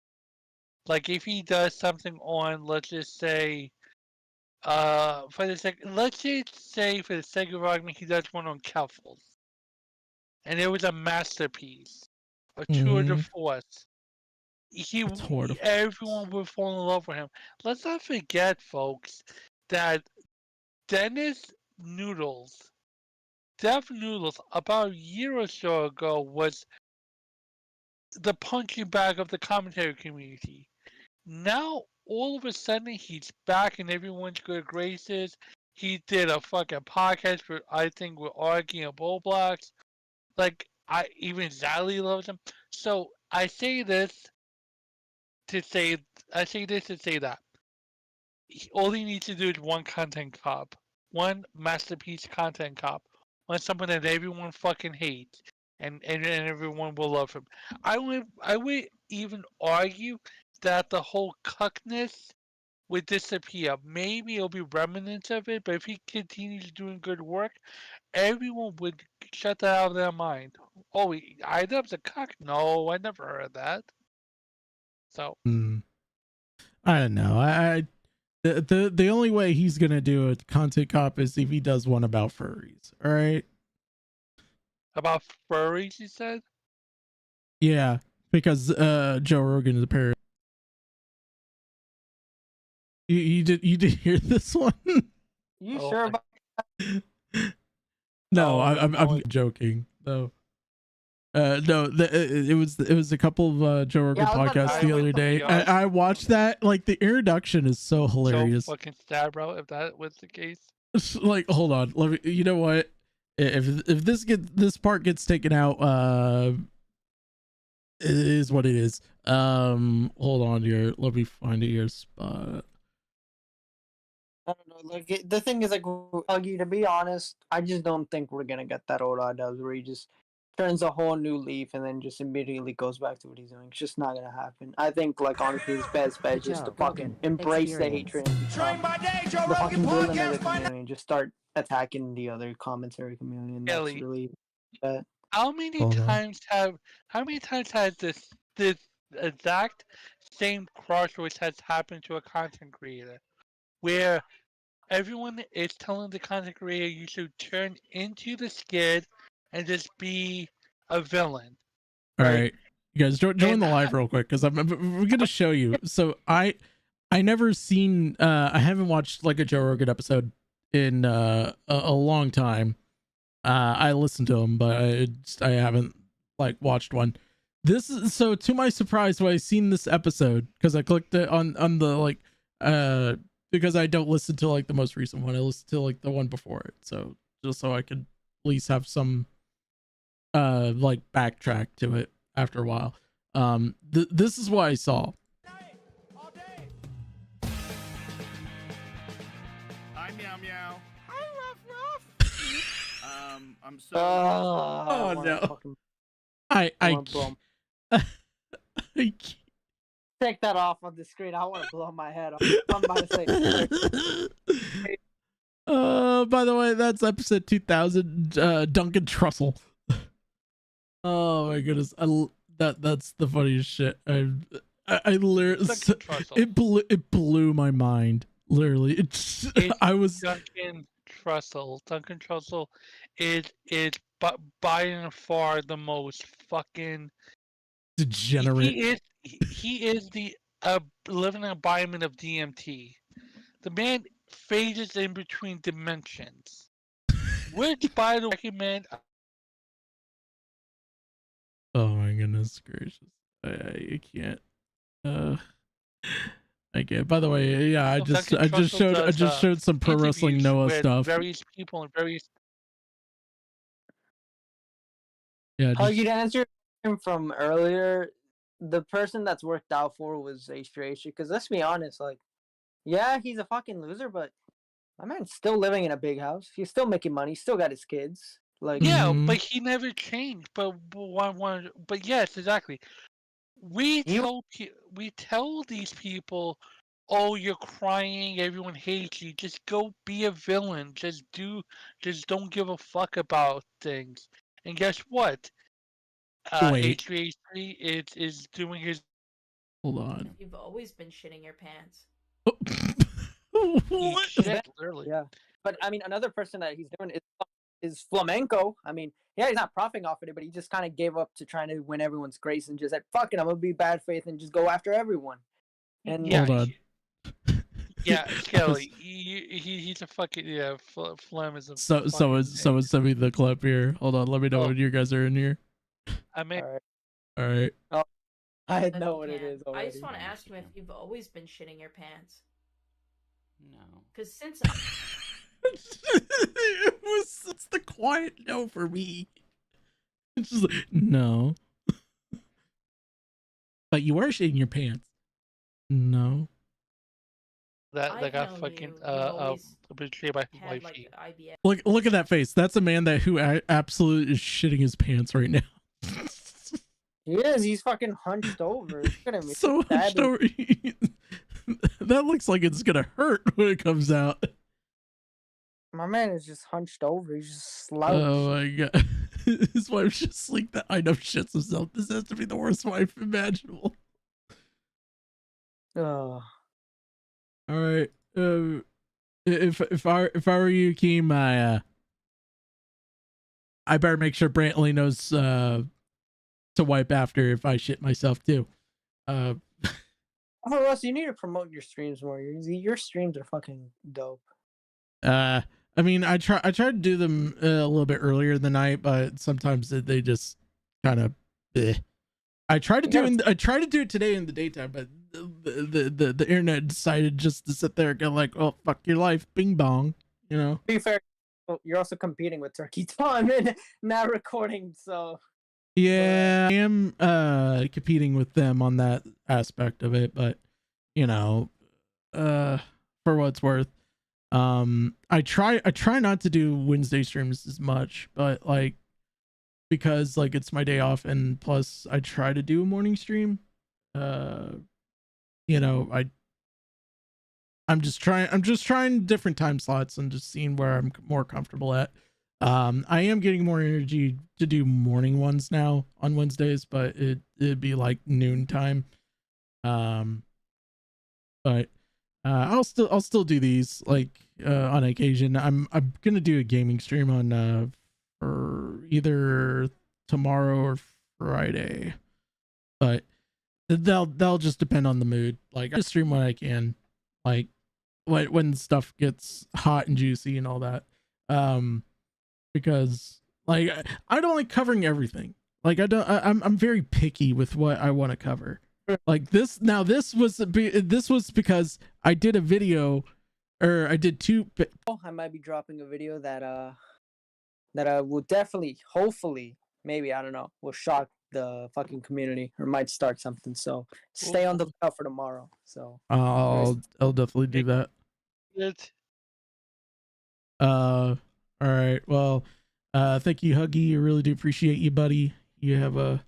Like, if he does something on, let's just say, for the sake of argument, he does one on Keffels, and it was a masterpiece, a tour de force. Everyone would fall in love with him. Let's not forget, folks, that Deaf Noodles, about a year or so ago, was the punching bag of the commentary community. Now, all of a sudden, he's back in everyone's good graces. He did a fucking podcast for, I think, with Argy and Bullblocks. Like, even Zally loves him. So, I say this to say that. All he needs to do is one content cop. One masterpiece content cop. One someone that everyone fucking hates. And everyone will love him. I would even argue that the whole cuckness would disappear. Maybe it'll be remnants of it, but if he continues doing good work, everyone would shut that out of their mind. Oh, iDubbbz a cuck? No, I never heard that. So I don't know. The only way he's gonna do a content cop is if he does one about furries. All right. About furries, you said? Yeah, because Joe Rogan is a parent. You did hear this one? You sure about No, I'm joking though. No, it was a couple of Joe Rogan podcasts the other day. I watched that. Like, the introduction is so hilarious. So fucking sad, bro. If that was the case. Like, hold on. Let me. You know what? If this part gets taken out, it is what it is. Hold on here. Let me find it here. Spot. I don't know. Like, the thing is, like, Huggy, to be honest, I just don't think we're gonna get that old iDubbbz where he just turns a whole new leaf and then just immediately goes back to what he's doing. It's just not gonna happen. I think, like, honestly, his best bet is just to fucking embrace the hatred and become the fucking villain of the community and just start attacking the other commentary community. And that's really bad. How many times has this exact same crossroads has happened to a content creator, where everyone is telling the content creator you should turn into the skid and just be a villain? All right, you guys join the live real quick, because we're gonna show you. So I never seen I haven't watched like a Joe Rogan episode in a long time. I listened to them, but I haven't like watched one. This is so to my surprise when I seen this episode, because I clicked it on the like because I don't listen to like the most recent one. I listen to like the one before it. So just so I could at least have some like backtrack to it after a while. This is what I saw. Hi, Meow Meow. Hi, Ruff Ruff. I'm so. Oh no. I Take that off on the screen. I want to blow my head off. I'm about to say. By the way, that's episode 2000. Duncan Trussell. Oh my goodness, that's the funniest shit. I literally it blew my mind. Literally, I was Duncan Trussell. Duncan Trussell is by and far the most fucking degenerate. He is the living embodiment of DMT. The man phases in between dimensions, which, by the way, recommend. Oh my goodness gracious! I can't. I can't. By the way, yeah, I just showed some pro wrestling Noah stuff. Various people and various. Yeah. How you'd answer him from earlier? The person that's worked out for was H3H. Because let's be honest, like, yeah, he's a fucking loser, but my man's still living in a big house. He's still making money. Still got his kids. Like, yeah, but he never changed. But yes, exactly. We tell these people, oh, you're crying. Everyone hates you. Just go be a villain. Just don't give a fuck about things. And guess what? H3H3 is doing his. Hold on. You've always been shitting your pants. What? Shit, literally. Yeah, but I mean, another person that he's doing is Flamenco. I mean, yeah, he's not profiting off of it, but he just kind of gave up to trying to win everyone's grace and just said, "Fuck it, I'm gonna be bad faith and just go after everyone." And yeah, hold on. Yeah, Kelly, he's a fucking Flem is a. Someone send me the clip here. Hold on, let me know when you guys are in here. I mean, all right. Oh, I know what it is already. I just want to ask him if you've always been shitting your pants. No. Because since it's the quiet no for me. It's just like, no. But you are shitting your pants. No. That got fucking betrayed by wifey. Look at that face. That's a man who absolutely is shitting his pants right now. He is. He's fucking hunched over. Look at him. So hunched over. That looks like it's gonna hurt when it comes out. My man is just hunched over. He's just slouched. Oh my god. His wife's just like that. I know shits himself. This has to be the worst wife imaginable. Oh. All right. If I were you, Keem, I better make sure Brantley knows to wipe after if I shit myself too. For us, you need to promote your streams more. Your streams are fucking dope. I mean, I try to do them a little bit earlier in the night, but sometimes they just kind of. I tried to do it today in the daytime, but the internet decided just to sit there and go like, "Oh, fuck your life, bing bong," you know. To be fair, you're also competing with Turkey Time and not recording, so. Yeah, I am competing with them on that aspect of it, but you know, for what it's worth, I try not to do Wednesday streams as much, but like because like it's my day off, and plus I try to do a morning stream. You know, I'm just trying different time slots and just seeing where I'm more comfortable at. I am getting more energy to do morning ones now on Wednesdays, but it'd be like noon time. But I'll still do these like on occasion. I'm gonna do a gaming stream on for either tomorrow or Friday, but that'll just depend on the mood. Like I stream when I can, like when stuff gets hot and juicy and all that. because like I don't like covering everything. Like I'm very picky with what I want to cover. Like this was because I did a video, or I did two. I might be dropping a video that will definitely, hopefully, maybe, I don't know, will shock the fucking community or might start something. So stay on the lookout for tomorrow. So I'll definitely do that. It. All right. Well, thank you, Huggy. I really do appreciate you, buddy. You have a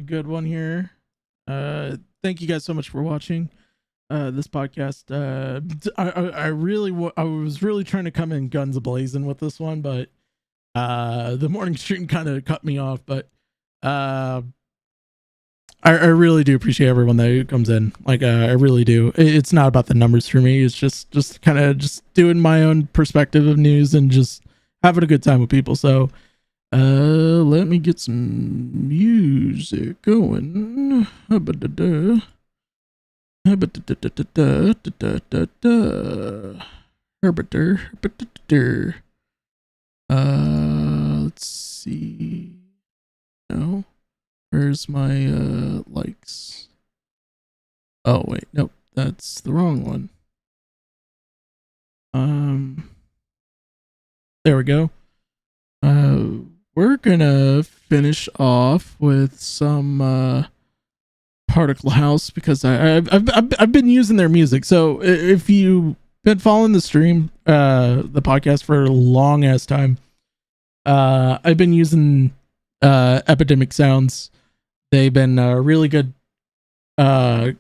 good one here. Thank you guys so much for watching this podcast. I was really trying to come in guns blazing with this one, but the morning stream kind of cut me off. But I really do appreciate everyone that comes in. Like I really do. It's not about the numbers for me. It's just kind of just doing my own perspective of news and just having a good time with people. So let me get some music going. Let's see. No. Where's my likes? Oh wait, nope, that's the wrong one. There we go. We're gonna finish off with some Particle House because I've been using their music. So if you've been following the stream, the podcast for a long ass time, I've been using Epidemic Sounds. They've been a really good a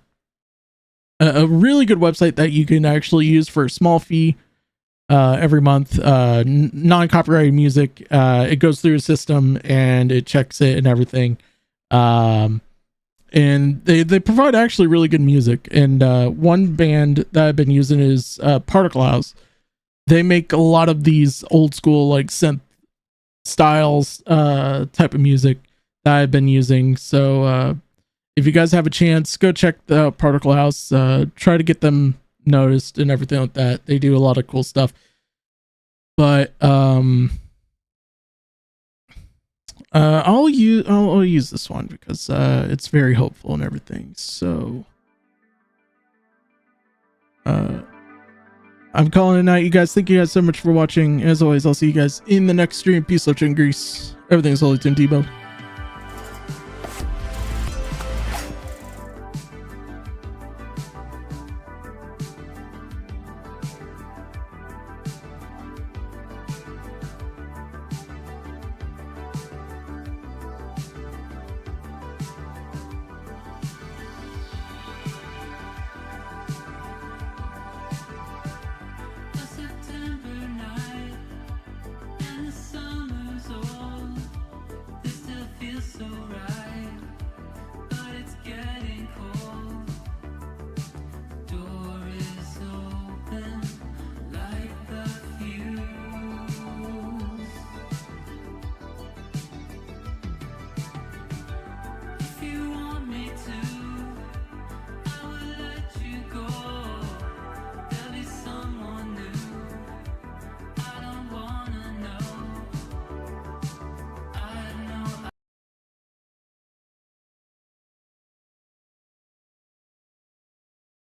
really good website that you can actually use for a small fee every month. Non-copyrighted music. It goes through a system and it checks it and everything. And they provide actually really good music. And one band that I've been using is Particle House. They make a lot of these old school like synth styles type of music that I've been using. So if you guys have a chance, go check the Particle House. Try to get them noticed and everything like that. They do a lot of cool stuff. But I'll use this one because it's very hopeful and everything. So I'm calling it a night, you guys. Thank you guys so much for watching. As always, I'll see you guys in the next stream. Peace, love, and grease. Everything's holy, Tim Tebow.